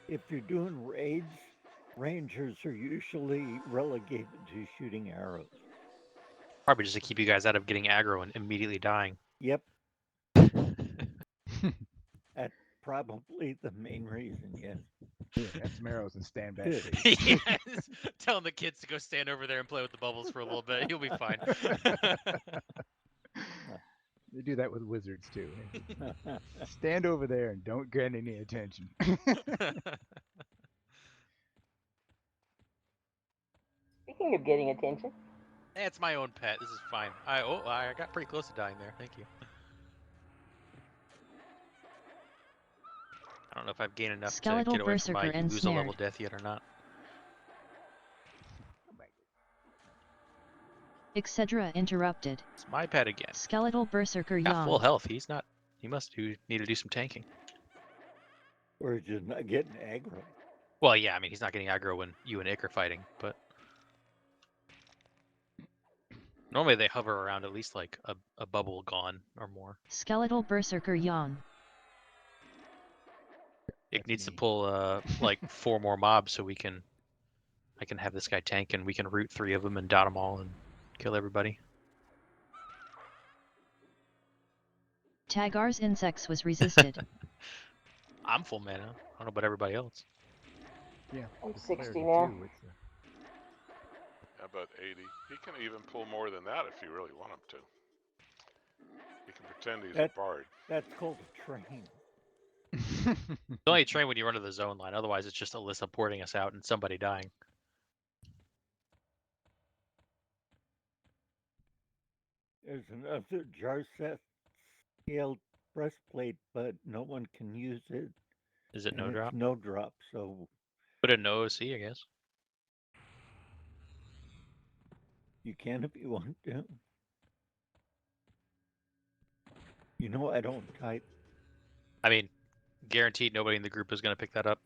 if you're doing raids, rangers are usually relegated to shooting arrows. Probably just to keep you guys out of getting aggro and immediately dying. Yep. That's probably the main reason, yes. Yeah, have some arrows and stand back, Good. please. Yes. Telling the kids to go stand over there and play with the bubbles for a little bit. You'll be fine. They do that with wizards too. Stand over there and don't get any attention. Speaking of getting attention, It's my own pet. This is fine. I got pretty close to dying there. Thank you. I don't know if I've gained enough Skeletal to get away from my Berserker lose a level ensnared. death yet or not. Etc. interrupted. It's my pet again. Skeletal Berserker Got full yawn. health. He's not. He must need to do some tanking. Or just not getting aggro. Well, yeah. I mean, he's not getting aggro when you and Ick are fighting, but normally they hover around at least like a bubble gone or more. Skeletal Berserker yawn. It needs to me. pull like 4 more mobs so I can have this guy tank and we can root 3 of them and dot them all and kill everybody. Tagar's insects was resisted. I'm full mana. I don't know about everybody else. Yeah, I'm the 60 clarity, now. too, it's, About 80. He can even pull more than that if you really want him to. He can pretend he's a bard. That's called a train. You only train when you run to the zone line. Otherwise, it's just Alyssa porting us out and somebody dying. There's another Jarseth scaled breastplate, but no one can use it. Is it and no it's drop? no drop, so Put a no OC, I guess. you can if you want to. You know I don't type. I mean, guaranteed nobody in the group is going to pick that up.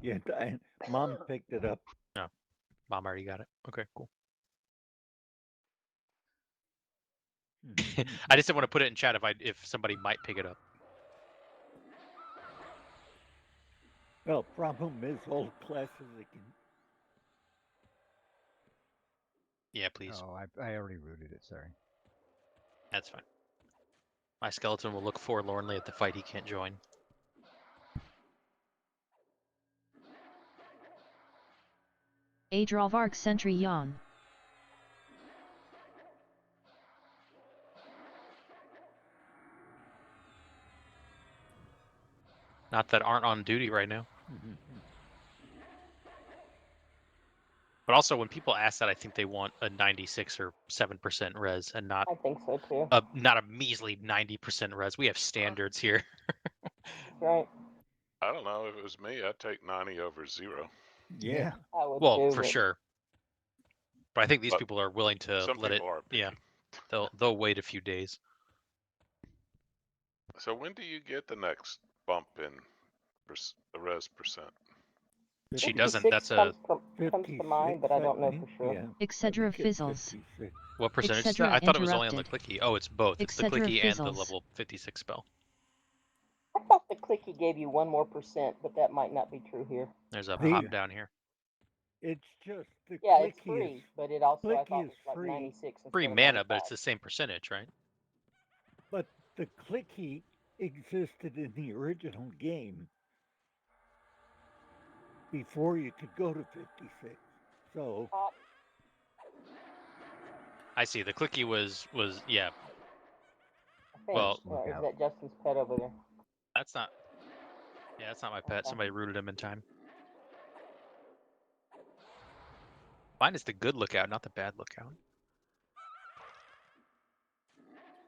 Yeah, Mom picked it up. No, Mom already got it. Okay, cool. I just didn't want to put it in chat if somebody might pick it up. Well, problem is old classes again. Yeah, please. Oh, I already rooted it. Sorry. That's fine. My skeleton will look forlornly at the fight he can't join. Adrolvark Sentry Yawn. Not that aren't on duty right now. Mm-hmm. But also, when people ask that, I think they want a 96 or 7% res, and not I think so too. not a measly 90% res. We have standards here. That's right. I don't know. If it was me, I'd take 90 over 0. Yeah. I would Well, too, for but sure. But I think these But people are willing to some let it. people are picky. Yeah, they'll wait a few days. So when do you get the next bump in the res percent? She doesn't. 56 That's a comes to mind, but I don't know for sure. Yeah, Excedra I think it's fizzles. 56. what percentage is Excedra that? I thought it was only on the interrupted. clicky. Oh, it's both. It's the Excedra clicky and the fizzles. level 56 spell. I thought the clicky gave you 1 more %, but that might not be true here. There's a The- pop down here. It's just the Yeah, it's clicky free, is but it also I clicky thought is was like free. 96 instead Free of mana, but 95. it's the same percentage, right? but the clicky existed in the original game before you could go to 56. So I see. The clicky was yeah. I think. Well, Or is that Justin's pet over there? that's not. Yeah, that's not my pet. Okay. Somebody rooted him in time. Mine is the good lookout, not the bad lookout.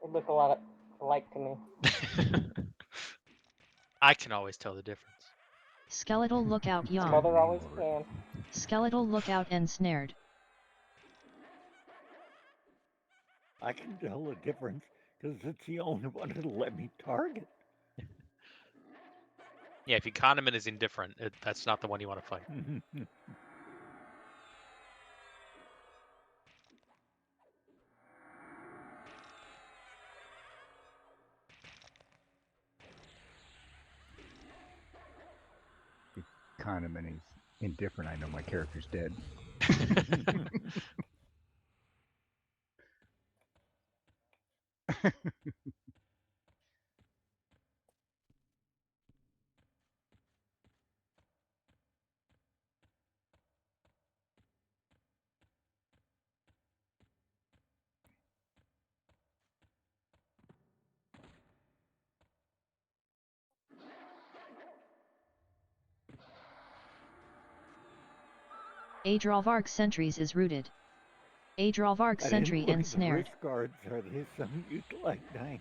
They look a lot alike to me. I can always tell the difference. Skeletal lookout My yawn. mother always can. Skeletal lookout ensnared. I can tell the difference because it's the only one that'll let me target. Yeah, if your condiment is indifferent, that's not the one you want to fight. Condiment is indifferent. I know my character's dead. Adrolvark Sentries is rooted. Adrolvark I Sentry didn't look at the ensnared. wrist guards. Are they something you'd like, Diane?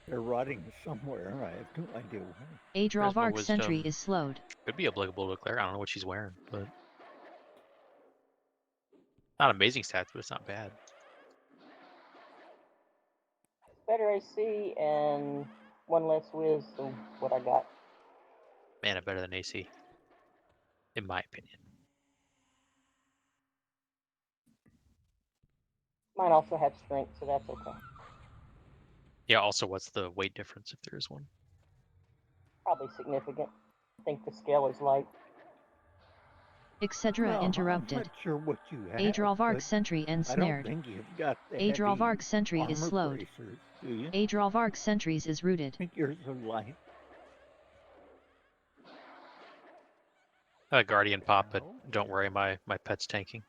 They're rotting somewhere. I have no idea where. Adrolvark Charisma Sentry Wisdom. is slowed. Could be applicable to Claire. I don't know what she's wearing, but not amazing stats, but it's not bad. Better AC and 1 less whiz than what I got. Mana better than AC, in my opinion. Mine also have strength, so that's okay. Yeah. Also, what's the weight difference if there is one? Probably significant. I think the scale is light. Excedra Well, interrupted. I'm not sure what you have. Adrolvark but Sentry I don't ensnared. think you've got the heavy Adrolvark Sentry is armor slowed. bracers, do you? Adrolvark Sentries is rooted. I think yours are light. Guardian pop, but don't worry, my pet's tanking.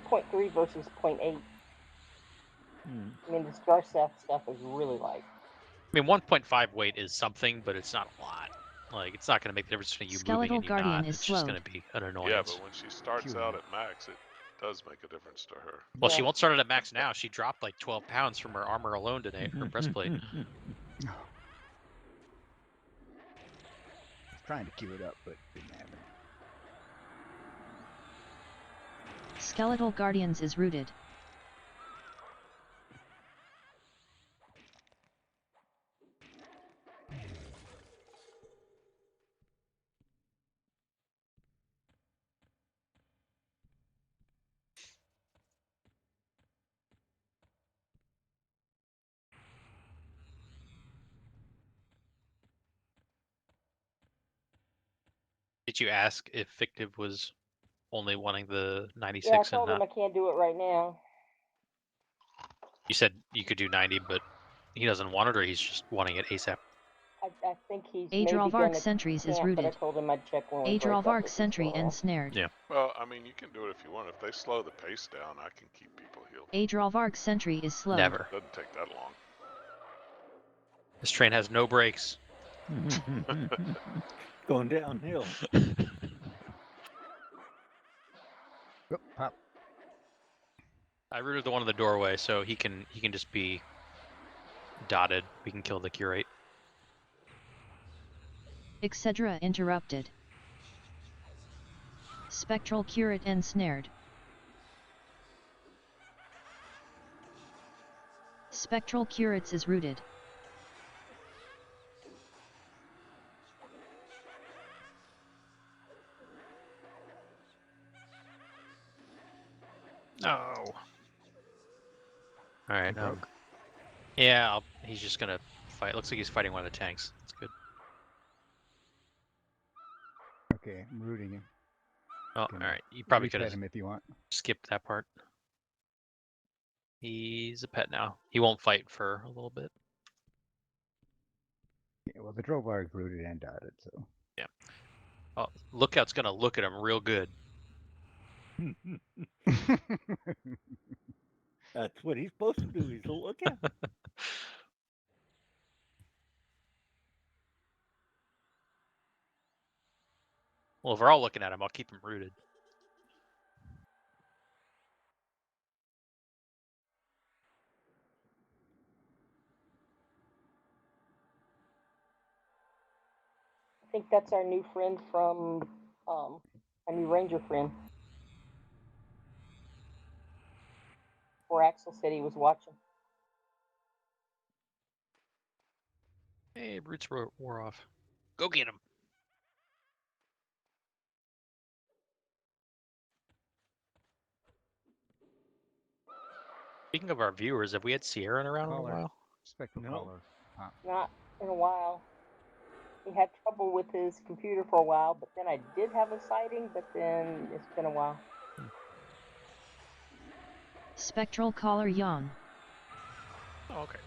2.3 versus 0.8. I mean, this Garceth stuff is really light. I mean, 1.5 weight is something, but it's not a lot. Like, it's not going to make the difference between you moving Skeletal and you Guardian not. is It's just slowed. going to be an Yeah, annoyance. but when she starts Queuing out up. at max, it does make a difference to her. Well, she Yeah. won't start it at max now. She dropped like 12 pounds from her armor alone today, her breastplate. I was trying to queue it up, but didn't happen. Skeletal Guardians is rooted. Did you ask if Fictive was only wanting the 96 Yeah, I and told him not? I can't do it right now. You said you could do 90, but he doesn't want it, or he's just wanting it ASAP. I think he's Age maybe of Arc gonna Sentries is camp, but I rooted. told him I'd check when we Age break of up Arc if he's Sentry still around. ensnared. Yeah. Well, I mean, you can do it if you want. If they slow the pace down, I can keep people healed. Age of Arc Sentry is slowed. Never. Doesn't take that long. This train has no brakes. Going downhill. Oh, pop. I rooted the one in the doorway, so he can just be dotted. We can kill the curate. Etc. interrupted. Spectral Curate ensnared. Spectral Curates is rooted. No. All right. You broke? Yeah, he's just gonna fight. Looks like he's fighting one of the tanks. That's good. Okay, I'm rooting him. Oh, Can all right. You probably repet could have him if you want. skipped that part. He's a pet now. He won't fight for a little bit. Yeah, well, the Drovarg's rooted and dotted, so. Yeah. Oh, Lookout's gonna look at him real good. That's what he's supposed to do. He's a lookout. Well, if we're all looking at him, I'll keep him rooted. I think that's our new friend from our new ranger friend. Or Axel said he was watching. Hey, roots wore off. Go get him. Speaking of our viewers, have we had Sierra around in a Caller. while? Spectral No. collar. Pop. Not in a while. He had trouble with his computer for a while, but then I did have a sighting, but then it's been a while. Spectral Collar yawn. Oh, okay.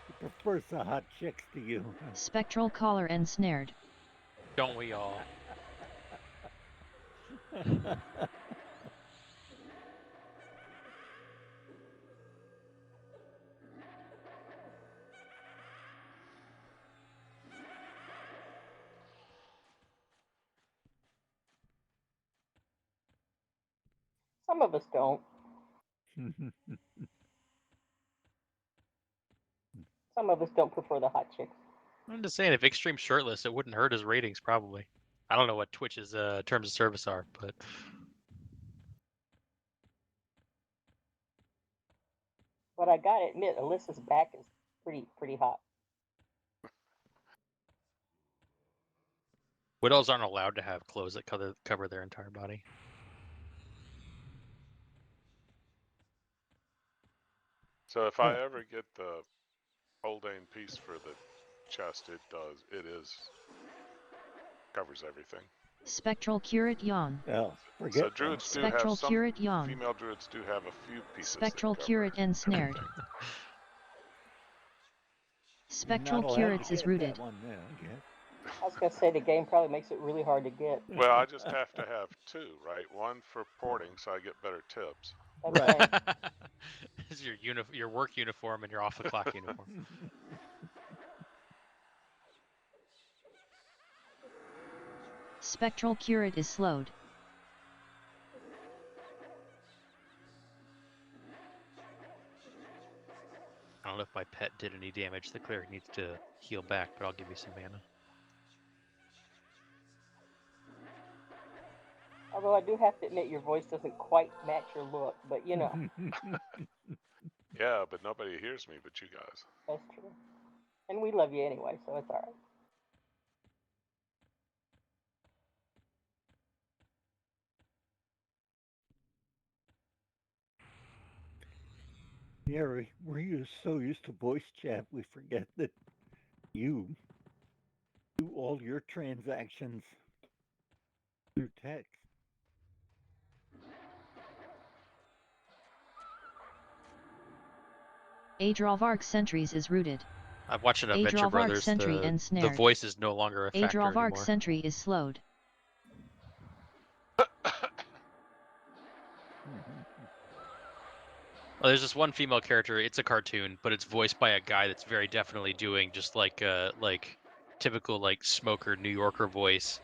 He prefers the hot chicks to you. Spectral Collar ensnared. Don't we all? Some of us don't. Some of us don't prefer the hot chicks. I'm just saying, if Extreme shirtless, it wouldn't hurt his ratings, probably. I don't know what Twitch's terms of service are, but But I gotta admit, Alyssa's back is pretty hot. widows aren't allowed to have clothes that cover their entire body. So if I ever get the Haldane piece for the chest, it covers everything. Spectral Curate yawn. Well, forget So that. druids do Spectral have some Curate yawn. female druids do have a few pieces. Spectral that cover Curate ensnared. everything. You're Spectral not allowed Curates to is get rooted. that one now, I guess. I was gonna say the game probably makes it really hard to get. Well, I just have to have two, right? One for porting, so I get better tips. That's Right. right. This is your work uniform and your off the clock uniform. Spectral curate is slowed. I don't know if my pet did any damage. The cleric needs to heal back, but I'll give you some mana. Although I do have to admit your voice doesn't quite match your look, but you know, Yeah, but nobody hears me but you guys. that's true. And we love you anyway, so it's alright. Yeah, we're so used to voice chat, we forget that you do all your transactions through text. Adrolvark Sentries is rooted. I've watched it on Venture Adrolvark Brothers. Sentry The ensnared. voice is no longer a factor Adrolvark anymore. Sentry is slowed. Well, there's this one female character. It's a cartoon, but it's voiced by a guy that's very definitely doing just like typical like smoker New Yorker voice.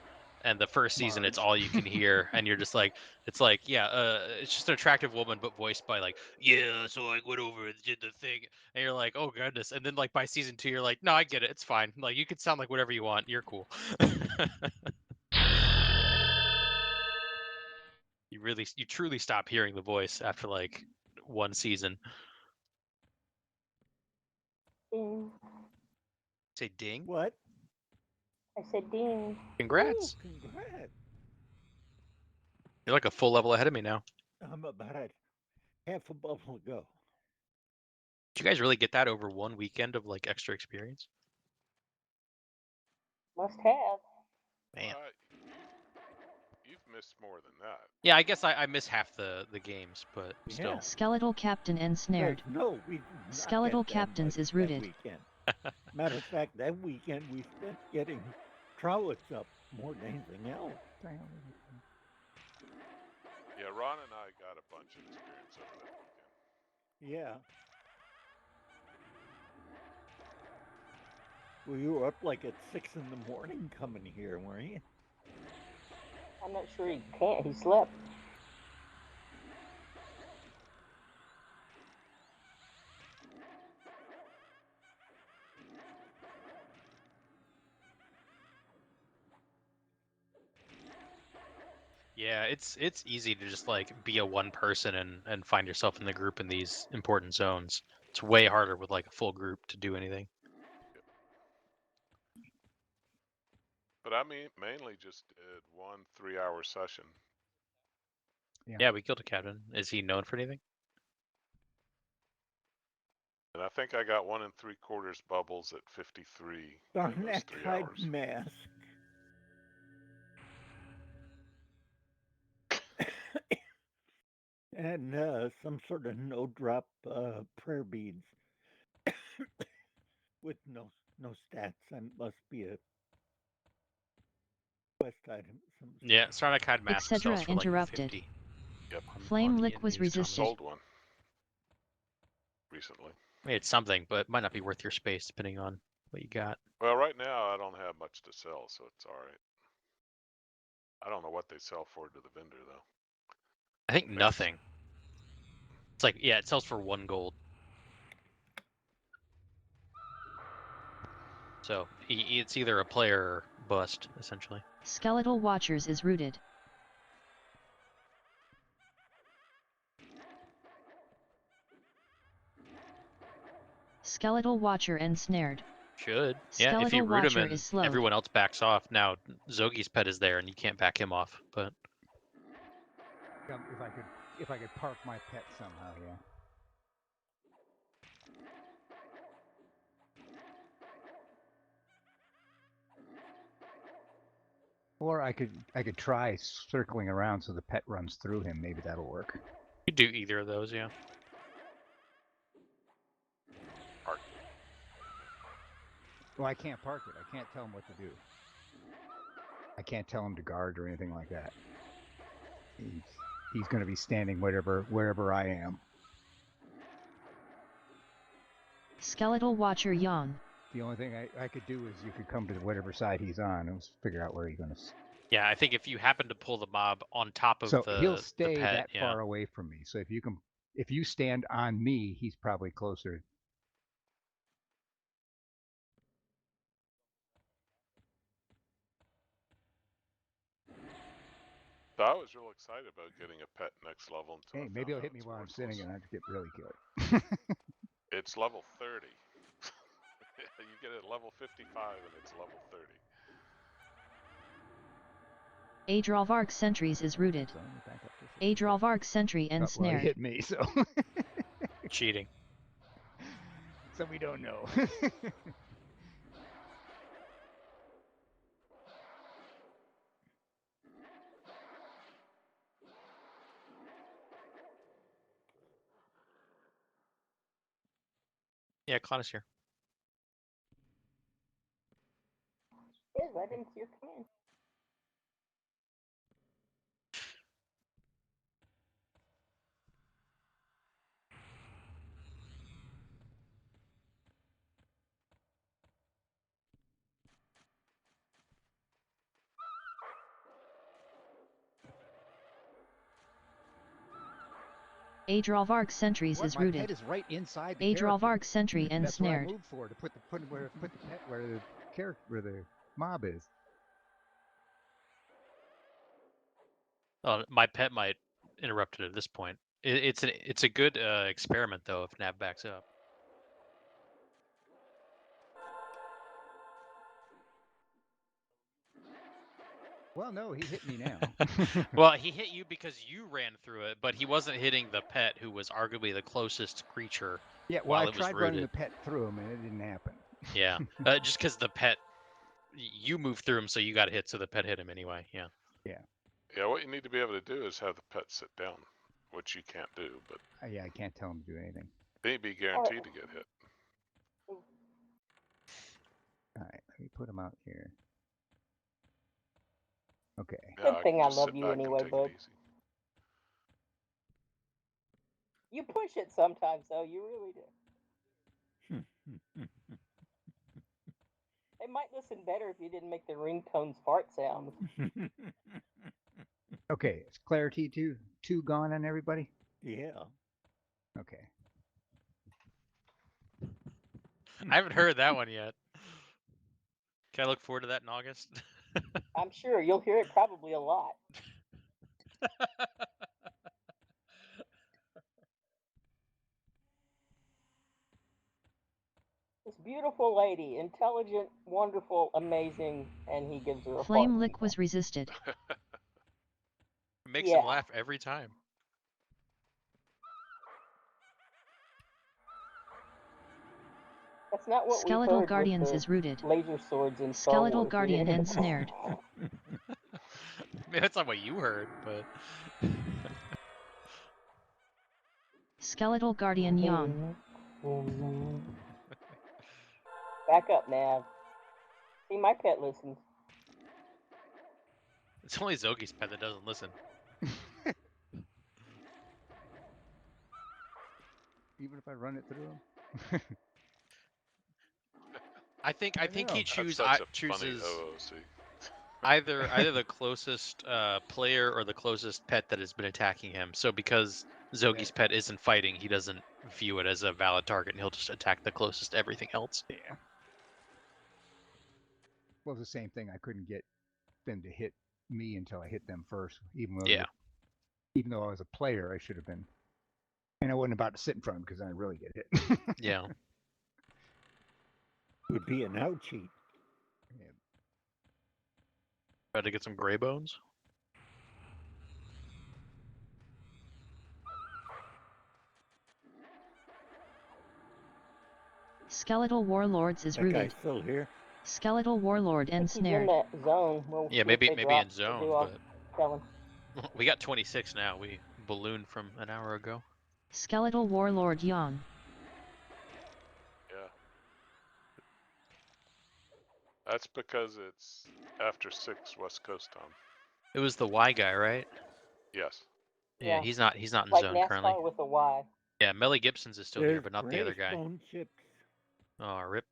And the first season, it's Marge. all you can hear, and you're just like, it's like, yeah, it's just an attractive woman, but voiced by like, yeah, so I went over and did the thing, and you're like, oh goodness. And then like by season 2, you're like, no, I get it, it's fine. Like you can sound like whatever you want, you're cool. You truly stop hearing the voice after like one season. Ding. Say ding. What? I said ding. Congrats. Ooh, congrats. You're like a full level ahead of me now. I'm about half a bubble to go. Did you guys really get that over one weekend of like extra experience? Must have. Man. You've missed more than that. Yeah, I guess I miss half the games, but still. Yeah. Skeletal Captain ensnared. No, we did not Skeletal get that Captains much is that rooted. weekend. Matter of fact, that weekend we spent getting trowits up more than anything else. Yeah, Ron and I got a bunch of experience over that weekend. Yeah. Well, you were up like at 6 in the morning coming here, weren't you? I'm not sure he can't. He slept. Yeah, it's easy to just like be a one person and find yourself in the group in these important zones. It's way harder with like a full group to do anything. But I mean, mainly just did 1 3-hour session. Yeah, we killed a captain. Is he known for anything? And I think I got 1 3/4 bubbles at 53 in those 3 Dark hours. mask. And some sort of no-drop prayer beads with no stats. And must be a quest item. Yeah, Sarnakai mask Etc. sells for like interrupted. 50. Yep. Flame on lick was used Just resisted. sold one recently. I mean, it's something, but it might not be worth your space depending on what you got. Well, right now I don't have much to sell, so it's all right. I don't know what they sell for to the vendor though. I think nothing. It's like, yeah, it sells for 1 gold. So it's either a player or bust, essentially. Skeletal Watchers is rooted. Skeletal Watcher ensnared. Should. Skeletal Yeah, if you root him Watcher and is slowed. everyone else backs off. Now, Zogi's pet is there and you can't back him off, but... If I could park my pet somehow, yeah. Or I could try circling around so the pet runs through him. Maybe that'll work. You do either of those, yeah. Well, I can't park it. I can't tell him what to do. I can't tell him to guard or anything like that. He's going to be standing wherever I am. Skeletal Watcher yawn. The only thing I could do is you could come to whatever side he's on and figure out where he's going to. Yeah, I think if you happen to pull the mob on top of So the he'll stay the pet, that yeah. far away from me. So if you stand on me, he's probably closer. So I was real excited about getting a pet next level until Hey, I maybe found he'll hit out me it's while I'm worthless. sitting and I have to get really killed. It's level 30. You get it at level 55 and it's level 30. Adrolvark sentries is rooted. So let me back up just a little bit. Adrolvark sentry Oh, well, he ensnared. hit me, so Cheating. so we don't know. Yeah, Clon is here. Yes, I didn't see your command. Adrolvark sentries What? is My rooted. pet is right inside the character. Adrolvark sentry That's what I ensnared. moved for, to put the pet where the character, where the mob is. My pet might interrupt it at this point. It's a good experiment though if Nav backs up. Well, no, he hit me now. Well, he hit you because you ran through it, but he wasn't hitting the pet, who was arguably the closest creature. Yeah, well, while I it was tried running the rooted. pet through him, and it didn't happen. Yeah, just because the pet, you moved through him, so you got hit, so the pet hit him anyway. Yeah. Yeah, what you need to be able to do is have the pet sit down, which you can't do, but Yeah, I can't tell him to do anything. they'd be guaranteed to get hit. All right, let me put him out here. Okay. Yeah, Good I thing can I just love sit you back and anyway, take bud. it easy. You push it sometimes, though. You really do. They might listen better if you didn't make the ringtones fart sounds. Okay, is clarity two gone on everybody? Yeah. Okay. I haven't heard that one yet. Can I look forward to that in August? I'm sure you'll hear it probably a lot. This beautiful lady, intelligent, wonderful, amazing, and he gives her a Flame fart. lick was resisted. It makes Yeah. him laugh every time. That's not what Skeletal we heard Guardians with the is rooted. laser swords in Star Skeletal Wars. Guardian Did you hear ensnared. Maybe that's not what you heard, but Skeletal Guardian yawn. Back up, Nav. See, my pet listens. it's only Zogi's pet that doesn't listen. Even if I run it through him? I think I he know. That's chooses such a funny chooses OOC. either the closest player or the closest pet that has been attacking him. So because Zogi's pet isn't fighting, he doesn't view it as a valid target, and he'll just attack the closest to everything else. Yeah. Well, it's the same thing. I couldn't get them to hit me until I hit them first. Even though I was a player, I should have been. And I wasn't about to sit in front of him because I really get hit. Yeah. Would be an ouchie. Try to get some gray bones. Skeletal Warlords is That rooted. guy's still here. Skeletal Warlord I think he's in ensnared. that zone. We'll Yeah, see if maybe they in drop the zone, do off Kellen. but we got 26 now. We ballooned from an hour ago. Skeletal Warlord yawn. Yeah. That's because it's after 6 West Coast time. It was the Y guy, right? Yes. Yeah, Yeah. he's not in Like zone NASCAR currently. with a Y. Yeah, Melly Gibson's is still here, There's but not the other guy. Greystone chips. Oh, rip.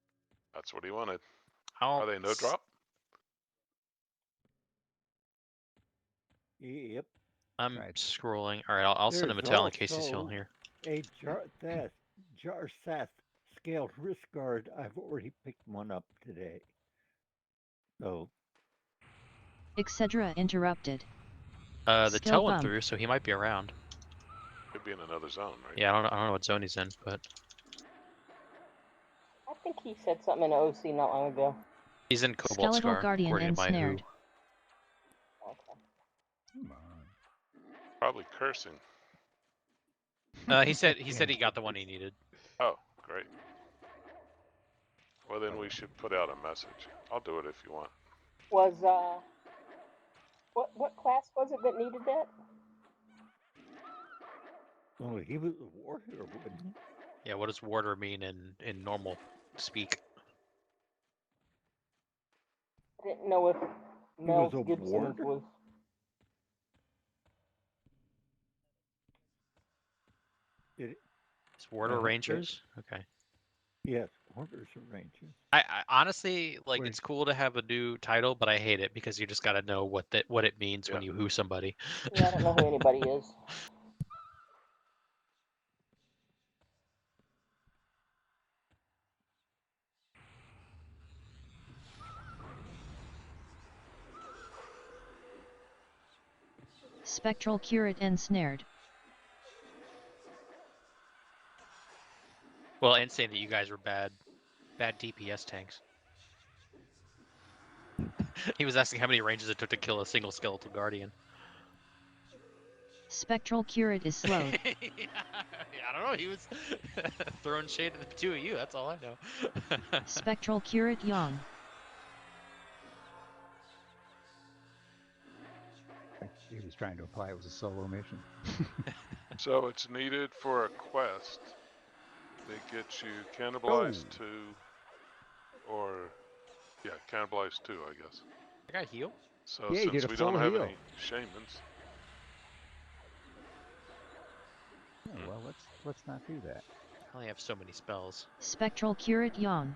That's what he wanted. I'll Are they no drop? Yep. I'm Right. scrolling. All right, I'll send him a There's tell in case he's still also here. a Jarseth scaled wrist guard. I've already picked one up today. So Etc. interrupted. The Skill tell went bump. through, so he might be around. Could be in another zone, right? Yeah, I don't know what zone he's in, but I think he said something in OC not long ago. he's in Cobalt Skeletal Scar, Guardian according to my Who. ensnared. Okay. Come on. Probably cursing. He said he got the one he needed. Oh, great. Well, then we should put out a message. I'll do it if you want. Was what class was it that needed that? well, he was a warrior, wouldn't he? Yeah, what does warder mean in normal speak? I didn't know if Mel was a Gibson's ward? was. Did it? It's warder rangers? Okay. Yes, warriors are rangers. I honestly like Wait. it's cool to have a new title, but I hate it because you just got to know what it means when Yeah. you who somebody. Yeah, I don't know who anybody is. Spectral Curate ensnared. Well, and saying that you guys were bad DPS tanks. He was asking how many ranges it took to kill a single skeletal guardian. Spectral Curate is slowed. Yeah, I don't know. He was throwing shade at the two of you. That's all I know. Spectral Curate yawn. He was trying to imply it was a solo mission. So it's needed for a quest that gets you Cannibalized 2, or yeah, Cannibalized 2, I guess. I got heal. So Yeah, he did since a we don't full have heal. any shamans, Oh, well, let's not do that. I only have so many spells. Spectral Curate yawn.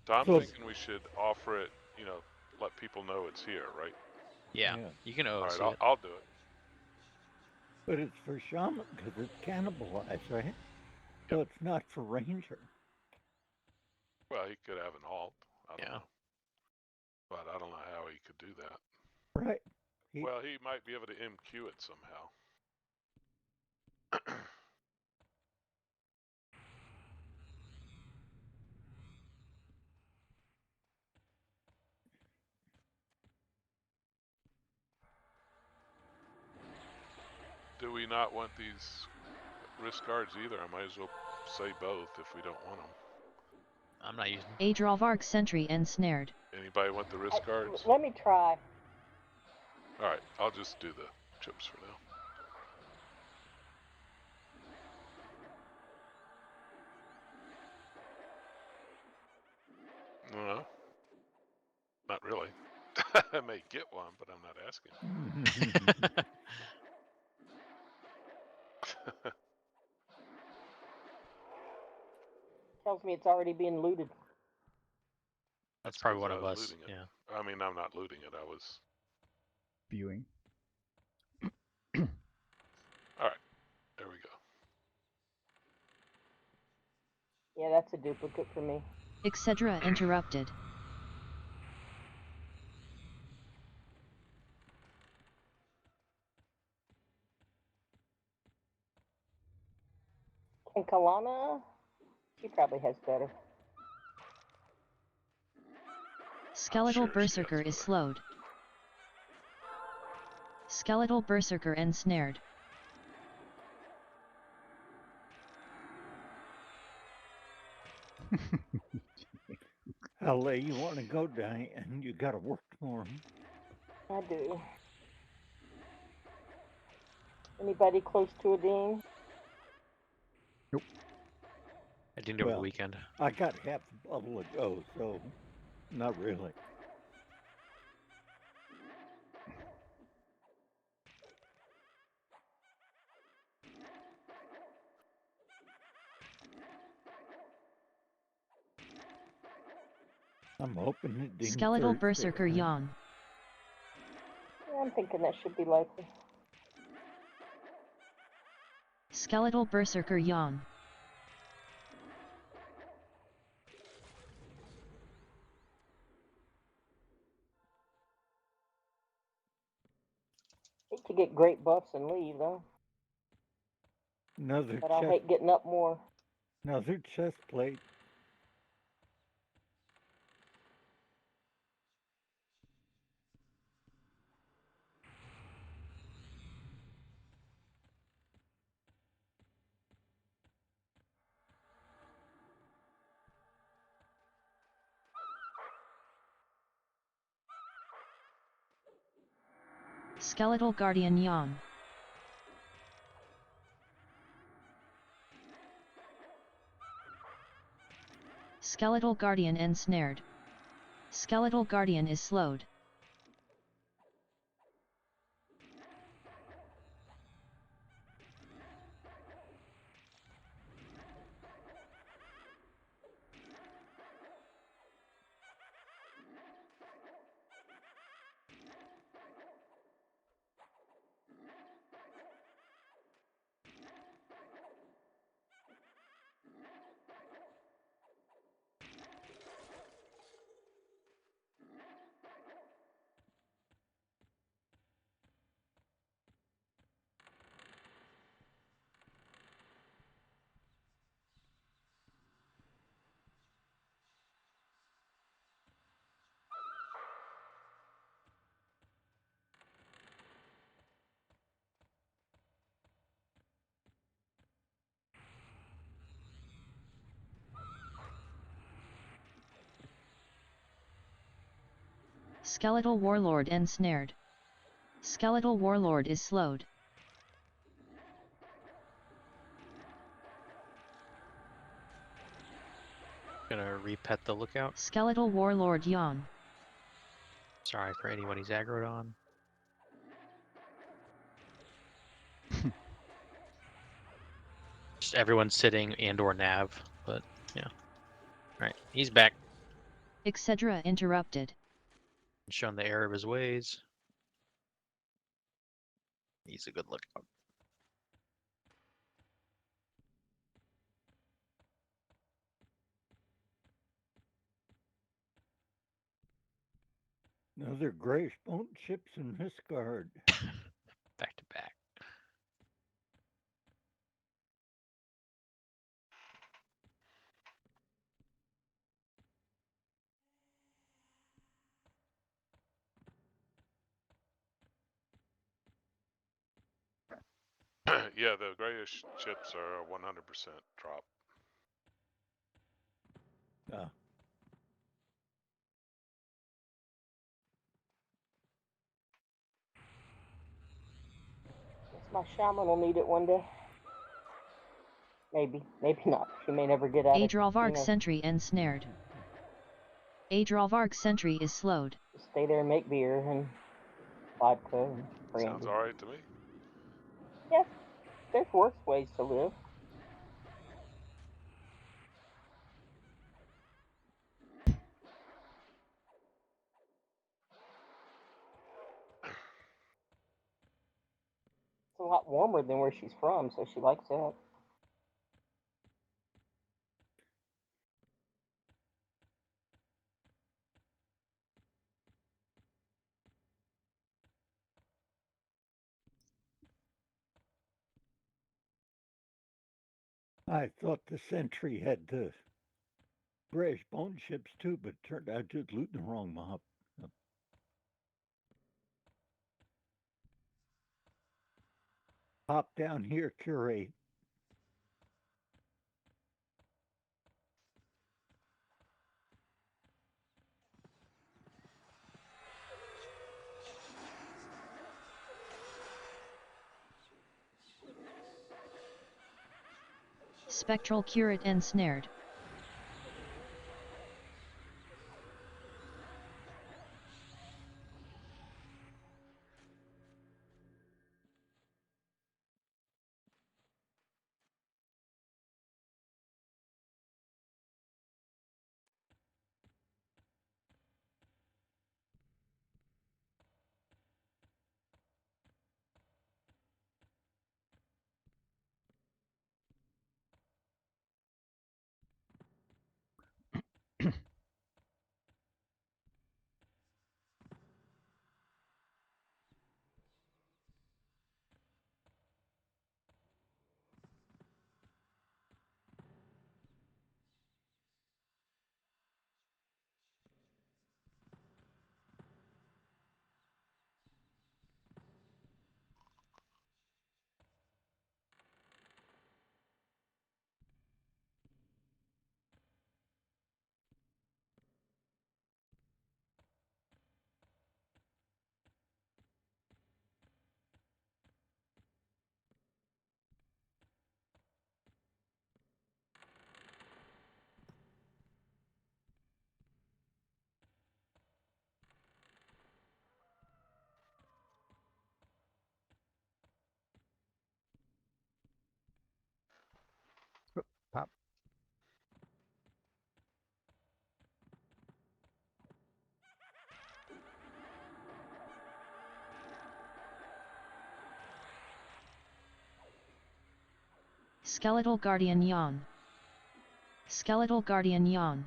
so I'm So- thinking we should offer it. You know, let people know it's here, right? Yeah, you can All OC right, it. I'll do it. But it's for shaman because it's cannibalized, right? So it's not for ranger. Well, he could have an alt. I don't Yeah. know. But I don't know how he could do that. Right. Well, he might be able to MQ it somehow. Do we not want these wrist guards either? I might as well say both if we don't want them. I'm not using. Adrolvarg sentry ensnared. Anybody want the wrist guards? Let me try. All right, I'll just do the chips for now. No, not really. I may get one, but I'm not asking. Tells me it's already being looted. That's probably 'cause one I of was us. looting it. Yeah. I mean, I'm not looting it. I was. Viewing. All right, there we go. Yeah, that's a duplicate for me. Etc. interrupted. And Kalana, she probably has better. Skeletal sure she has Berserker is better. slowed. Skeletal Berserker ensnared. How late you want to go, Diane? You got to work tomorrow. I do. Anybody close to a ding? I didn't do it over Well, the weekend. I got half a bubble to go, so Not really. I'm hoping it didn't Skeletal Thursday, Berserker man. yawn. Yeah, I'm thinking that should be likely. Skeletal Berserker yawn. Hate to get great buffs and leave though, Another but I chest, hate getting up more. another chest plate. Skeletal Guardian yawn. Skeletal Guardian ensnared. Skeletal Guardian is slowed. Skeletal Warlord ensnared. Skeletal Warlord is slowed. Gonna repet the lookout. Skeletal Warlord yawn. Sorry for anyone he's aggroed on. Just everyone sitting and or nav, but yeah. Alright, he's back. Etc. interrupted. Shown the error of his ways. He's a good lookout. Another grayish bone chips and misguard. Back to back. Yeah, the grayish chips are a 100% drop. Ah, Guess my shaman will need it one day. Maybe, maybe not. She may never get out of it. Adrolvarg sentry ensnared. Adrolvarg sentry is slowed. Stay there and make beer and vodka and brandy. Sounds alright to me. Yes, there's worse ways to live. It's a lot warmer than where she's from, so she likes that. I thought the sentry had the grayish bone chips too, but it turned out just looting the wrong mob. Pop down here, curate. Spectral curate ensnared. Pop. Skeletal Guardian yawn. Skeletal Guardian yawn.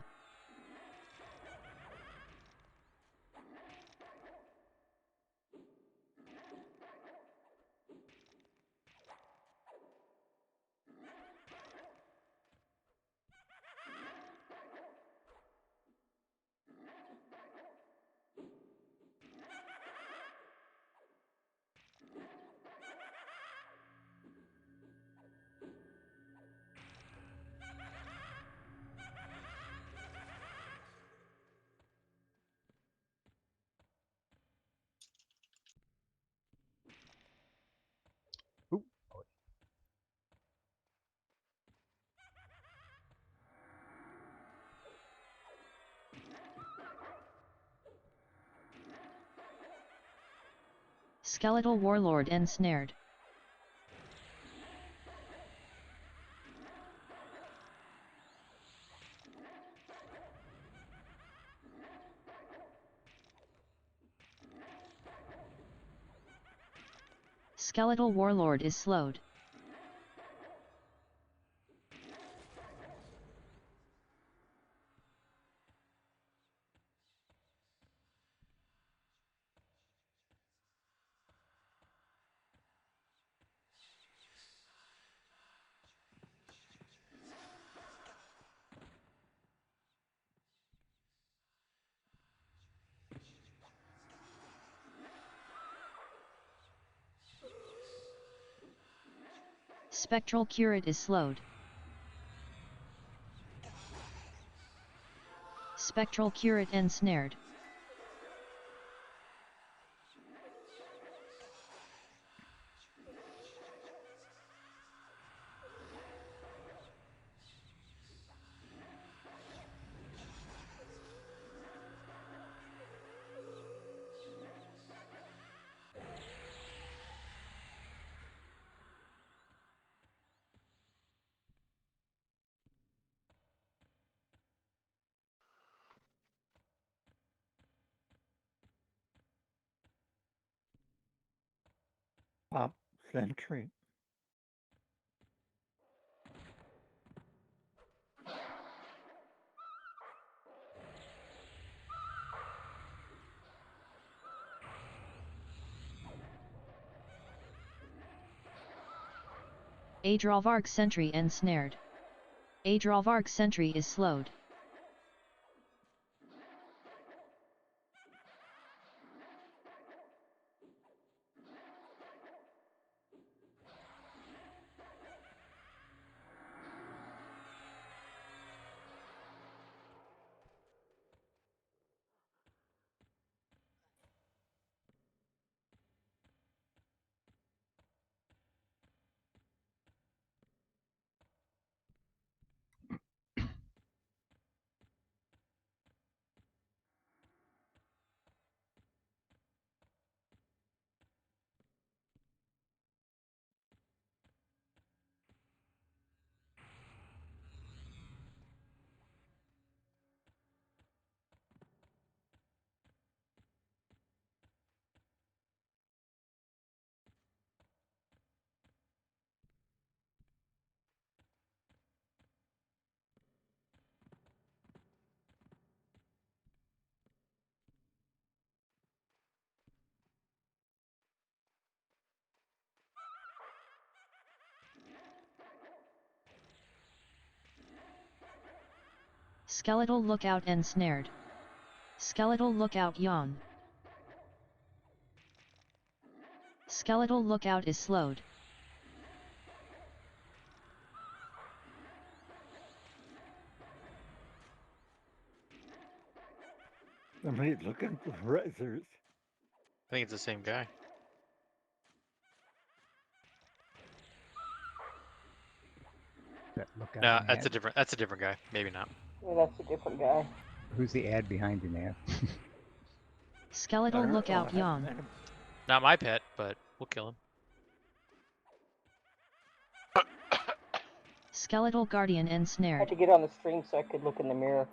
Ooh. Skeletal Warlord ensnared. Skeletal Warlord is slowed. Spectral Curate is slowed. Spectral Curate ensnared. Pop Sentry. Adrolvarg Sentry ensnared. Adrolvarg Sentry is slowed. Skeletal Lookout ensnared. Skeletal Lookout yawn. Skeletal Lookout is slowed. Somebody's looking for resers. I think it's the same guy. That lookout No, an that's ad? That's a different guy. Maybe not. Yeah, that's a different guy. Who's the ad behind you, Nav? Skeletal Lookout yawn. Not my pet, but we'll kill him. Skeletal Guardian I had ensnared. to get on the stream so I could look in the mirror.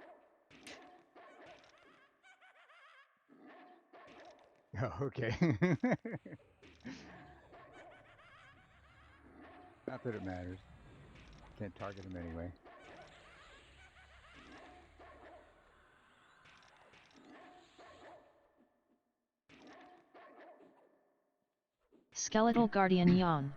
Oh, okay. Not that it matters. Can't target them anyway. Skeletal Guardian yawn.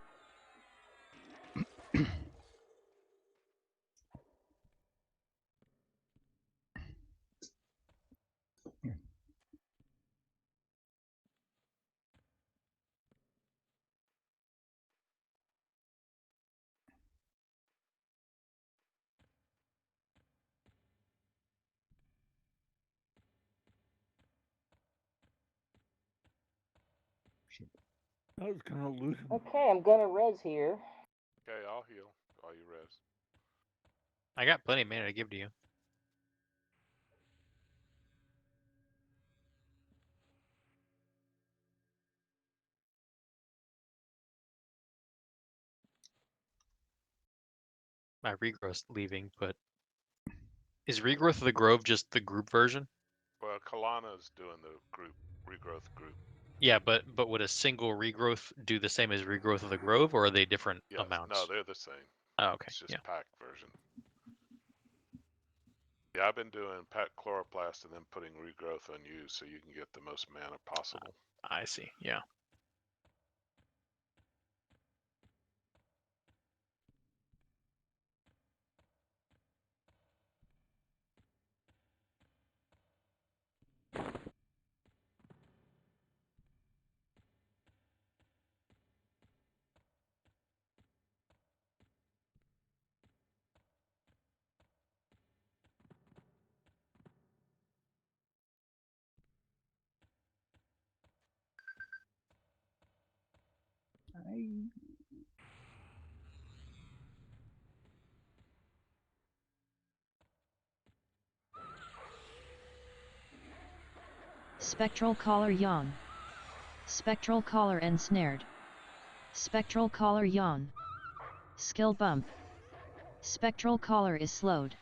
Shit. I was gonna lose him. Okay, I'm gonna res here. Okay, I'll heal while you res. I got plenty of mana to give to you. My regrowth's leaving, but is Regrowth of the Grove just the group version? Well, Kalana's doing the group regrowth group. Yeah, but would a single regrowth do the same as Regrowth of the Grove, or are they different Yes, amounts? no, they're the same. Oh, okay. It's just Yeah. pack version. Yeah, I've been doing pack chloroplast and then putting regrowth on you so you can get the most mana possible. I see. Yeah. Spectral Collar yawn. Spectral Collar ensnared. Spectral Collar yawn. Skill bump. Spectral Collar is slowed.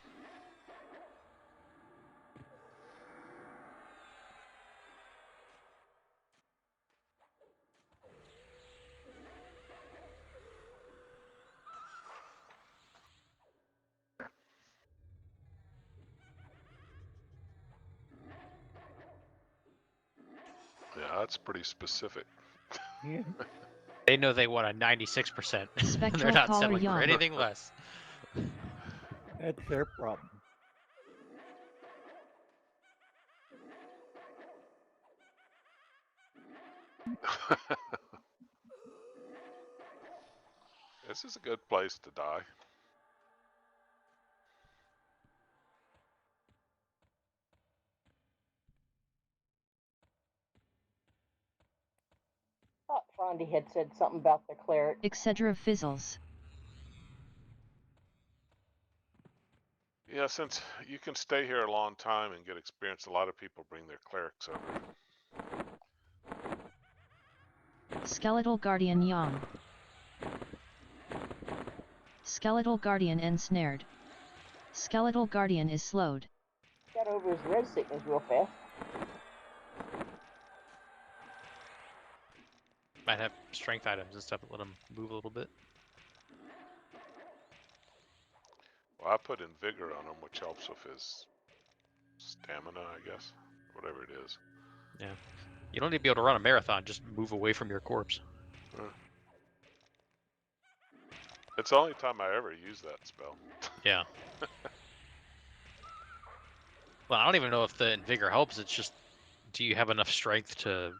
Yeah, that's pretty specific. Yeah. They know they want a 96%. They're Spectral not Collar settling for yawn. anything less. That's their problem. This is a good place to die. Thought Frondy had said something about the cleric. Etc. fizzles. Yeah, since you can stay here a long time and get experience, a lot of people bring their clerics over. Skeletal Guardian yawn. Skeletal Guardian ensnared. Skeletal Guardian is slowed. Got over his res sickness real fast. Might have strength items and stuff that let him move a little bit. Well, I put in vigor on him, which helps with his stamina, I guess. Whatever it is. Yeah. You don't need to be able to run a marathon, just move away from your corpse. It's the only time I ever use that spell. Yeah. Well, I don't even know if the Invigor helps. It's just, do you have enough strength to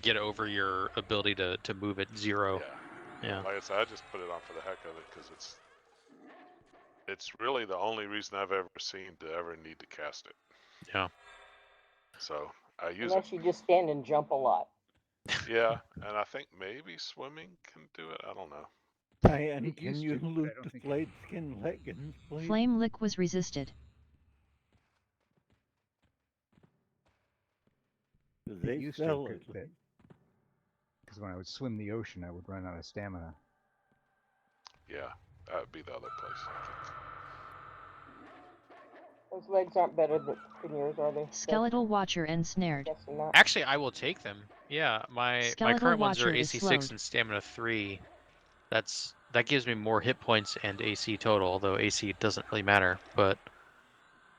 get over your ability to move at 0? Yeah. Like I said, I just put it on for the heck of it because it's really the only reason I've ever seen to ever need to cast it. Yeah. So I use Unless you just stand and jump a lot. Yeah, and I think maybe swimming can do it. I don't know. Diane, It can used you to, but I loot don't the think flayed skin leggings, please? Flame lick was resisted. 'Cause it they used sell to, it. because when I would swim the ocean, I would run out of stamina. Yeah, That would be the other place, I think. Those legs aren't better than yours, are they? Skeletal Watcher ensnared. Guessing not. Actually, I will take them. Yeah, my Skeletal current ones are Watcher is AC 6 slowed. and Stamina 3. That gives me more hit points and AC total, although AC doesn't really matter. But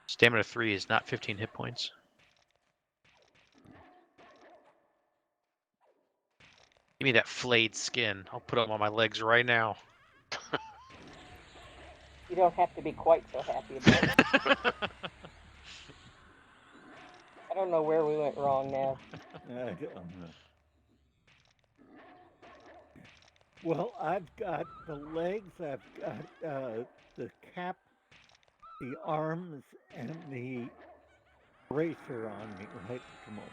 Stamina 3 is not 15 hit points. Give me that flayed skin. I'll put them on my legs right now. You don't have to be quite so happy about it. I don't know where we went wrong now. I don't know. Well, I've got the legs, I've got the cap, the arms, and the bracer on me right at the moment.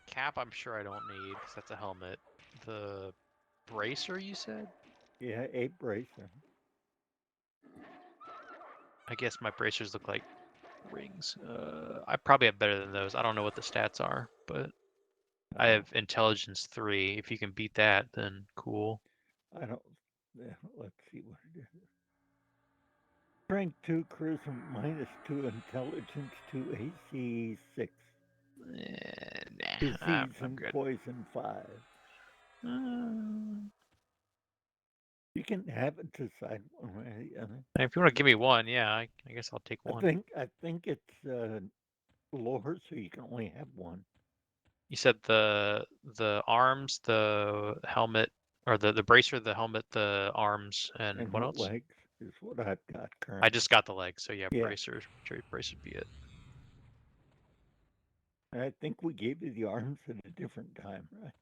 Cap, I'm sure I don't need because that's a helmet. The bracer, you said? Yeah, a bracer. I guess my bracers look like rings. I probably have better than those. I don't know what the stats are, but I have intelligence 3. If you can beat that, then cool. I don't. Yeah, let's see what it is. Strength 2, charisma -2, intelligence 2, AC 6. Disease I'm and good. poison 5. You can have it decide one way or the other. If you want to give me one, yeah, I guess I'll take one. I think it's lore, so you can only have one. You said the arms, the helmet, or the bracer, the helmet, the arms, and what else? Legs is what I've got currently. I just got the legs, so yeah, Yeah. bracer would be it. I think we gave you the arms at a different time, right?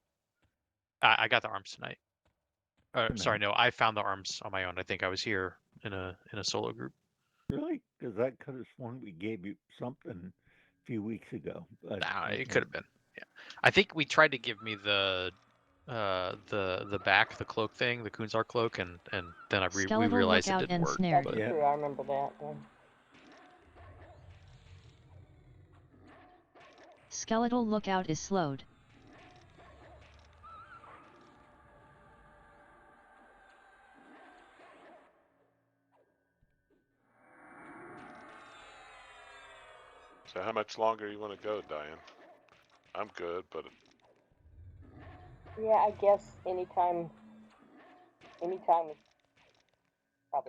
I got the arms tonight. Sorry, no, I found the arms on my own. I think I was here in a solo group. Really? Because I could have sworn we gave you something a few weeks ago. But Nah, it could have been. Yeah, I think we tried to give me the back, the cloak thing, the Kunzar cloak, and then we realized it didn't work. That's But true. I remember that. Yeah. Skeletal Lookout is slowed. So how much longer you want to go, Diane? I'm good, but Yeah, I guess anytime is probably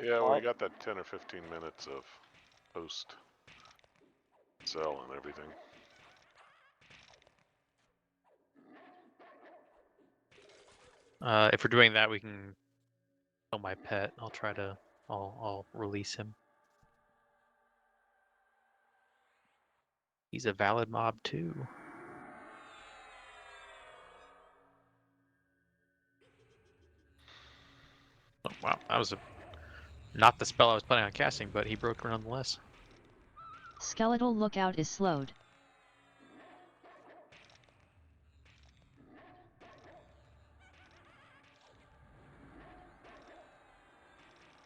yeah, smart. well, you got that 10 or 15 minutes of post sell and everything. If we're doing that, we can kill my pet. I'll release him. He's a valid mob too. Oh, wow, that was not the spell I was planning on casting, but he broke nonetheless. Skeletal Lookout is slowed.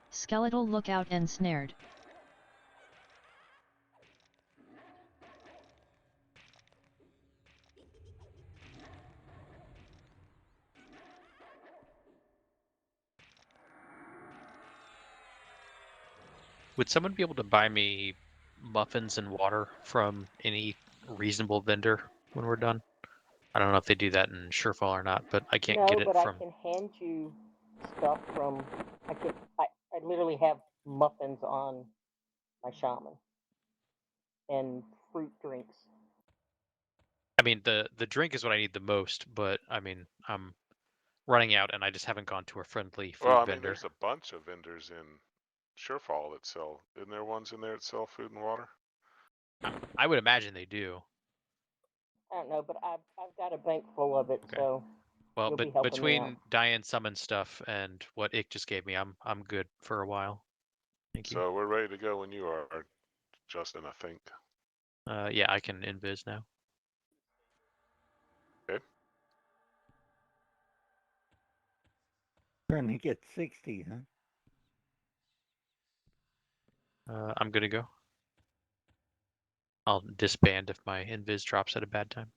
Skeletal Lookout ensnared. Would someone be able to buy me muffins and water from any reasonable vendor when we're done? I don't know if they do that in Surefall or not, but I can't get it but from. I can hand you stuff from. I literally have muffins on my shaman and fruit drinks. I mean, the drink is what I need the most, but I mean, I'm running out, and I just haven't gone to a friendly food Well, I mean, vendor. there's a bunch of vendors in Surefall that sell. Isn't there ones in there that sell food and water? I would imagine they do. I don't know, but I've got a bank full of it, Okay. so Well, you'll be but helping me between out. Diane summon stuff and what Ick just gave me, I'm good for a while. Thank you. So we're ready to go when you are, Justin, I think. Yeah, I can invis now. Okay. Trying to get 60, huh? I'm good to go. I'll disband if my invis drops at a bad time.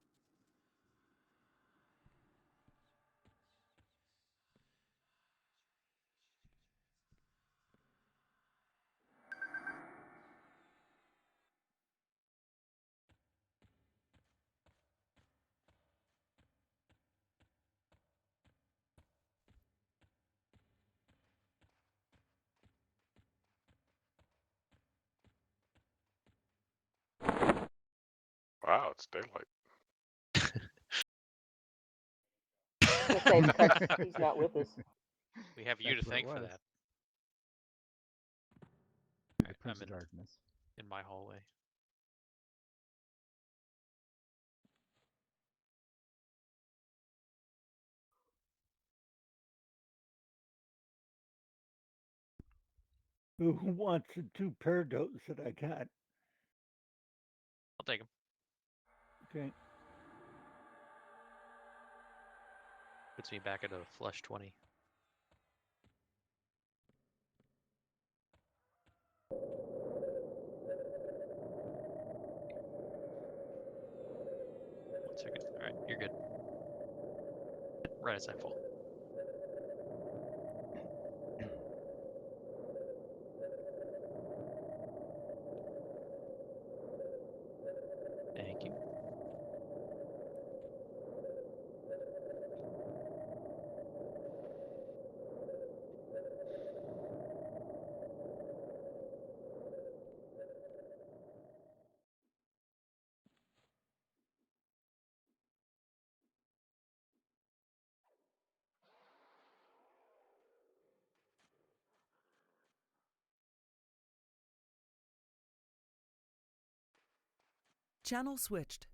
Wow, it's daylight. To say because he's not with us. We have you That's to what it thank for was. that. The Alright, Prince I'm of Darkness. in my hallway. Who wants the 2 paradotes that I got? I'll take them. Okay. Puts me back at a flush 20. One second. Alright, you're good. Right as I fall. Thank you. Channel switched.